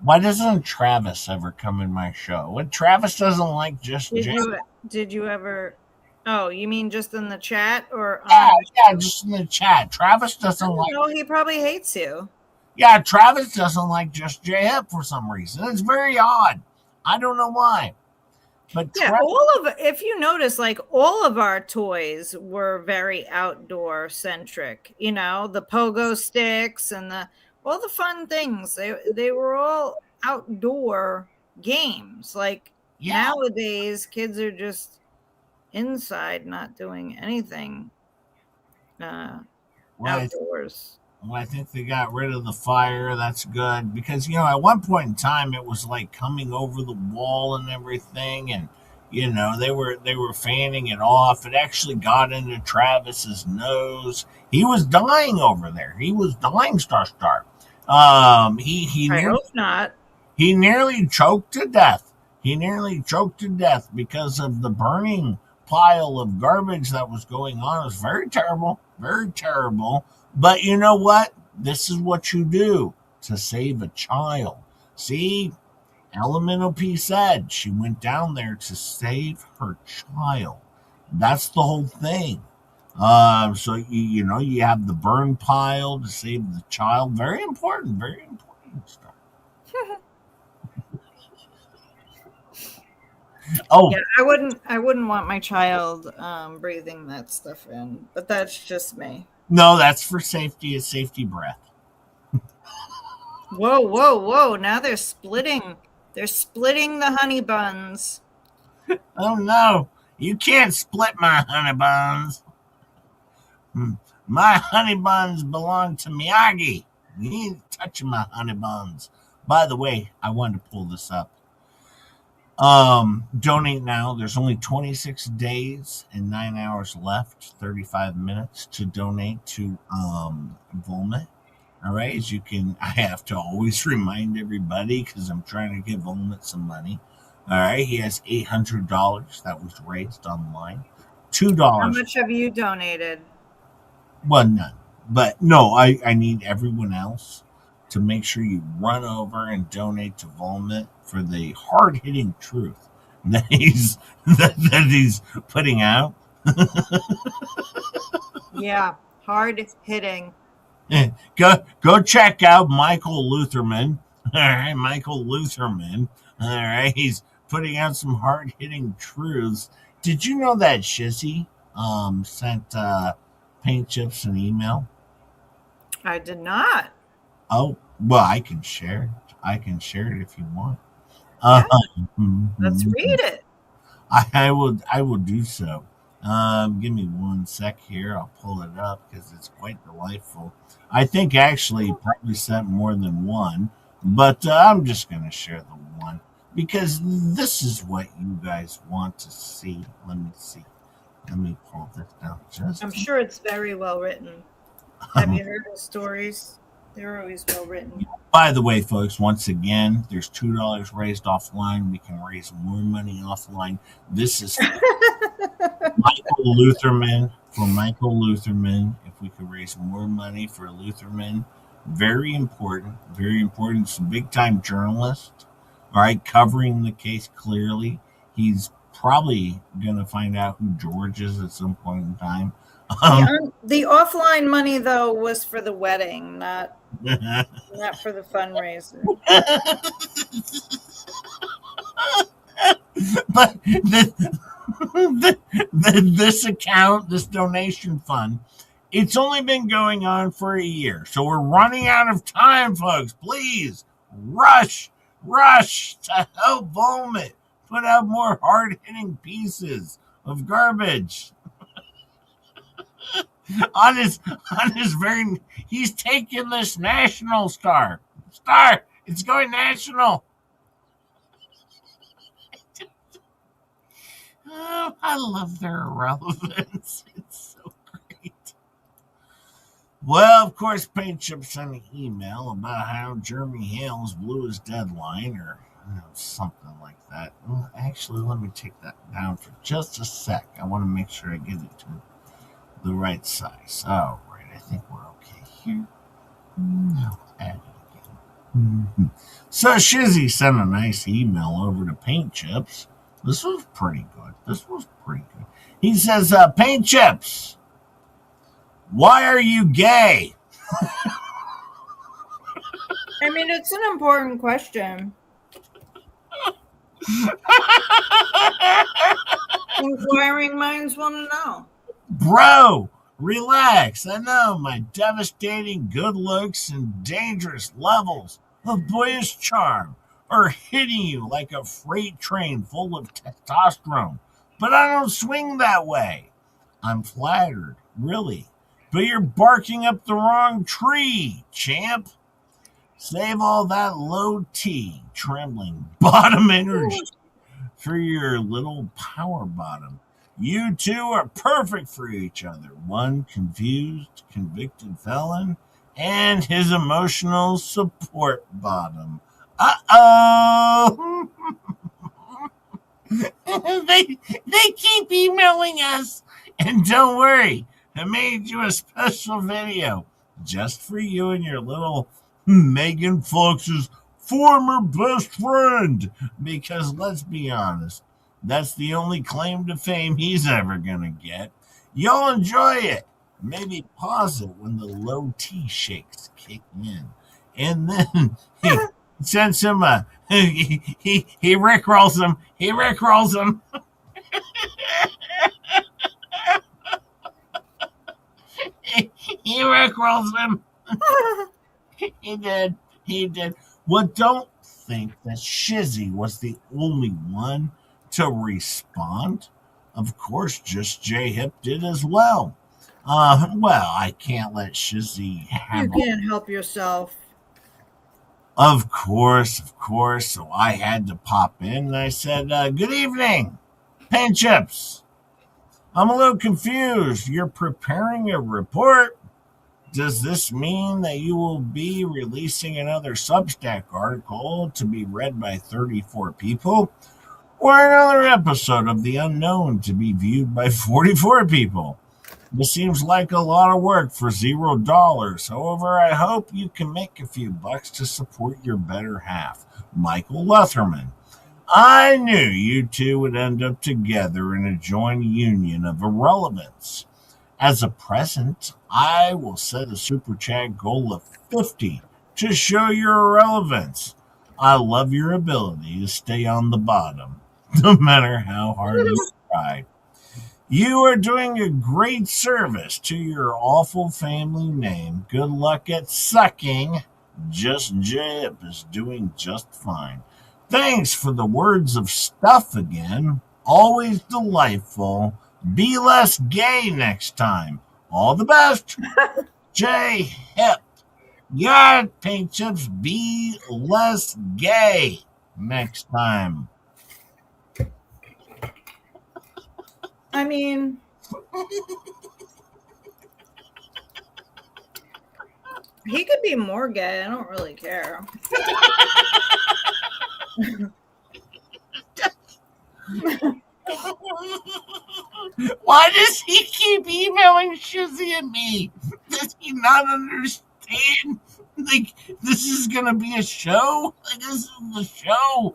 Why doesn't Travis ever come in my show? What Travis doesn't like Just Jay. Did you ever? Oh, you mean just in the chat or? Yeah, just in the chat. Travis doesn't like. No, he probably hates you. Yeah, Travis doesn't like Just J Hip for some reason. It's very odd. I don't know why. But yeah, if you notice, like all of our toys were very outdoor centric. You know, the pogo sticks and all the fun things. They were all outdoor games. Like nowadays, kids are just inside, not doing anything outdoors. Well, I think they got rid of the fire. That's good because at one point in time it was like coming over the wall and everything, and They were fanning it off. It actually got into Travis's nose. He was dying over there. He was dying, Star. He I nearly hope not. he nearly choked to death. He nearly choked to death because of the burning pile of garbage that was going on. It was very terrible, very terrible. But you know what? This is what you do to save a child. See, Elemental P said she went down there to save her child. That's the whole thing. So you have the burn pile to save the child. Very important. Very important stuff. Oh, Yeah, I wouldn't want my child breathing that stuff in, but that's just me. no, that's for safety. It's safety breath. Whoa, whoa, whoa! Now they're splitting. They're splitting the honey buns. Oh no, you can't split my honey buns. My honey buns belong to Miyagi. You ain't touching my honey buns. By the way, I wanted to pull this up. Donate now. There's only 26 days and 9 hours left, 35 minutes to donate to Volmet. All right, as you can, I have to always remind everybody because I'm trying to give Volmet some money. All right, he has $800 that was raised online. $2. How much have you donated? Well, none. But no, I need everyone else to make sure you run over and donate to Volmet for the hard hitting truth that he's putting out. Yeah, hard hitting. Go check out Michael Lutherman. All right, Michael Lutherman. All right, he's putting out some hard hitting truths. Did you know that Shizzy sent Paint Chips an email? I did not. Well, I can share it. I can share it if you want. Yeah. Let's read it. I will do so. Give me 1 sec here. I'll pull it up because it's quite delightful. I think actually he probably sent more than one, but I'm just going to share the one because this is what you guys want to see. Let me see. Let me pull this down. I'm sure it's very well written. Have you heard his stories? They're always well written. By the way, folks, once again, there's $2 raised offline. We can raise more money offline. This is Michael Lutherman. For Michael Lutherman, if we could raise more money for Lutherman, very important. Very important. It's a big time journalist. All right, covering the case clearly. He's probably going to find out who George is at some point in time. The offline money, though, was for the wedding, not for the fundraiser. But this account, this donation fund, it's only been going on for a year. So we're running out of time, folks. Please rush to help Volmet put out more hard-hitting pieces of garbage. on his he's taking this national star, it's going national. Oh, I love their irrelevance. It's so great. Well, of course, Paint Chip sent an email about how Jeremy Hales blew his deadline or something like that. Well, actually, let me take that down for just a sec. I want to make sure I get it to the right size. All right, I think we're okay here. Now add it again. So Shizzy sent a nice email over to Paint Chips. This was pretty good. He says, Paint Chips, why are you gay? I mean, it's an important question. Inquiring minds want to know. Bro, relax. I know my devastating good looks and dangerous levels of boyish charm are hitting you like a freight train full of testosterone. But I don't swing that way. I'm flattered, really. But you're barking up the wrong tree, champ. Save all that low T, trembling, bottom energy for your little power bottom. You two are perfect for each other. One confused, convicted felon, and his emotional support bottom. Uh-oh! they keep emailing us. And don't worry, I made you a special video just for you and your little Megan Fox's former best friend. Because let's be honest, that's the only claim to fame he's ever gonna get. You'll enjoy it. Maybe pause it when the low T shakes kick in. And then he sends him a he rickrolls him. He rickrolls him. he rickrolls him. He did. He did. Well, don't think that Shizzy was the only one to respond. Of course, Just J Hip did as well. Well, I can't let Shizzy have. You can't help yourself. Of course. So I had to pop in and I said, good evening, Paint Chips. I'm a little confused. You're preparing a report. Does this mean that you will be releasing another Substack article to be read by 34 people? Or another episode of The Unknown to be viewed by 44 people? This seems like a lot of work for $0. However, I hope you can make a few bucks to support your better half, Michael Lutherman. I knew you two would end up together in a joint union of irrelevance. As a present, I will set a super chat goal of 50 to show your irrelevance. I love your ability to stay on the bottom, no matter how hard you try. You are doing a great service to your awful family name. Good luck at sucking. Just Jib is doing just fine. Thanks for the words of stuff again. Always delightful. Be less gay next time. All the best. J Hip. Yeah, Paint Chips, be less gay next time. I mean, he could be more gay. I don't really care. Why does he keep emailing Shizzy and me? Does he not understand? Like, this is gonna be a show? Like, this is the show.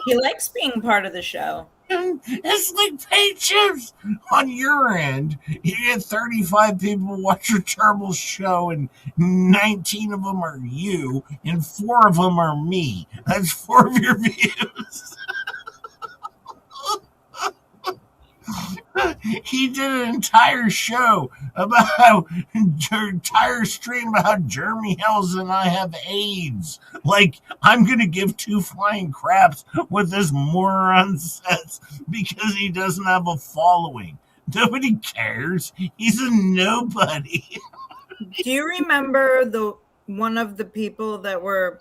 He likes being part of the show. It's like Paint Chips. On your end, you get 35 people watch your terrible show, and 19 of them are you, and 4 of them are me. That's 4 of your views. He did an entire show about how, entire stream about how Jeremy Hells and I have AIDS. Like, I'm gonna give 2 flying craps what this moron says because he doesn't have a following. Nobody cares. He's a nobody. Do you remember the one of the people that were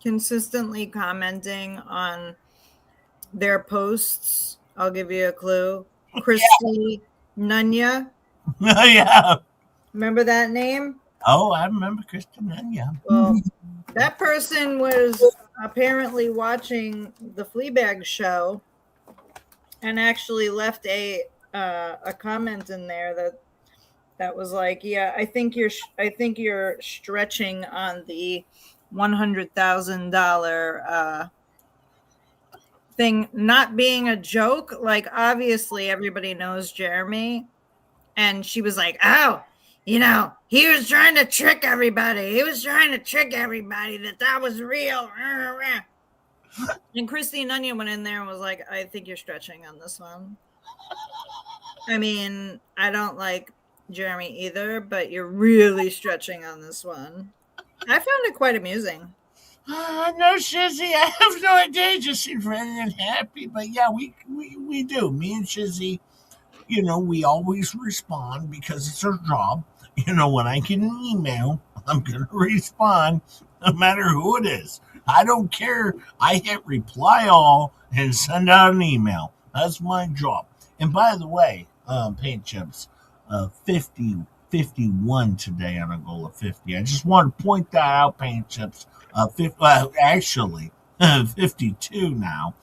consistently commenting on their posts? I'll give you a clue. Christy Nunya. Oh, yeah. Remember that name? Oh, I remember Christy Nunya. Well, that person was apparently watching the Fleabag show and actually left a comment in there that was like, yeah, I think you're stretching on the $100,000 thing not being a joke. Like, obviously everybody knows Jeremy, and she was like, oh, he was trying to trick everybody. He was trying to trick everybody that was real. And Christine Onion went in there and was like, I think you're stretching on this one. I mean, I don't like Jeremy either, but you're really stretching on this one. I found it quite amusing. No, Shizzy, I have no idea. He just seems ready and happy. But yeah, we do. Me and Shizzy, we always respond because it's our job. When I get an email, I'm going to respond. no matter who it is. I don't care. I hit reply all and send out an email. That's my job. And by the way, Paint Chips, 50, 51 today on a goal of 50. I just want to point that out, Paint Chips. Actually, 52 now,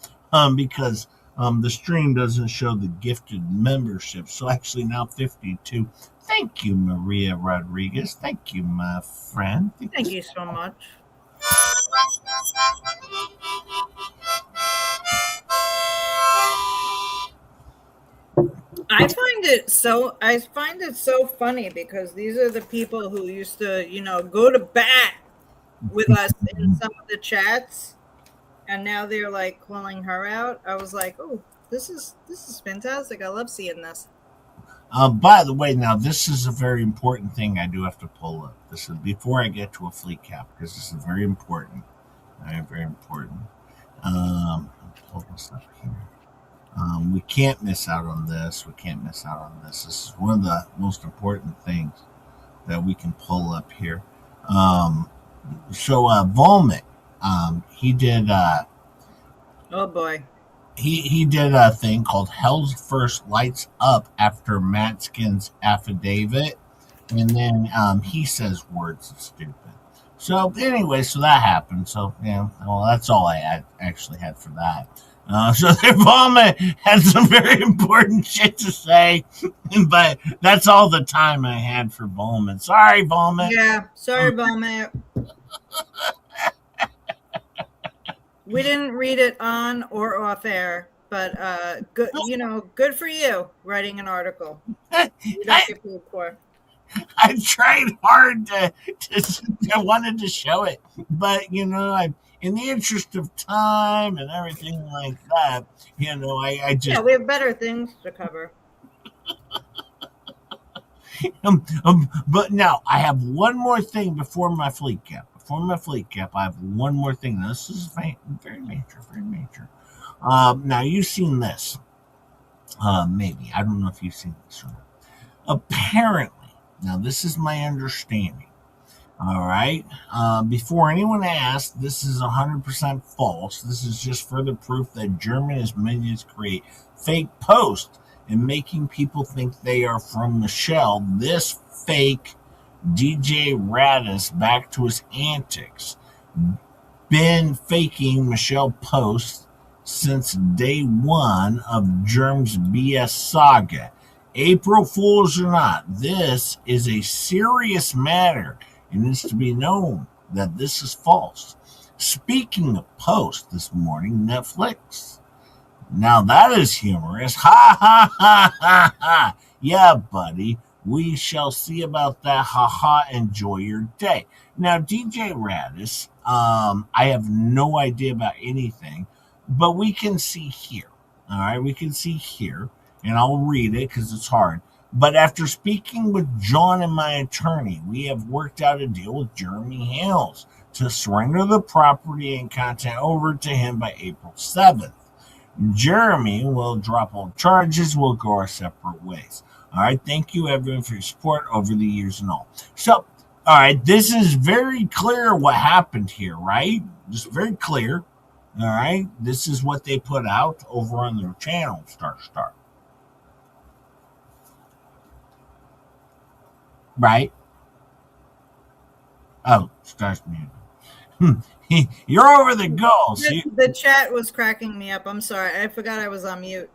because the stream doesn't show the gifted membership. So actually now 52. Thank you, Maria Rodriguez. Thank you, my friend. Thank you so much. I find it so funny because these are the people who used to, go to bat with us in some of the chats, and now they're like calling her out. I was like, oh, this is fantastic. I love seeing this. By the way, now this is a very important thing I do have to pull up. This is before I get to a fleet cap because this is very important. Very, very important. Pull this up here. We can't miss out on this. We can't miss out on this. This is one of the most important things that we can pull up here. Volmit, he did. Oh boy. He did a thing called Hell's First Lights Up after Matskin's affidavit, and then he says words of stupid. So anyway, so that happened. So yeah, well, that's all I actually had for that. So Volmit had some very important shit to say, but that's all the time I had for Volmit. Sorry, Volmit. Yeah, sorry, Volmit. We didn't read it on or off air, but good. Good for you writing an article. You don't get paid for. I tried hard to I wanted to show it, but I, in the interest of time and everything like that, I just we have better things to cover. But now I have one more thing before my fleet cap. I have one more thing. Now, this is very major, very major. Now you've seen this. Maybe I don't know if you've seen this or not. Apparently. Now, this is my understanding. All right. Before anyone asks, this is 100% false. This is just further proof that German is minions create fake posts and making people think they are from Michelle. This fake DJ Radis back to his antics. Been faking Michelle posts since day one of Germ's BS saga. April Fools or not, this is a serious matter, and it's to be known that this is false. Speaking of posts this morning, Netflix. Now that is humorous. Ha ha ha ha ha. Yeah, buddy. We shall see about that. Ha ha. Enjoy your day. Now, DJ Radis, I have no idea about anything, but we can see here. All right, we can see here. And I'll read it because it's hard. But after speaking with John and my attorney, we have worked out a deal with Jeremy Hales to surrender the property and content over to him by April 7th. Jeremy will drop all charges. We'll go our separate ways. All right. Thank you, everyone, for your support over the years and all. So, all right. This is very clear what happened here, right? Just very clear. All right. This is what they put out over on their channel, Star. Right? Oh, Star's muted. You're over the goals. The chat was cracking me up. I'm sorry. I forgot I was on mute.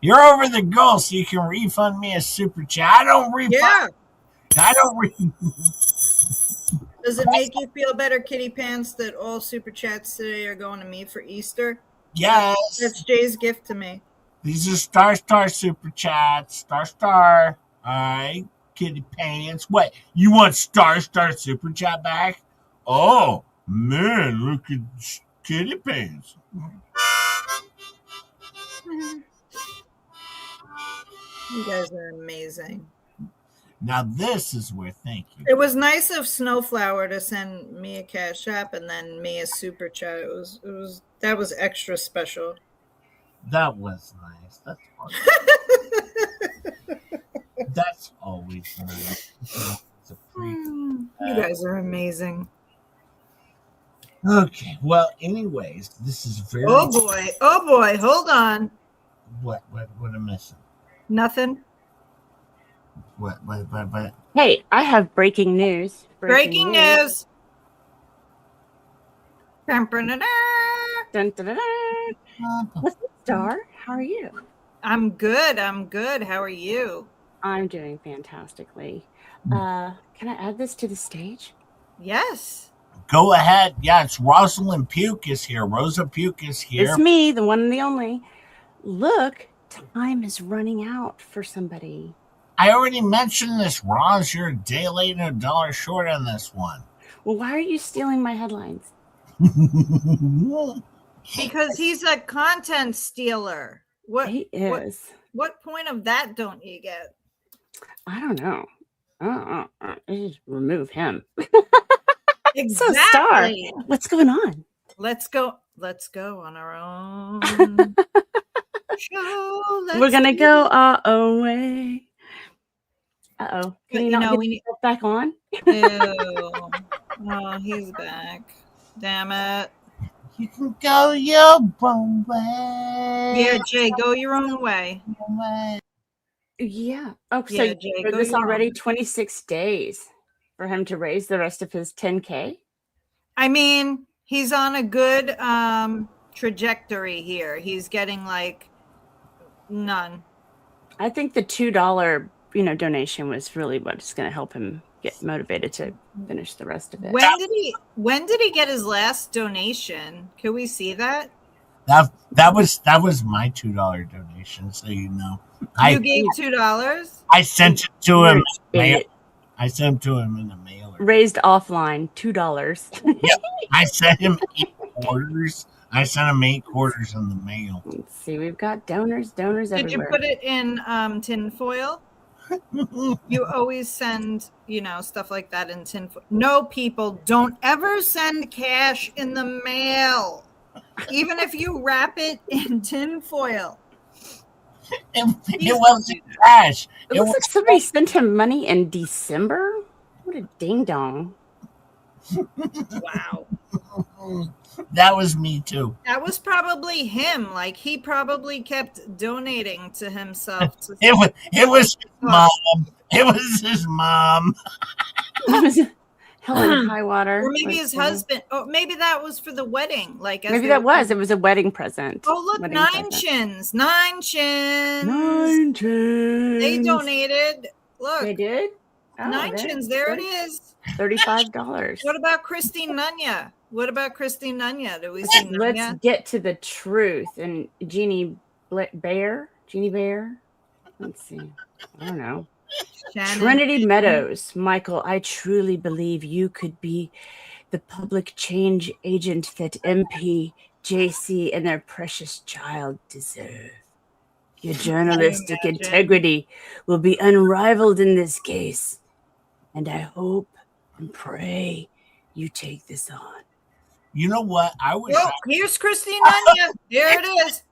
You're over the goal, so you can refund me a super chat. I don't refund. Yeah. I don't Does it make you feel better, Kitty Pants, that all super chats today are going to me for Easter? Yes. That's Jay's gift to me. These are Star super chats. Star. All right, Kitty Pants. What? You want Star super chat back? Oh, man, look at Kitty Pants. You guys are amazing. Now, this is where thank you. It was nice of Snowflower to send me a cash app and then me a super chat. That was extra special. That was nice. That's always nice. You guys are amazing. Okay. Well, anyways, this is very. Oh boy. Oh boy. Hold on. What am I missing? Nothing. What? Hey, I have breaking news. Breaking news. Dun, dun, dun, dun. Dun, dun, dun, dun. What's up, Star? How are you? I'm good. I'm good. How are you? I'm doing fantastically. Can I add this to the stage? Yes. Go ahead. Yeah, it's Rosalind Puke is here. Rosa Puke is here. It's me, the one and the only. Look, time is running out for somebody. I already mentioned this, Roz. You're a day late and $1 short on this one. Well, why are you stealing my headlines? Because he's a content stealer. What he is. What point of that don't you get? I don't know. Just remove him. Exactly. So, Star, what's going on? Let's go on our own show. We're gonna go our own way. Uh-oh. Can you not get yourself back on? Ew. Oh, he's back. Damn it. You can go your own way. Yeah, Jay, go your own way. Yeah. Oh, so Yeah, Jay, this already 26 days for him to raise the rest of his 10K? I mean, he's on a good trajectory here. He's getting like none. I think the $2 donation was really what's going to help him get motivated to finish the rest of it. When did he get his last donation? Can we see that? That was my $2 donation, so you know. You gave $2? I sent it to him. I sent to him in the mailer. Raised offline, $2. Yep. I sent him 8 quarters. I sent him 8 quarters in the mail. Let's see, we've got donors everywhere. Did you put it in tin foil? You always send, stuff like that in tin foil. No, people, don't ever send cash in the mail. Even if you wrap it in tin foil. It wasn't cash. It looks like somebody sent him money in December. What a ding dong. Wow. That was me too. That was probably him. Like he probably kept donating to himself. It was his mom. It was his mom. Hell in high water. Or maybe his husband. Oh, maybe that was for the wedding. Like maybe that was. It was a wedding present. Oh, look, Nine Chins. They donated. Look. They did? Oh, Nine Chins. There it is. $35. What about Christine Nunya? Do we see Nunya? Let's get to the truth. And Jeannie Bear? Let's see. I don't know. Shannon. Trinity Meadows. Michael, I truly believe you could be the public change agent that MP, JC, and their precious child deserve. Your journalistic integrity will be unrivaled in this case. And I hope and pray you take this on. You know what? Here's Christine Nunya. There it is.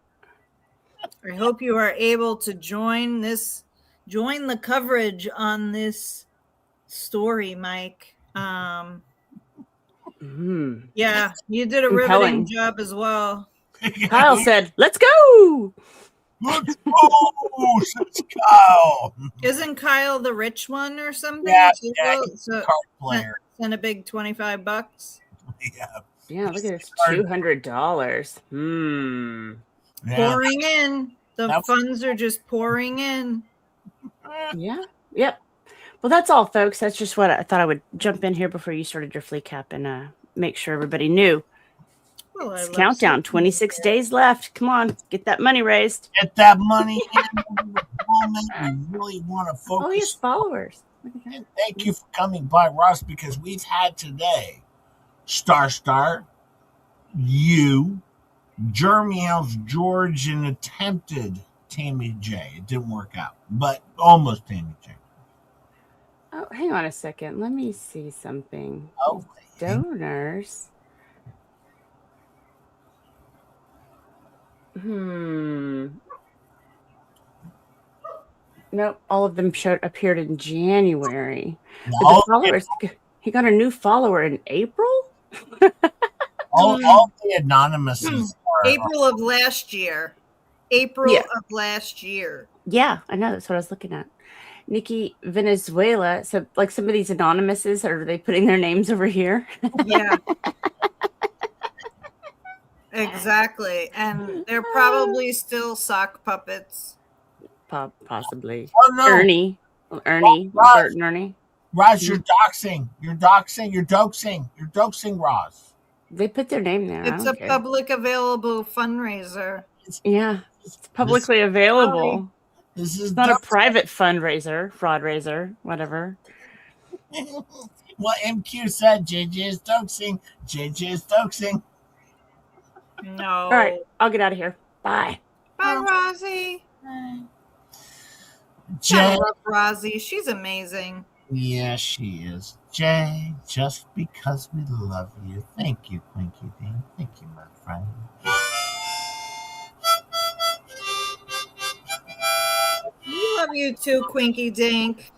I hope you are able to join the coverage on this story, Mike. Yeah, you did a riveting job as well. Kyle said, "Let's go." Let's go, says Kyle. Isn't Kyle the rich one or something? Yeah, he's a card player. Send a big $25. Yeah, look at this, $200. Pouring in. The funds are just pouring in. Yeah. Yep. Well, that's all, folks. That's just what I thought I would jump in here before you started your flea cap and make sure everybody knew. Well, it's countdown. 26 days left. Come on, get that money raised. Get that money in. We really want to focus. Oh, he has followers. And thank you for coming by, Ross, because we've had today Star, you, Jeremy House George, and attempted Tammy J. It didn't work out, but almost Tammy J. Oh, hang on a second. Let me see something. Oh, donors. Nope, all of them appeared in January. But the All, followers, he got a new follower in April? all the anonymouses are. April of last year. April Yeah. of last year. Yeah, I know. That's what I was looking at. Nikki Venezuela. So, like some of these anonymouses, are they putting their names over here? Yeah. Exactly. And they're probably still sock puppets. Possibly. Oh no, Ernie. Ernie. Roz, Bert and Ernie. Roz, you're doxing. You're doxing. You're doxing. You're doxing, Roz. They put their name there. I It's don't a care. public available fundraiser. Yeah. It's publicly available. This is It's not a private fundraiser, fraud raiser, whatever. Well, MQ said JJ is doxing. JJ is doxing. No. All right, I'll get out of here. Bye. Bye, Rosie. Jay. I love Rosie. She's amazing. Yeah, she is. Jay, just because we love you. Thank you, Quinky Dean. Thank you, my friend. We love you too, Quinky Dink.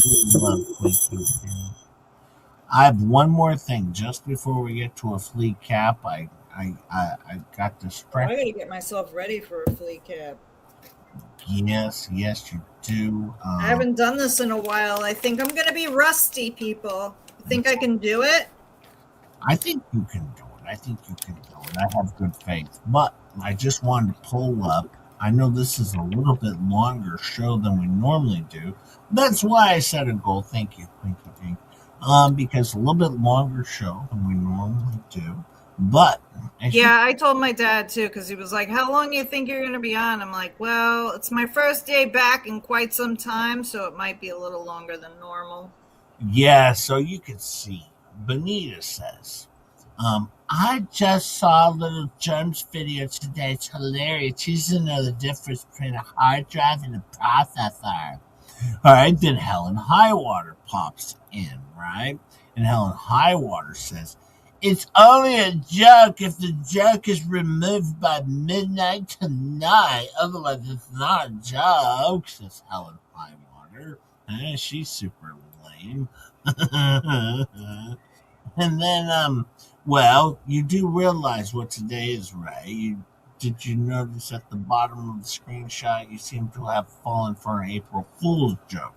We love Quinky Dean. I have one more thing. Just before we get to a flea cap, I got the I stretch. gotta get myself ready for a flea cap. Yes, you do. I haven't done this in a while. I think I'm gonna be rusty, people. You think I can do it? I think you can do it. I have good faith. But I just wanted to pull up. I know this is a little bit longer show than we normally do. That's why I set a goal. Thank you, Quinky Dink. Because a little bit longer show than we normally do. But yeah, I told my dad too, because he was like, how long do you think you're going to be on? I'm like, well, it's my first day back in quite some time, so it might be a little longer than normal. Yeah, so you can see. Benita says, I just saw little Germ's video today. It's hilarious. She doesn't know the difference between a hard drive and a processor. All right, then Helen Highwater pops in, right? And Helen Highwater says, it's only a joke if the joke is removed by midnight tonight. Otherwise, it's not a joke, says Helen Highwater. She's super lame. And then, well, you do realize what today is, Ray. Did you notice at the bottom of the screenshot you seem to have fallen for an April Fool's joke?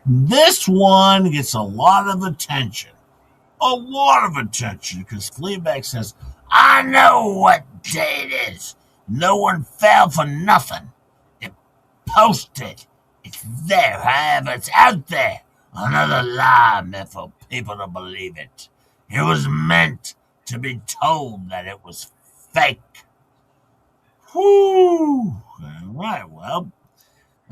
This one gets a lot of attention. A lot of attention because Fleabag says, I know what day it is. No one fell for nothing. It posted. It's there, however, it's out there. Another lie meant for people to believe it. It was meant to be told that it was fake. Whew. All right, well,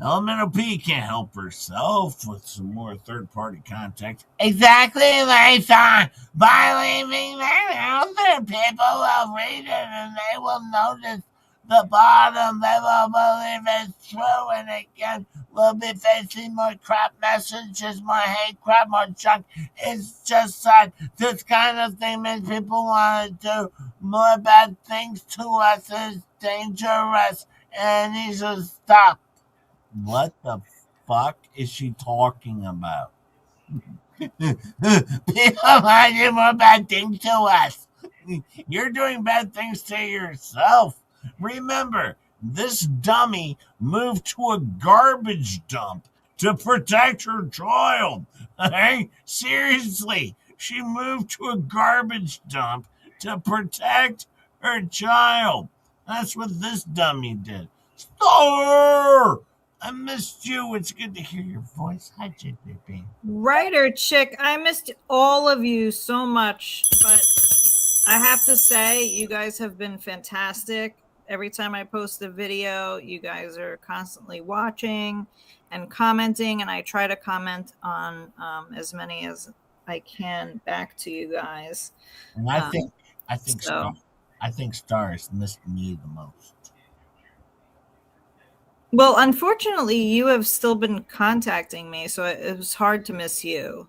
Elemental P can't help herself with some more third-party context. Exactly, Layson. By leaving that out there, people will read it and they will notice the bottom. They will believe it's true, and again, we'll be facing more crap messages, more hate crap, more junk. It's just sad. This kind of thing makes people want to do more bad things to us. It's dangerous, and it needs to stop. What the fuck is she talking about? People want to do more bad things to us. You're doing bad things to yourself. Remember, this dummy moved to a garbage dump to protect her child. Hey, seriously, she moved to a garbage dump to protect her child. That's what this dummy did. Star! I missed you. It's good to hear your voice. Hi, JPP. Writer Chick, I missed all of you so much, but I have to say, you guys have been fantastic. Every time I post a video, you guys are constantly watching and commenting, and I try to comment on as many as I can back to you guys. And I think Star has missed me the most. Well, unfortunately, you have still been contacting me, so it was hard to miss you.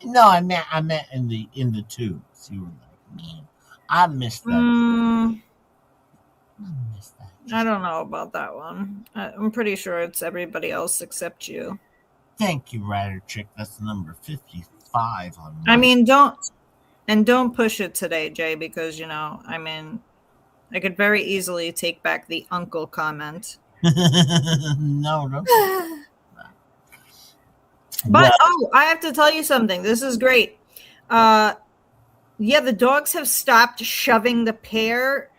No, I meant in the tubes. You were like, man, I missed that. I don't know about that one. I'm pretty sure it's everybody else except you. Thank you, Rider Chick. That's number 55 on I my. mean, don't push it today, Jay, because I mean, I could very easily take back the uncle comment. No. But I have to tell you something. This is great. Yeah, the dogs have stopped shoving the pear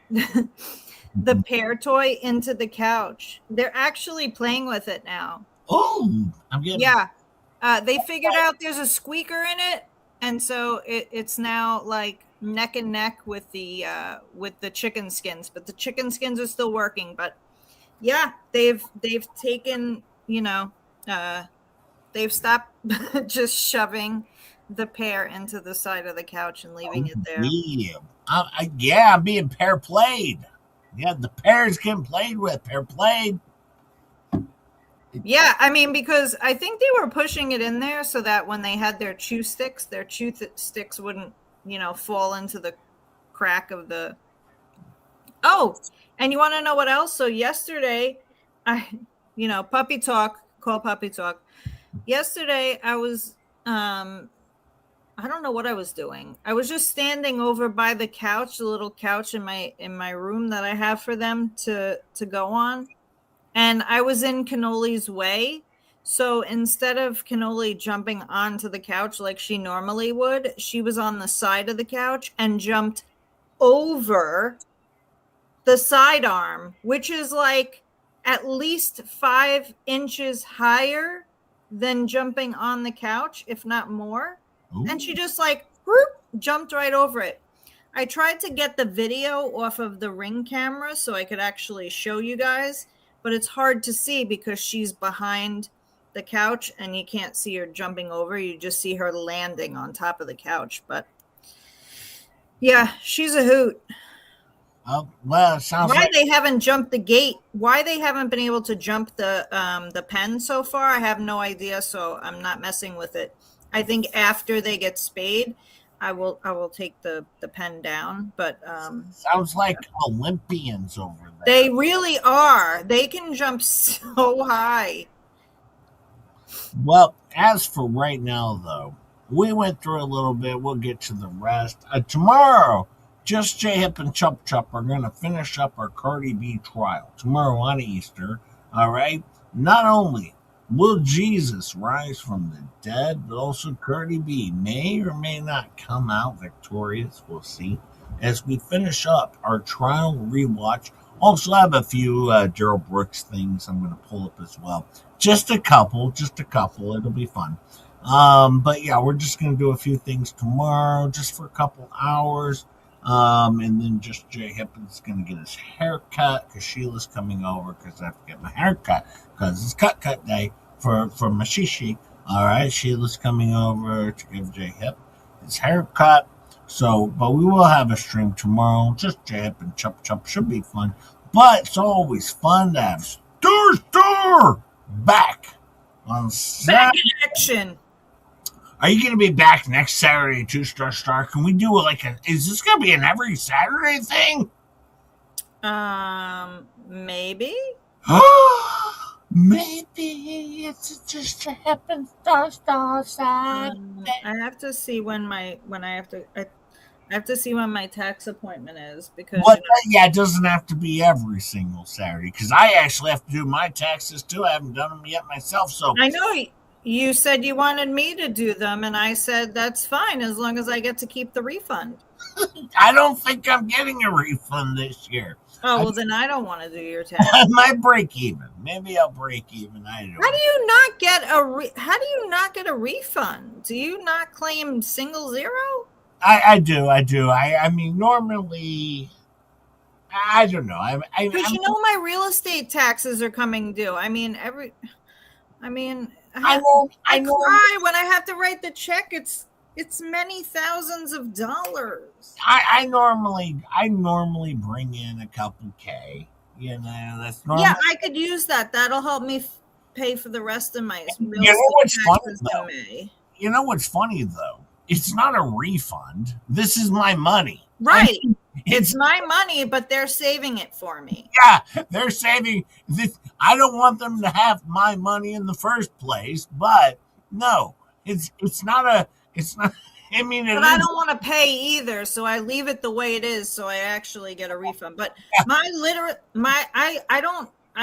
toy into the couch. They're actually playing with it now. Oh, I'm getting. Yeah. They figured out there's a squeaker in it, and so it's now like neck and neck with the chicken skins, but the chicken skins are still working. But yeah, they've taken, they've stopped just shoving the pear into the side of the couch and leaving it there. Yeah, I'm being pear played. Yeah, the pear's getting played with. Pear played. Yeah, I mean, because I think they were pushing it in there so that when they had their chew sticks wouldn't, fall into the crack of the. Oh, and you want to know what else? So yesterday, puppy talk, call puppy talk. Yesterday, I was, I don't know what I was doing. I was just standing over by the couch, the little couch in my room that I have for them to go on. And I was in Cannoli's way. So instead of Cannoli jumping onto the couch like she normally would, she was on the side of the couch and jumped over the sidearm, which is like at least 5 inches higher than jumping on the couch, if not more. Ooh. And she just like whoop, jumped right over it. I tried to get the video off of the Ring camera so I could actually show you guys, but it's hard to see because she's behind the couch and you can't see her jumping over. You just see her landing on top of the couch. But yeah, she's a hoot. Oh, well, it sounds why like they haven't jumped the gate, why they haven't been able to jump the pen so far, I have no idea, so I'm not messing with it. I think after they get spayed, I will take the pen down, but sounds like Olympians over there. They really are. They can jump so high. Well, as for right now, though, we went through a little bit. We'll get to the rest. Tomorrow, Just J Hip and Chup Chup are going to finish up our Cardi B trial tomorrow on Easter. All right. Not only will Jesus rise from the dead, but also Cardi B may or may not come out victorious. We'll see. As we finish up our trial rewatch, also have a few Gerald Brooks things I'm going to pull up as well. Just a couple. It'll be fun. But yeah, we're just going to do a few things tomorrow, just for a couple hours. And then Just J Hip is going to get his hair cut because Sheila's coming over because I have to get my hair cut because it's cut day for my shishi. All right, Sheila's coming over to give J Hip his haircut. So, but we will have a stream tomorrow. Just J Hip and Chup Chup should be fun. But it's always fun to have Star back on Saturday. Back in action. Are you going to be back next Saturday too, Star? Can we do is this going to be an every Saturday thing? Maybe. Maybe it's just to happen Star Saturday. I have to see when I have to see when my tax appointment is because yeah, it doesn't have to be every single Saturday because I actually have to do my taxes too. I haven't done them yet myself, so I know you said you wanted me to do them, and I said that's fine as long as I get to keep the refund. I don't think I'm getting a refund this year. Oh, well, then I don't want to do your tax. I might break even. Maybe I'll break even. I don't know. How do you not get a refund? Do you not claim single zero? I do. I mean, normally, I don't know. Because my real estate taxes are coming due. I cry when I have to write the check. It's many thousands of dollars. I normally bring in a couple K. That's normal. Yeah, I could use that. That'll help me pay for the rest of my real estate taxes in May. You know what's funny though? It's not a refund. This is my money. Right. It's my money, but they're saving it for me. Yeah, they're saving this. I don't want them to have my money in the first place, but no, it's not a it's not. I mean, it But I is. don't want to pay either, so I leave it the way it is, so I actually get a refund. But I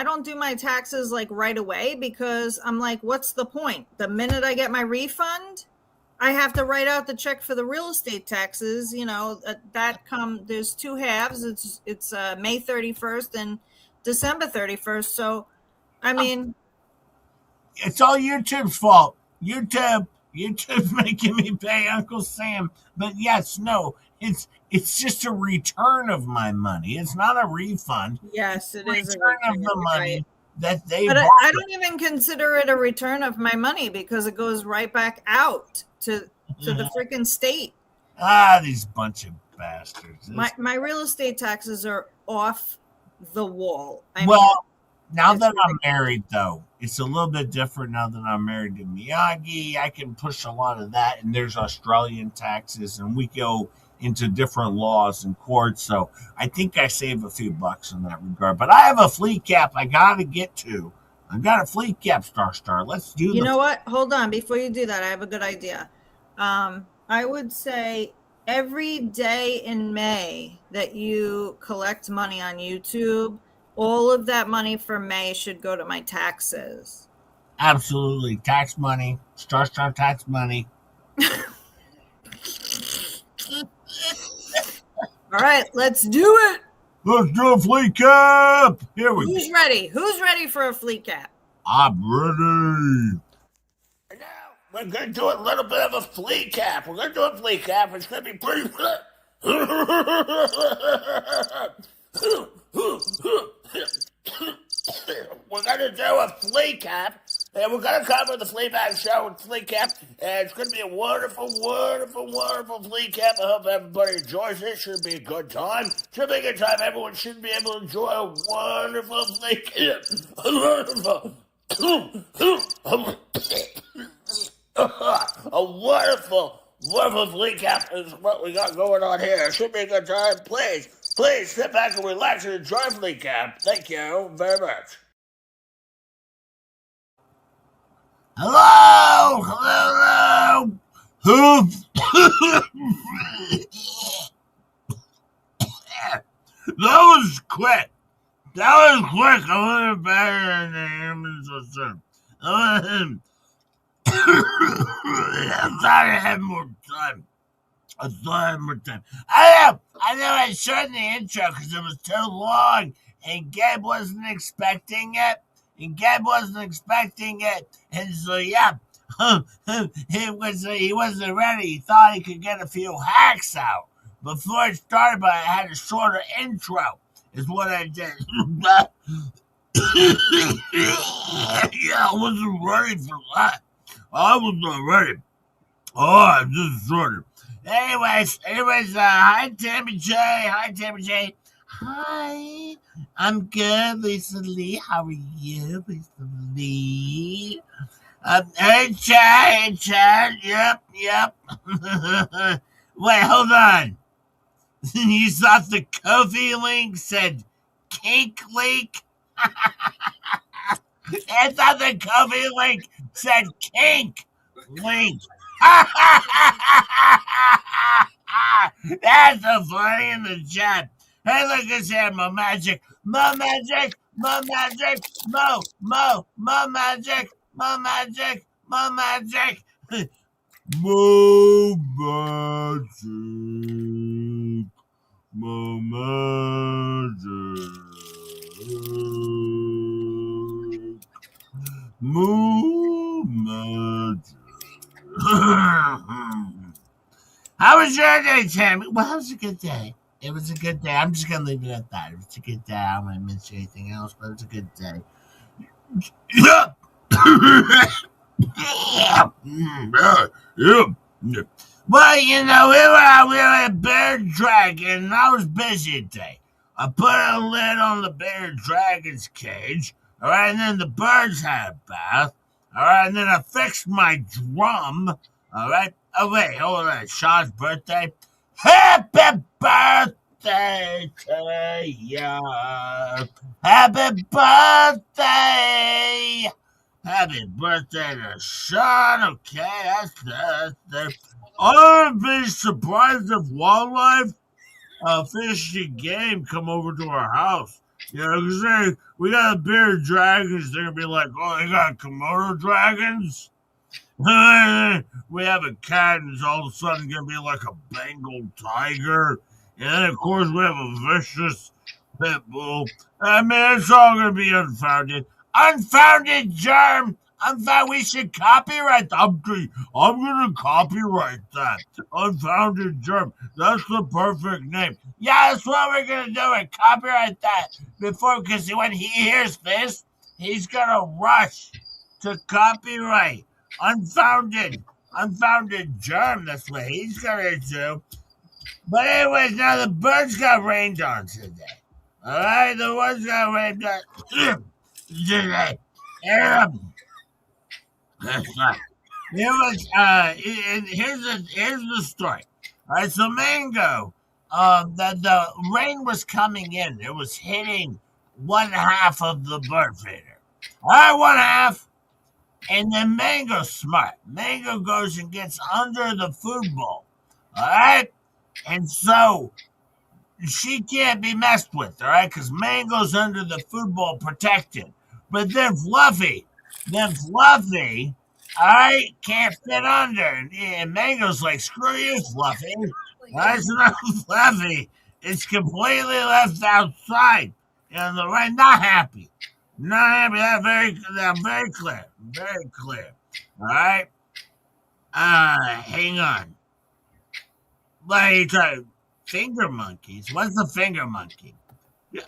don't do my taxes like right away because I'm like, what's the point? The minute I get my refund, I have to write out the check for the real estate taxes. You know, there's two halves. It's May 31st and December 31st. So, I mean, It's all YouTube's fault. YouTube's making me pay Uncle Sam. But yes, no, it's just a return of my money. It's not a refund. yes, it is a Return of return, the money right? that they But bought. I don't even consider it a return of my money because it goes right back out to the freaking state. These bunch of bastards. My real estate taxes are off the wall. Well, now it's that I'm married, though, it's a little bit different now that I'm married to Miyagi. I can push a lot of that, and there's Australian taxes, and we go into different laws and courts. So I think I save a few bucks in that regard. But I have a fleet cap I got to get to. I got a fleet cap, Star. Let's do You know what? Hold on. Before you do that, I have a good idea. I would say every day in May that you collect money on YouTube, all of that money for May should go to my taxes. Absolutely. Tax money. Star tax money. All right, let's do it. Let's do a fleet cap. Here we go. Who's ready? Who's ready for a fleet cap? I'm ready. And now we're going to do a little bit of a fleet cap. We're going to do a fleet cap. It's going to be pretty good. We're going to do a fleet cap. And we're going to cover the Fleabag show with fleet cap. And it's going to be a wonderful, wonderful, wonderful fleet cap. I hope everybody enjoys it. Should be a good time. Should be a good time. Everyone should be able to enjoy a wonderful fleet cap. A wonderful, wonderful fleet cap is what we got going on here. It should be a good time. Please sit back and relax and enjoy fleet cap. Thank you very much. Hello. That was quick. I went better than the ambulance was served. I thought I had more time. I know I shortened the intro because it was too long, and Gabe wasn't expecting it. And so yeah, he wasn't ready. He thought he could get a few hacks out before it started, but I had a shorter intro. Is what I did. Yeah, I wasn't ready for that. I was not ready. Oh, I just started. Anyways, hi Tammy J. Hi, I'm good, Lisa Lee. How are you, Lisa Lee? Hey Chad. Yep. Wait, hold on. You thought the Kofi link said kink link? I thought the Kofi link said kink link. That's so funny in the chat. Hey, look at that, Mo magic. Mo magic. How was your day, Tammy? Well, it was a good day. It was a good day. I'm just gonna leave it at that. It was a good day. I don't want to mention anything else, but it was a good day. Well, you know, we were at Bear Dragon, and I was busy today. I put a lid on the Bear Dragon's cage, all right, and then the birds had a bath, all right, and then I fixed my drum, all right. Oh, wait, hold on. Sean's birthday. Happy birthday birthday to you. Happy birthday. Happy birthday to Sean. Okay, that's. I would be surprised if wildlife fish and game come over to our house. You know, because we got a beer of dragons. They're going to be like, oh, they got Komodo dragons? We have a cat, and it's all of a sudden going to be like a Bengal tiger. And then, of course, we have a vicious pit bull. I mean, it's all going to be unfounded. Unfounded germ! We should copyright that. I'm going to copyright that. Unfounded germ. That's the perfect name. Yeah, that's what we're going to do. And copyright that because when he hears this, he's going to rush to copyright. Unfounded germ. That's what he's going to do. But anyways, now the birds got rained on today. All right, the ones got rained on today. It was here's the story. All right, so Mango, the rain was coming in. It was hitting one half of the bird feeder. All right, one half. And then Mango's smart. Mango goes and gets under the food bowl. All right? And so she can't be messed with, all right? Because Mango's under the food bowl protected. But then Fluffy, all right, can't fit under. And Mango's like, screw you, Fluffy. That's not Fluffy. It's completely left outside. And the right, not happy. Not happy. That's very clear. Very clear. All right? Hang on. Like, finger monkeys? What's a finger monkey? Yeah.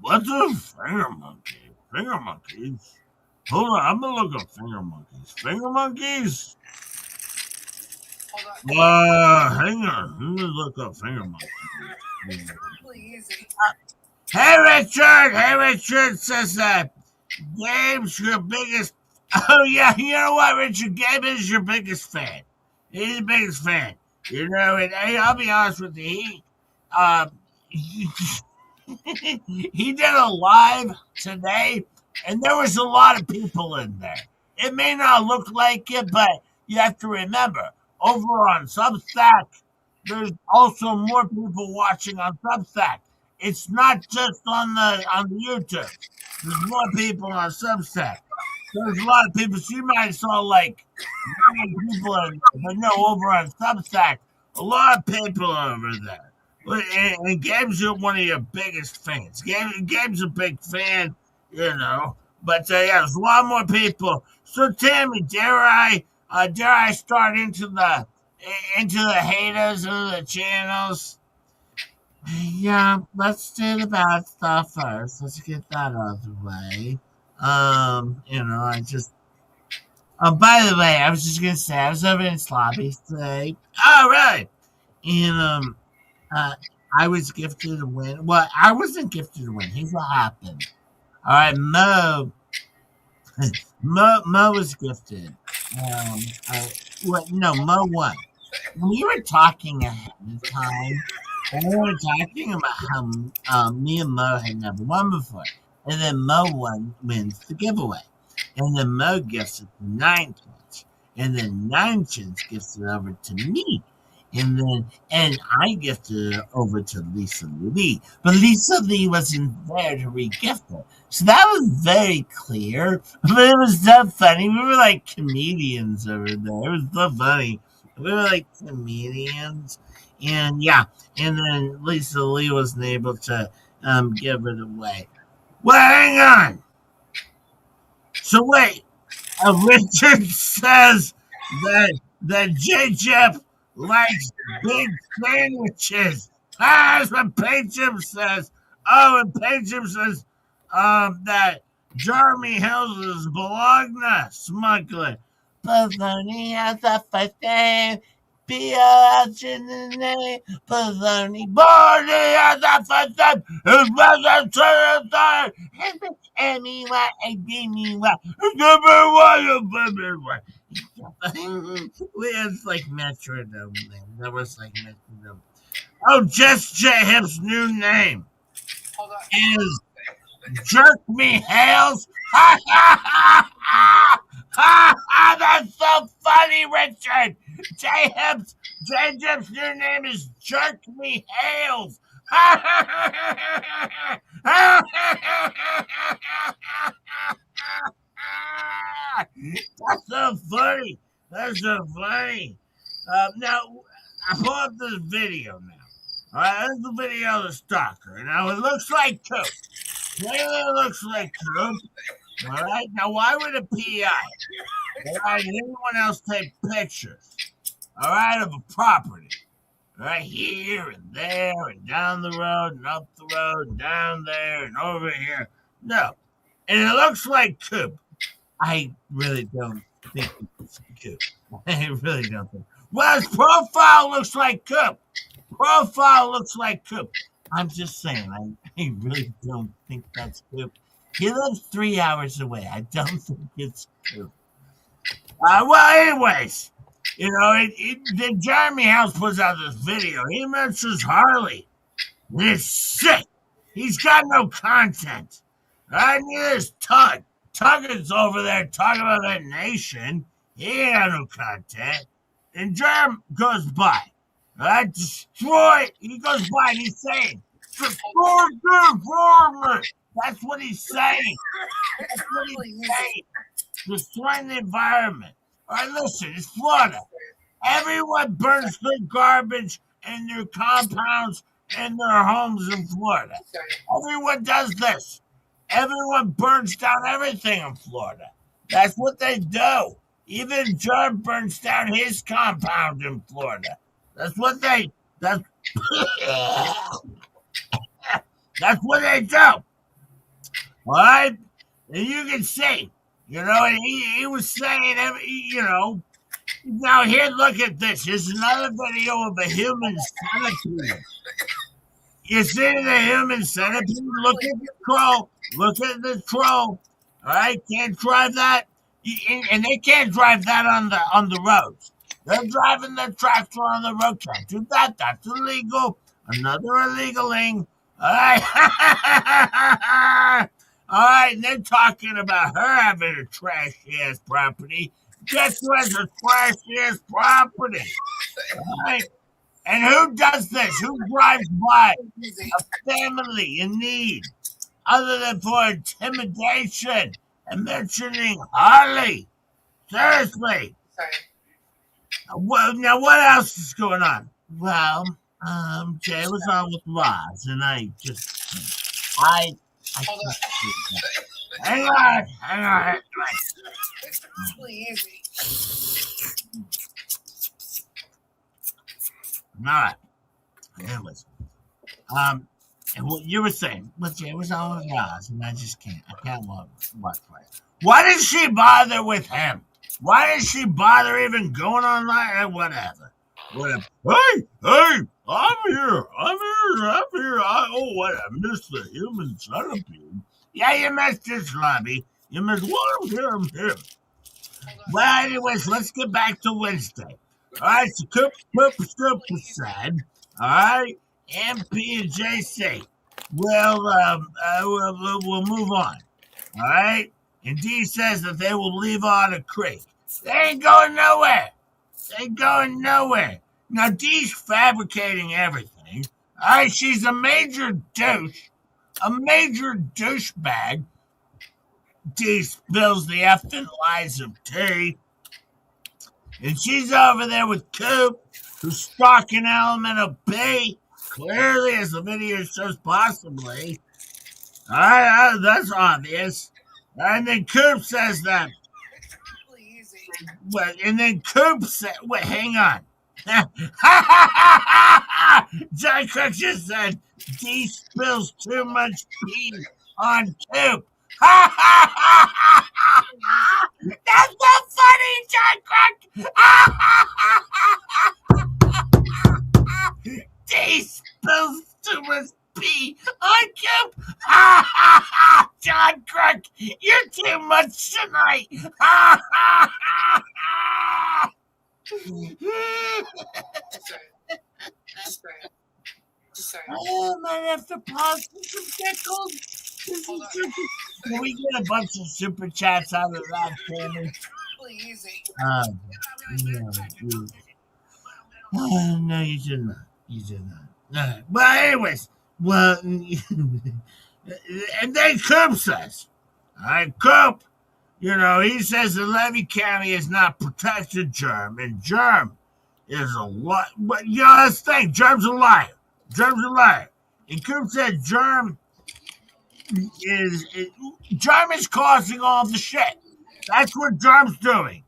What's a finger monkey? Finger monkeys? Hold on, I'm gonna look up finger monkeys. Finger monkeys? Hang on. Let me look up finger monkeys. Hey, Richard! Hey, Richard says that Gabe's your biggest. Oh, yeah, you know what, Richard? Gabe is your biggest fan. He's the biggest fan. You know, and hey, I'll be honest with you. He did a live today, and there was a lot of people in there. It may not look like it, but you have to remember, over on Substack, there's also more people watching on Substack. It's not just on the YouTube. There's more people on Substack. There's a lot of people. So you might saw like 9 people, but no, over on Substack, a lot of people over there. And Gabe's one of your biggest fans. Gabe's a big fan, you know. But yeah, there's a lot more people. So Tammy, dare I start into the haters of the channels? Yeah, let's do the bad stuff first. Let's get that out of the way. You know, I just. Oh, by the way, I was just gonna say I was over in Sloppy today. Oh, really? And I was gifted a win. Well, I wasn't gifted a win. Here's what happened. All right, Mo was gifted. Mo won. We were talking ahead of time, and we were talking about how me and Mo had never won before, and then Mo wins the giveaway, and then Mo gifts it to 9 Chins, and then 9 Chins gifts it over to me. And I gifted it over to Lisa Lee. But Lisa Lee wasn't there to re-gift it. So that was very clear. But it was so funny. We were like comedians over there. It was so funny. We were like comedians. And yeah. And then Lisa Lee wasn't able to give it away. Well, hang on. So wait. Richard says that J-Jeff likes big sandwiches. That's what Paychip says. Oh, and Paychip says that Jeremy Hills is Bologna smuggler. Bologna has a first name. B-O-L-G-N-A. Bologna. Bologna has a first name. His brother to the third. M-E-Y-A-D-M-E-Y. Number one. It's like metronome thing. That was like metronome. Oh, Just J Hip's new name is Jerk Me Hales. Ha ha ha ha! Ha ha! That's so funny, Richard. J Hip's new name is Jerk Me Hales. Ha ha ha ha ha! Ha ha ha ha ha! That's so funny. That's so funny. Now, I pull up this video now. All right, this is the video of the stalker. Now, it looks like Coop. Clearly, it looks like Coop. All right, now, why would a PI, all right, and anyone else take pictures, all right, of a property, right here and there and down the road and up the road and down there and over here? No. And it looks like Coop. I really don't think it's Coop. I really don't think. Well, his profile looks like Coop. Profile looks like Coop. I'm just saying, I really don't think that's Coop. He lives 3 hours away. I don't think it's Coop. Anyways, the Jeremy House puts out this video. He mentions Harley. And it's sick. He's got no content. Neither is Tug. Tug is over there talking about that nation. He ain't got no content. And Jerm goes by. Destroy. He goes by and he's saying, destroy the environment. That's what he's saying. That's what he's saying. Destroying the environment. All right, listen, it's Florida. Everyone burns their garbage in their compounds and their homes in Florida. Everyone does this. Everyone burns down everything in Florida. That's what they do. Even John burns down his compound in Florida. That's what they. That's what they do. All right, and you can see, and he was saying, Now here, look at this. Here's another video of a human centipede. You see the human centipede? Look at the troll. Look at the troll. All right, can't drive that, and they can't drive that on the roads. They're driving their tractor on the road. Can't do that. That's illegal. Another illegal thing. All right. All right, and they're talking about her having a trashy ass property. Guess who has a trashy ass property? All right. And who does this? Who drives by a family in need other than for intimidation and mentioning Harley? Seriously. Well, now what else is going on? Well, Jay was on with Roz, and I hang on. It's really easy. All right. Anyways, and what you were saying, well, Jay was on with Roz, and I can't watch it. Why did she bother with him? Why did she bother even going online? Whatever. Hey, I'm here. What? I missed the human centipede. Yeah, you missed this lobby. You missed what? I'm here. Well, anyways, let's get back to Wednesday. All right, so Coop said, all right, MP and JC, we'll move on. All right, and D says that they will leave Otter Creek. They ain't going nowhere. Now D's fabricating everything. All right, she's a major douchebag. D spills the effing lies of tea. And she's over there with Coop, who's stalking Elemental B, clearly, as the video shows, possibly. All right, that's obvious. And then Coop says that. Well, and then Coop said, wait, hang on. John Cook just said D spills too much tea on Coop. That's so funny, John Cook. D spills too much pee on Coop. John Cook, you're too much tonight. I might have to pause for some pickles. Can we get a bunch of super chats out of that, Tammy? No, no, you did not. You did not. No. But anyways, well, and then Coop says, all right, Coop, he says the Levy County is not protected, Germ, and Germ is a lot. But that's the thing, Germ's a liar. Germ's a liar. And Coop said Germ Germ is causing all the shit. That's what Germ's doing.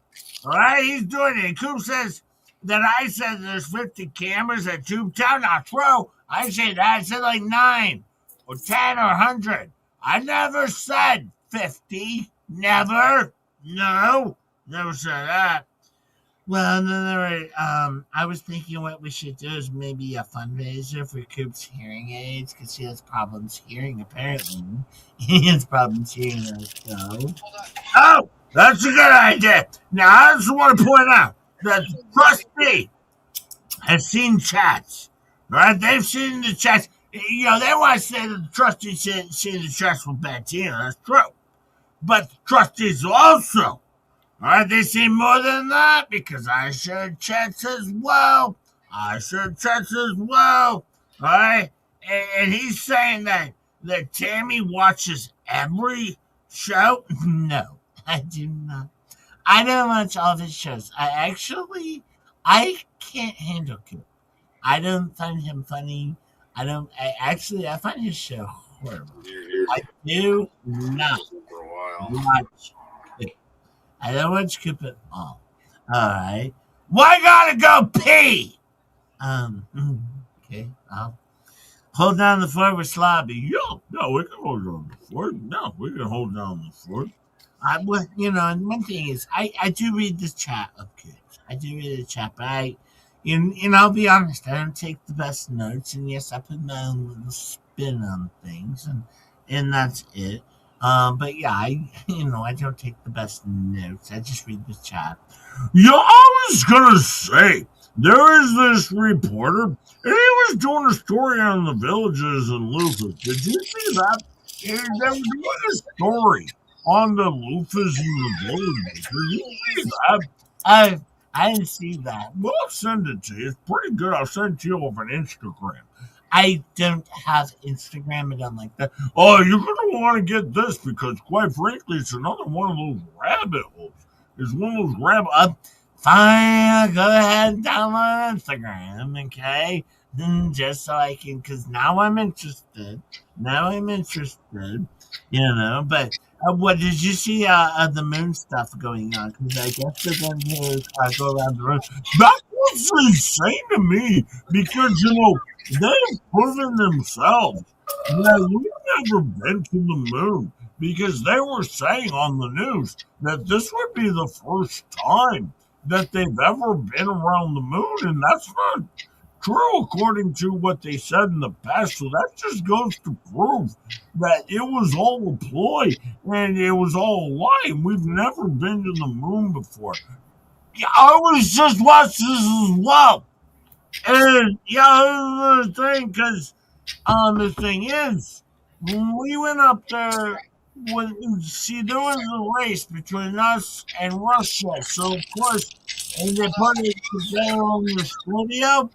All right, he's doing it. And Coop says that I said there's 50 cameras at Tubetown. Not true. I said that. I said like 9 or 10 or 100. I never said 50. Never. No. Never said that. Well, no, I was thinking what we should do is maybe a fundraiser for Coop's hearing aids because he has problems hearing, apparently. He has problems hearing our show. Oh, that's a good idea. Now, I just want to point out that Trustee has seen chats, right? They've seen the chats. They want to say that the Trustee's seen the chats with Bettina. That's true. But the Trustees also. All right, they see more than that because I shared chats as well. All right, and he's saying that Tammy watches every show. No, I do not. I don't watch all of his shows. I can't handle Coop. I don't find him funny. I find his show horrible. I do not watch it. I don't watch Coop at all. All right. Well, I gotta go pee. Okay. I'll hold down the fort with Slobby. No, we can hold down the fort. No, we can hold down the fort. And one thing is, I do read the chat of kids. I do read the chat, but I'll be honest, I don't take the best notes, and yes, I put my own little spin on things, and that's it. But yeah, I don't take the best notes. I just read the chat. Yeah, I was gonna say there is this reporter, and he was doing a story on the villages in Lufus. Did you see that? They were doing a story on the Lufus in the villages. Did you see that? I didn't see that. Well, I'll send it to you. It's pretty good. I'll send it to you over Instagram. I don't have Instagram. I don't like that. Oh, you're going to want to get this because, quite frankly, it's another one of those rabbit holes. It's one of those rabbit. Fine, go ahead and download Instagram, okay? Just so I can, because now I'm interested. But what did you see the moon stuff going on? Because I guess they're going to go around the room. That was insane to me because, they've proven themselves that we've never been to the moon because they were saying on the news that this would be the first time that they've ever been around the moon, and that's not true according to what they said in the past. So that just goes to prove that it was all a ploy and it was all a lie, and we've never been to the moon before. Yeah, I was just watching this as well. And yeah, this is the thing, because the thing is, when we went up there, there was a race between us and Russia. So of course, and they put it together on the studio,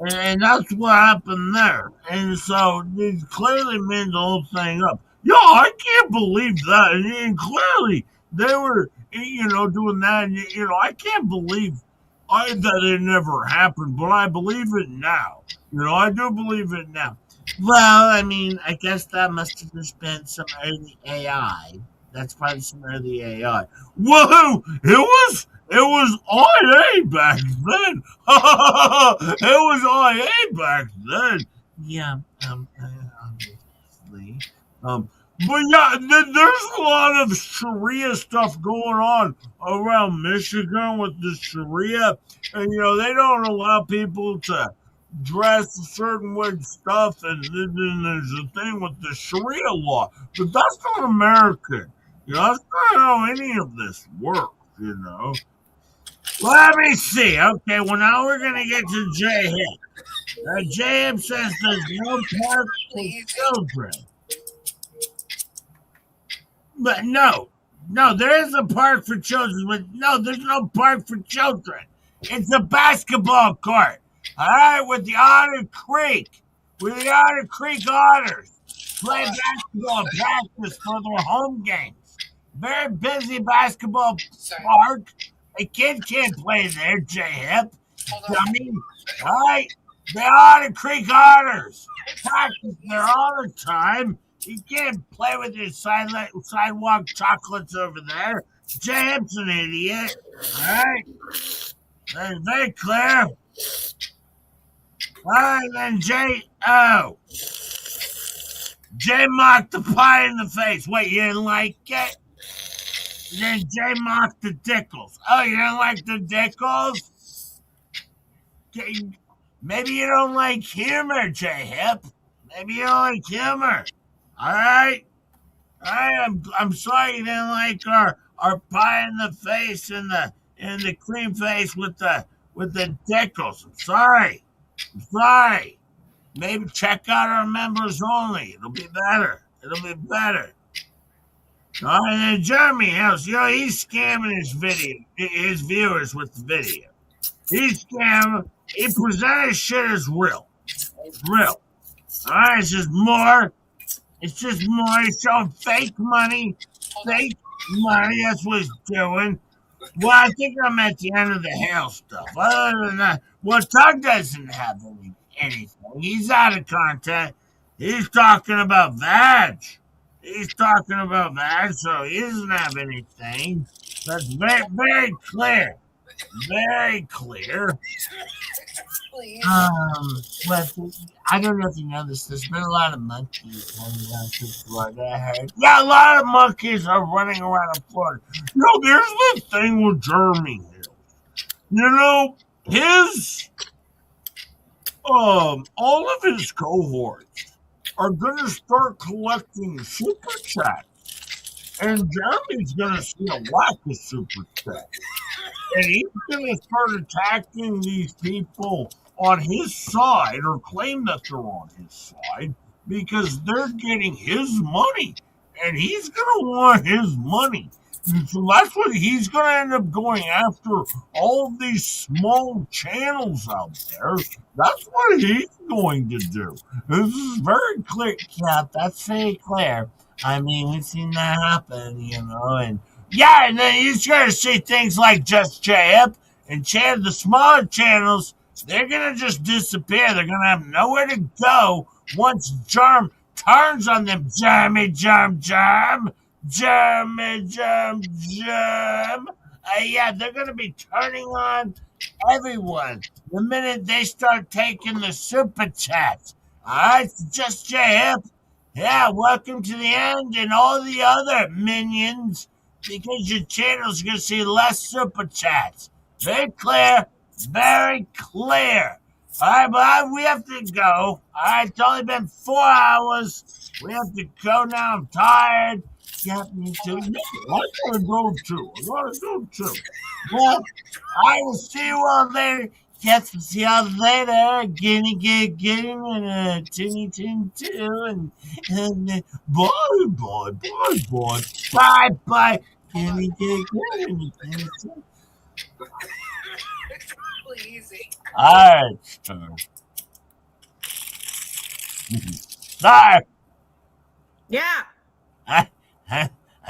and that's what happened there. And so they clearly made the whole thing up. Yo, I can't believe that. And clearly they were, doing that. And, I can't believe that it never happened, but I believe it now. I do believe it now. Well, I mean, I guess that must have just been some early AI. That's probably some early AI. Whoa! It was IA back then. It was IA back then. Yeah, obviously. But yeah, there's a lot of Sharia stuff going on around Michigan with the Sharia, and they don't allow people to dress a certain way and stuff, and then there's a thing with the Sharia law, but that's not American. That's not how any of this works. Let me see. Okay, well, now we're going to get to J Hip. J Hip says there's no park for children. But no, there is a park for children, but no, there's no park for children. It's a basketball court. All right, with the Otter Creek, Otters play basketball practice for their home games. Very busy basketball park. A kid can't play there, J Hip. Dummy. All right, the Otter Creek Otters practice there all the time. You can't play with your sidewalk chocolates over there. James an idiot. Alright? That's very clear. Alright, then Jay mocked the pie in the face. Wait, you didn't like it? Then Jay mocked the Dickles. Oh, you didn't like the Dickles? Maybe you don't like humor, J Hip. Maybe you don't like humor. Alright? I'm sorry you didn't like our pie in the face and the cream face with the Dickles. I'm sorry. Maybe check out our members only. It'll be better. All right, and Jeremy House, he's scamming his viewers with the video. He's scamming. He presented shit as real. It's real. All right, it's just more. He's showing fake money. That's what he's doing. Well, I think I'm at the end of the hail stuff. Other than that, well, Tug doesn't have anything. He's out of content. He's talking about vag. So he doesn't have anything. That's very, very clear. Very clear. But I don't know if you know this. There's been a lot of monkeys running around through Florida. I heard. Yeah, a lot of monkeys are running around Florida. There's the thing with Jeremy Hill. All of his cohorts are gonna start collecting super chats, and Jeremy's gonna see a lack of super chats. And he's going to start attacking these people on his side or claim that they're on his side because they're getting his money. And he's going to want his money. And so that's what he's going to end up going after all of these small channels out there. That's what he's going to do. This is very clear. Yeah, that's very clear. I mean, we've seen that happen, and yeah, and then you're going to see things like Just J-Hip and the smaller channels, they're going to just disappear. They're going to have nowhere to go once Germ turns on them. Jeremy. Yeah, they're going to be turning on everyone the minute they start taking the super chats. All right, Just J-Hip. Yeah, welcome to the end and all the other minions. Because your channel's going to see less super chats. Very clear. All right, but we have to go. All right, it's only been 4 hours. We have to go now. I'm tired. Yeah, me too. I gotta go too. Well, I will see you all later. Yes, we'll see y'all later. Getting and tinny tin too. And bye. Bye. Getting. It's really easy. All right, Star. Yeah. I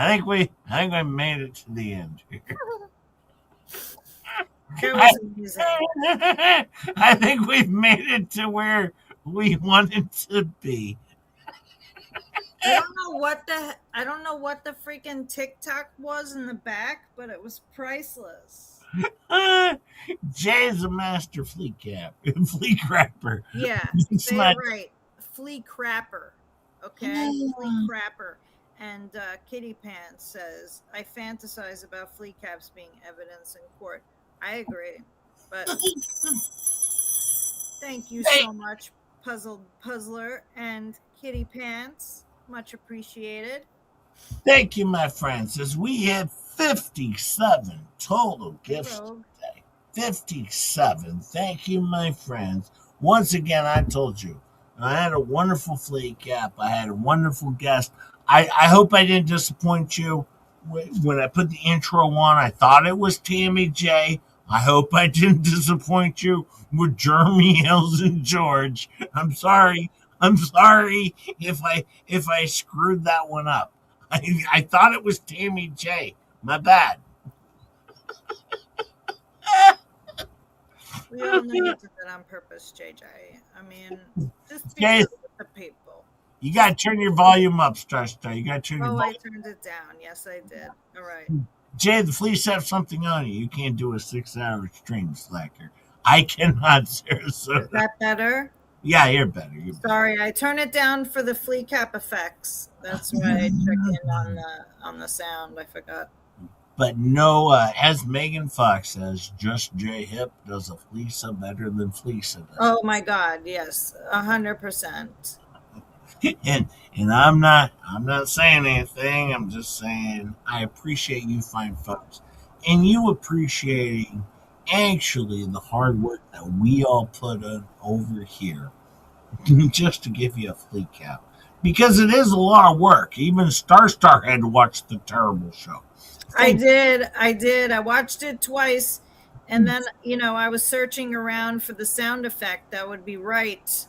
think we made it to the end here. I think we've made it to where we wanted to be. I don't know what the freaking TikTok was in the back, but it was priceless. Jay's a master flea crapper. Yeah, say it right. Flea crapper. Okay, flea crapper. And Kitty Pants says, I fantasize about flea caps being evidence in court. I agree. But thank you so much, Puzzler and Kitty Pants. Much appreciated. Thank you, my friends, as we have 57 total gifts today. 57. Thank you, my friends. Once again, I told you, I had a wonderful flea cap. I had a wonderful guest. I hope I didn't disappoint you. When I put the intro on, I thought it was Tammy J. I hope I didn't disappoint you with Jeremy Hills and George. I'm sorry. I'm sorry if I screwed that one up. I thought it was Tammy J. My bad. We all know you did that on purpose, JJ. I mean, just be Jay, real with the people. you gotta turn your volume up, Star. You gotta turn your Oh, volume. I turned it down. Yes, I did. All right. Jay, the fleas have something on you. You can't do a 6-hour stream, slacker. I cannot, Sarasota. Is that better? Yeah, you're better. You're better. Sorry, I turn it down for the flea cap effects. That's why I check in on the sound. I forgot. But no, as Megan Fox says, just J Hip does a Fleesa better than Fleesa does. Oh my God, yes, 100%. And I'm not saying anything. I'm just saying I appreciate you fine folks, and you appreciating actually the hard work that we all put in over here, just to give you a flea cap, because it is a lot of work. Even Star had to watch the terrible show. I did. I watched it twice. And then, I was searching around for the sound effect that would be right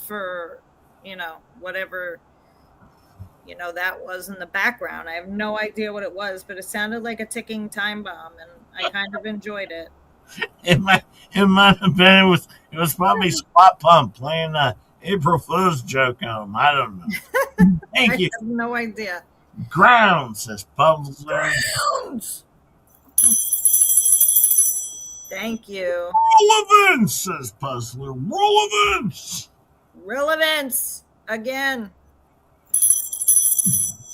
for, whatever, that was in the background. I have no idea what it was, but it sounded like a ticking time bomb, and I kind of enjoyed it. It might have been, it was probably Spot Pump playing a April Fool's joke on him. I don't know. Thank you. I have no idea. Grounds, says Puzzler. Grounds. Thank you. Relevance, says Puzzler. Relevance. Relevance again.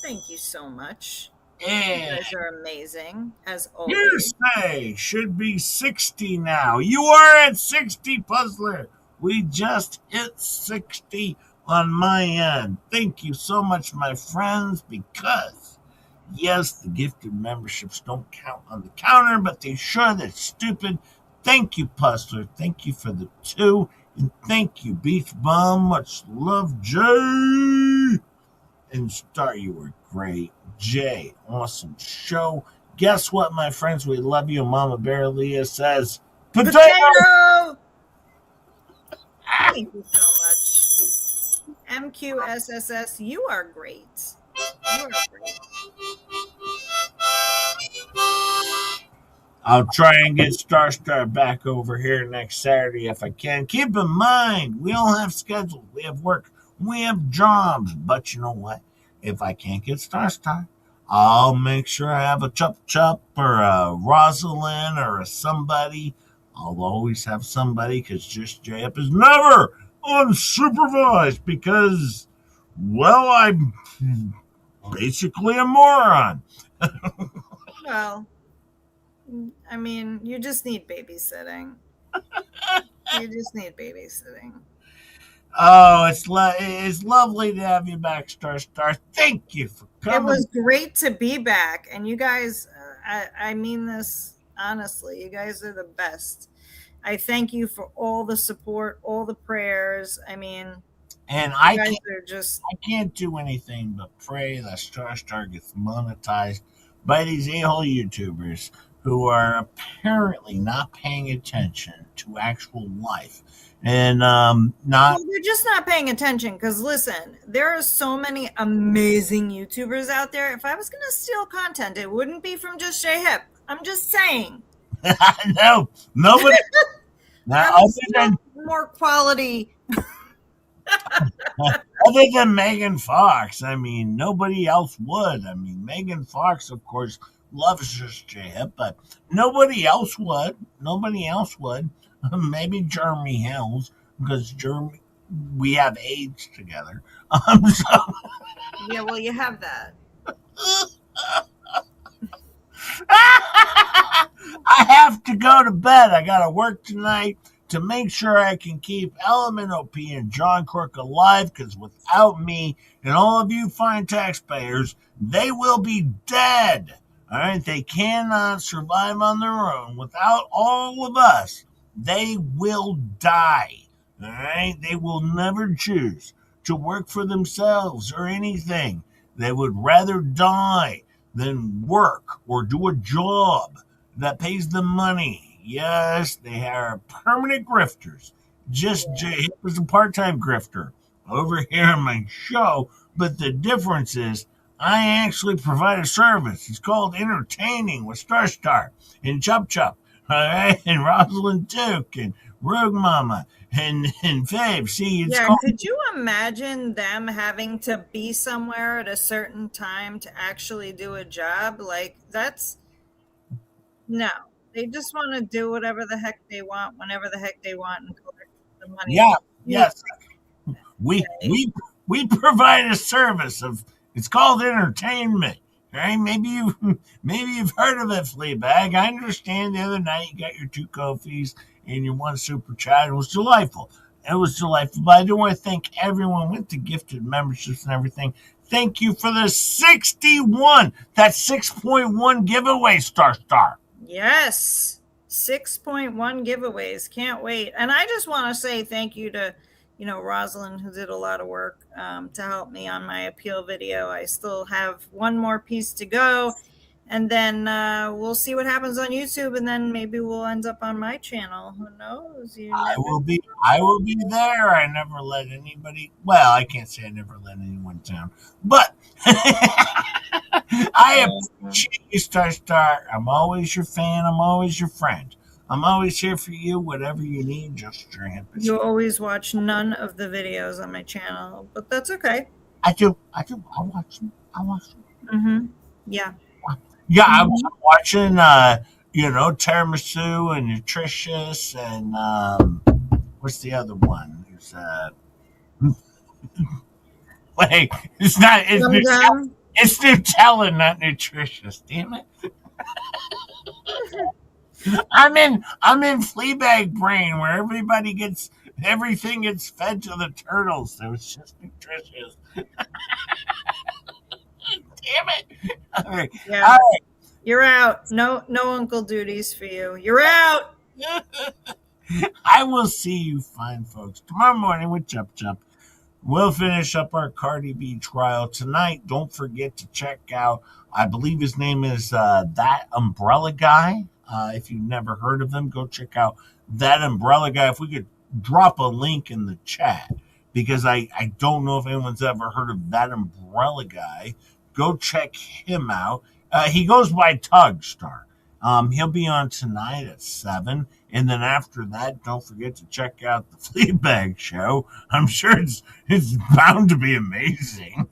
Thank you so much. Yeah. You guys are amazing, as always. Hearsay should be 60 now. You are at 60, Puzzler. We just hit 60 on my end. Thank you so much, my friends, because, yes, the gifted memberships don't count on the counter, but they sure that's stupid. Thank you, Puzzler. Thank you for the 2. And thank you, Beach Bum. Much love, Jay. And Star, you were great. Jay, awesome show. Guess what, my friends? We love you. Mama Bear Leah says, Potato! Thank you so much. MQSSS, you are great. You are great. I'll try and get Star back over here next Saturday if I can. Keep in mind, we all have schedules. We have work. We have jobs. But you know what? If I can't get Star, I'll make sure I have a Chup or a Rosalind or a somebody. I'll always have somebody, because just J-Up is never unsupervised because, well, I'm basically a moron. Well, I mean, you just need babysitting. You just need babysitting. Oh, it's lovely to have you back, Star. Thank you for coming. It was great to be back, and you guys, I mean this honestly, you guys are the best. I thank you for all the support, all the prayers. I mean, and I can't do anything but pray that Star gets monetized by these a-hole YouTubers who are apparently not paying attention to actual life. And they're just not paying attention, because listen, there are so many amazing YouTubers out there. If I was going to steal content, it wouldn't be from just Shay Hip. I'm just saying. No, nobody. Now, more quality. Other than Megan Fox, I mean, nobody else would. I mean, Megan Fox, of course, loves just J Hip, but nobody else would. Nobody else would. Maybe Jeremy Hills, because we have AIDS together. Yeah, well, you have that. I have to go to bed. I got to work tonight to make sure I can keep Element OP and John Quirk alive, because without me and all of you fine taxpayers, they will be dead. All right, they cannot survive on their own. Without all of us, they will die. All right, they will never choose to work for themselves or anything. They would rather die than work or do a job that pays them money. Yes, they are permanent grifters. Just Jay was a part-time grifter over here on my show, but the difference is I actually provide a service. It's called Entertaining with Star and Chup Chup, all right, and Rosalind Duke and Rogue Mama and Fave. See, it's Yeah, called. could you imagine them having to be somewhere at a certain time to actually do a job? Like, that's no. They just want to do whatever the heck they want, whenever the heck they want, and collect the money. Yeah, You yes, we say. we we provide a service of. It's called entertainment. Right? Maybe you've heard of it, Fleabag. I understand the other night you got your two coffees and your one super chat. It was delightful. It was delightful. But I do want to thank everyone with the gifted memberships and everything. Thank you for the 61. That's 6.1 giveaway, Star. Yes. 6.1 giveaways. Can't wait. And I just want to say thank you to, Rosalind, who did a lot of work to help me on my appeal video. I still have one more piece to go. And then we'll see what happens on YouTube, and then maybe we'll end up on my channel. Who knows? You I never will be I will be there. I never let anybody well, I can't say I never let anyone down. But I appreciate you, Star. I'm always your fan. I'm always your friend. I'm always here for you. Whatever you need, just your hand. You always watch none of the videos on my channel, but that's okay. I do. I watch them. Yeah. Yeah, I was watching tiramisu and nutritious and what's the other one? It's wait, it's not it's Nutella, it's Nutella, not nutritious. Damn it. I'm in Fleabag brain where everything gets fed to the turtles, so it's just nutritious. Damn it. All right. Yeah. All right. You're out. No uncle duties for you. You're out. I will see you fine folks tomorrow morning with Chup Chup. We'll finish up our Cardi B trial tonight. Don't forget to check out, I believe his name is That Umbrella Guy. If you've never heard of him, go check out That Umbrella Guy. If we could drop a link in the chat, because I don't know if anyone's ever heard of That Umbrella Guy. Go check him out. He goes by Tug Star. He'll be on tonight at 7. And then after that, don't forget to check out the Fleabag show. I'm sure it's bound to be amazing.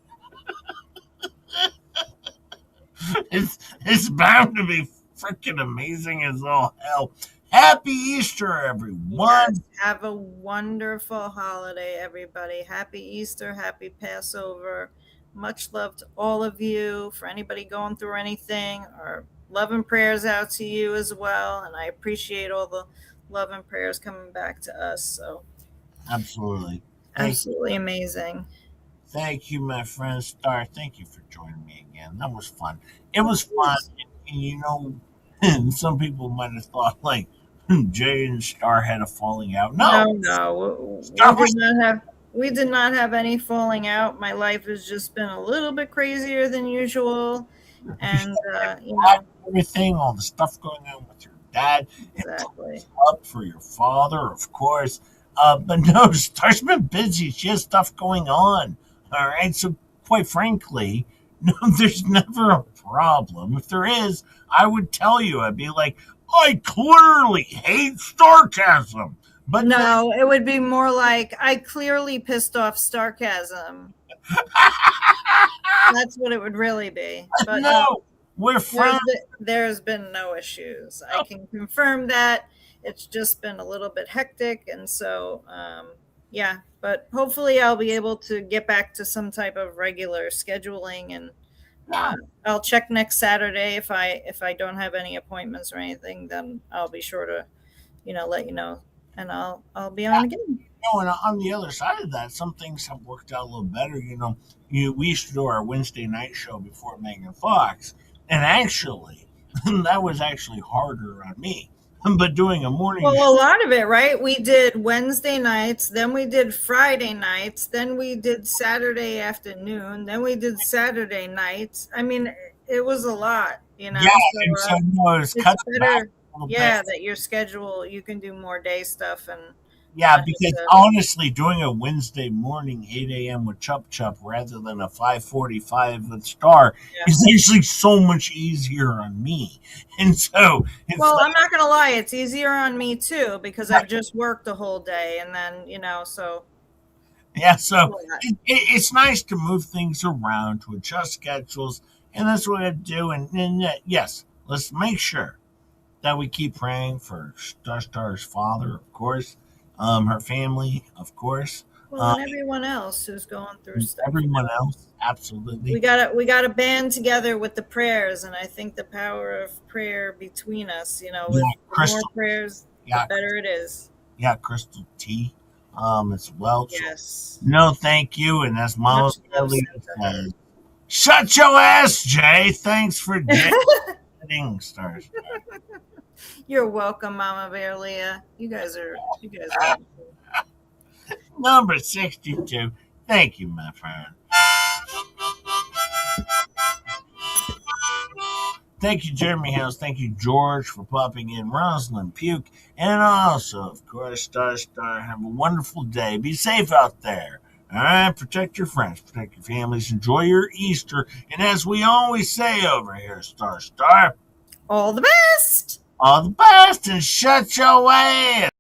it's bound to be freaking amazing as all hell. Happy Easter, everyone. Yes, have a wonderful holiday, everybody. Happy Easter, happy Passover. Much love to all of you. For anybody going through anything, our love and prayers out to you as well. And I appreciate all the love and prayers coming back to us. So absolutely. Absolutely amazing. Thank you, my friend Star. Thank you for joining me again. That was fun. It was fun. And some people might have thought like Jay and Star had a falling out. No. We did not have any falling out. My life has just been a little bit crazier than usual. And, everything, all the stuff going on with your dad. Exactly. And up for your father, of course. But no, Star's been busy. She has stuff going on. All right. So, quite frankly, no, there's never a problem. If there is, I would tell you. I'd be like, I clearly hate sarcasm. But no, it would be more like I clearly pissed off sarcasm. That's what it would really be. But no, we're friends. There's been no issues. I can confirm that. It's just been a little bit hectic. And so, yeah, but hopefully I'll be able to get back to some type of regular scheduling, and I'll check next Saturday. If I don't have any appointments or anything, then I'll be sure to, let you know. And I'll be on again. And on the other side of that, some things have worked out a little better. We used to do our Wednesday night show before Megan Fox, And actually, that was actually harder on me. But doing a morning Well, show, a lot of it, right? We did Wednesday nights, then we did Friday nights, then we did Saturday afternoon, then we did Saturday nights. I mean, it was a lot, yeah, and So so no, it's it's cut back better, a little bit. yeah, that your schedule you can do more day stuff and Yeah, not just because honestly, doing a Wednesday morning 8 a.m. with Chup Chup rather than a 5:45 with Star is actually so much easier on me. And so it's Well, like, I'm not gonna lie, it's easier on me too because I've just worked the whole day and then so yeah, so it's nice to move things around to adjust schedules, and that's what I do. And yes, let's make sure that we keep praying for Star's father, of course, her family, of course, well, and everyone else who's going through stuff. everyone else, absolutely. We gotta band together with the prayers, and I think the power of prayer between us, with Yeah, the more Crystal. prayers, Yeah, the better it is. yeah, Crystal T, as well. So, Yes. no, thank you. And as Mama Much love Kelly sent to her. says, shut your ass, Jay. Thanks for Jay. Stars. You're welcome, Mama Bear Leah. You guys are wonderful. Number 62. Thank you, my friend. Thank you, Jeremy House. Thank you, George, for popping in. Rosalind Puke. And also, of course, Star. Have a wonderful day. Be safe out there. All right? Protect your friends. Protect your families. Enjoy your Easter. And as we always say over here, Star. All the best. All the best. And shut your ass.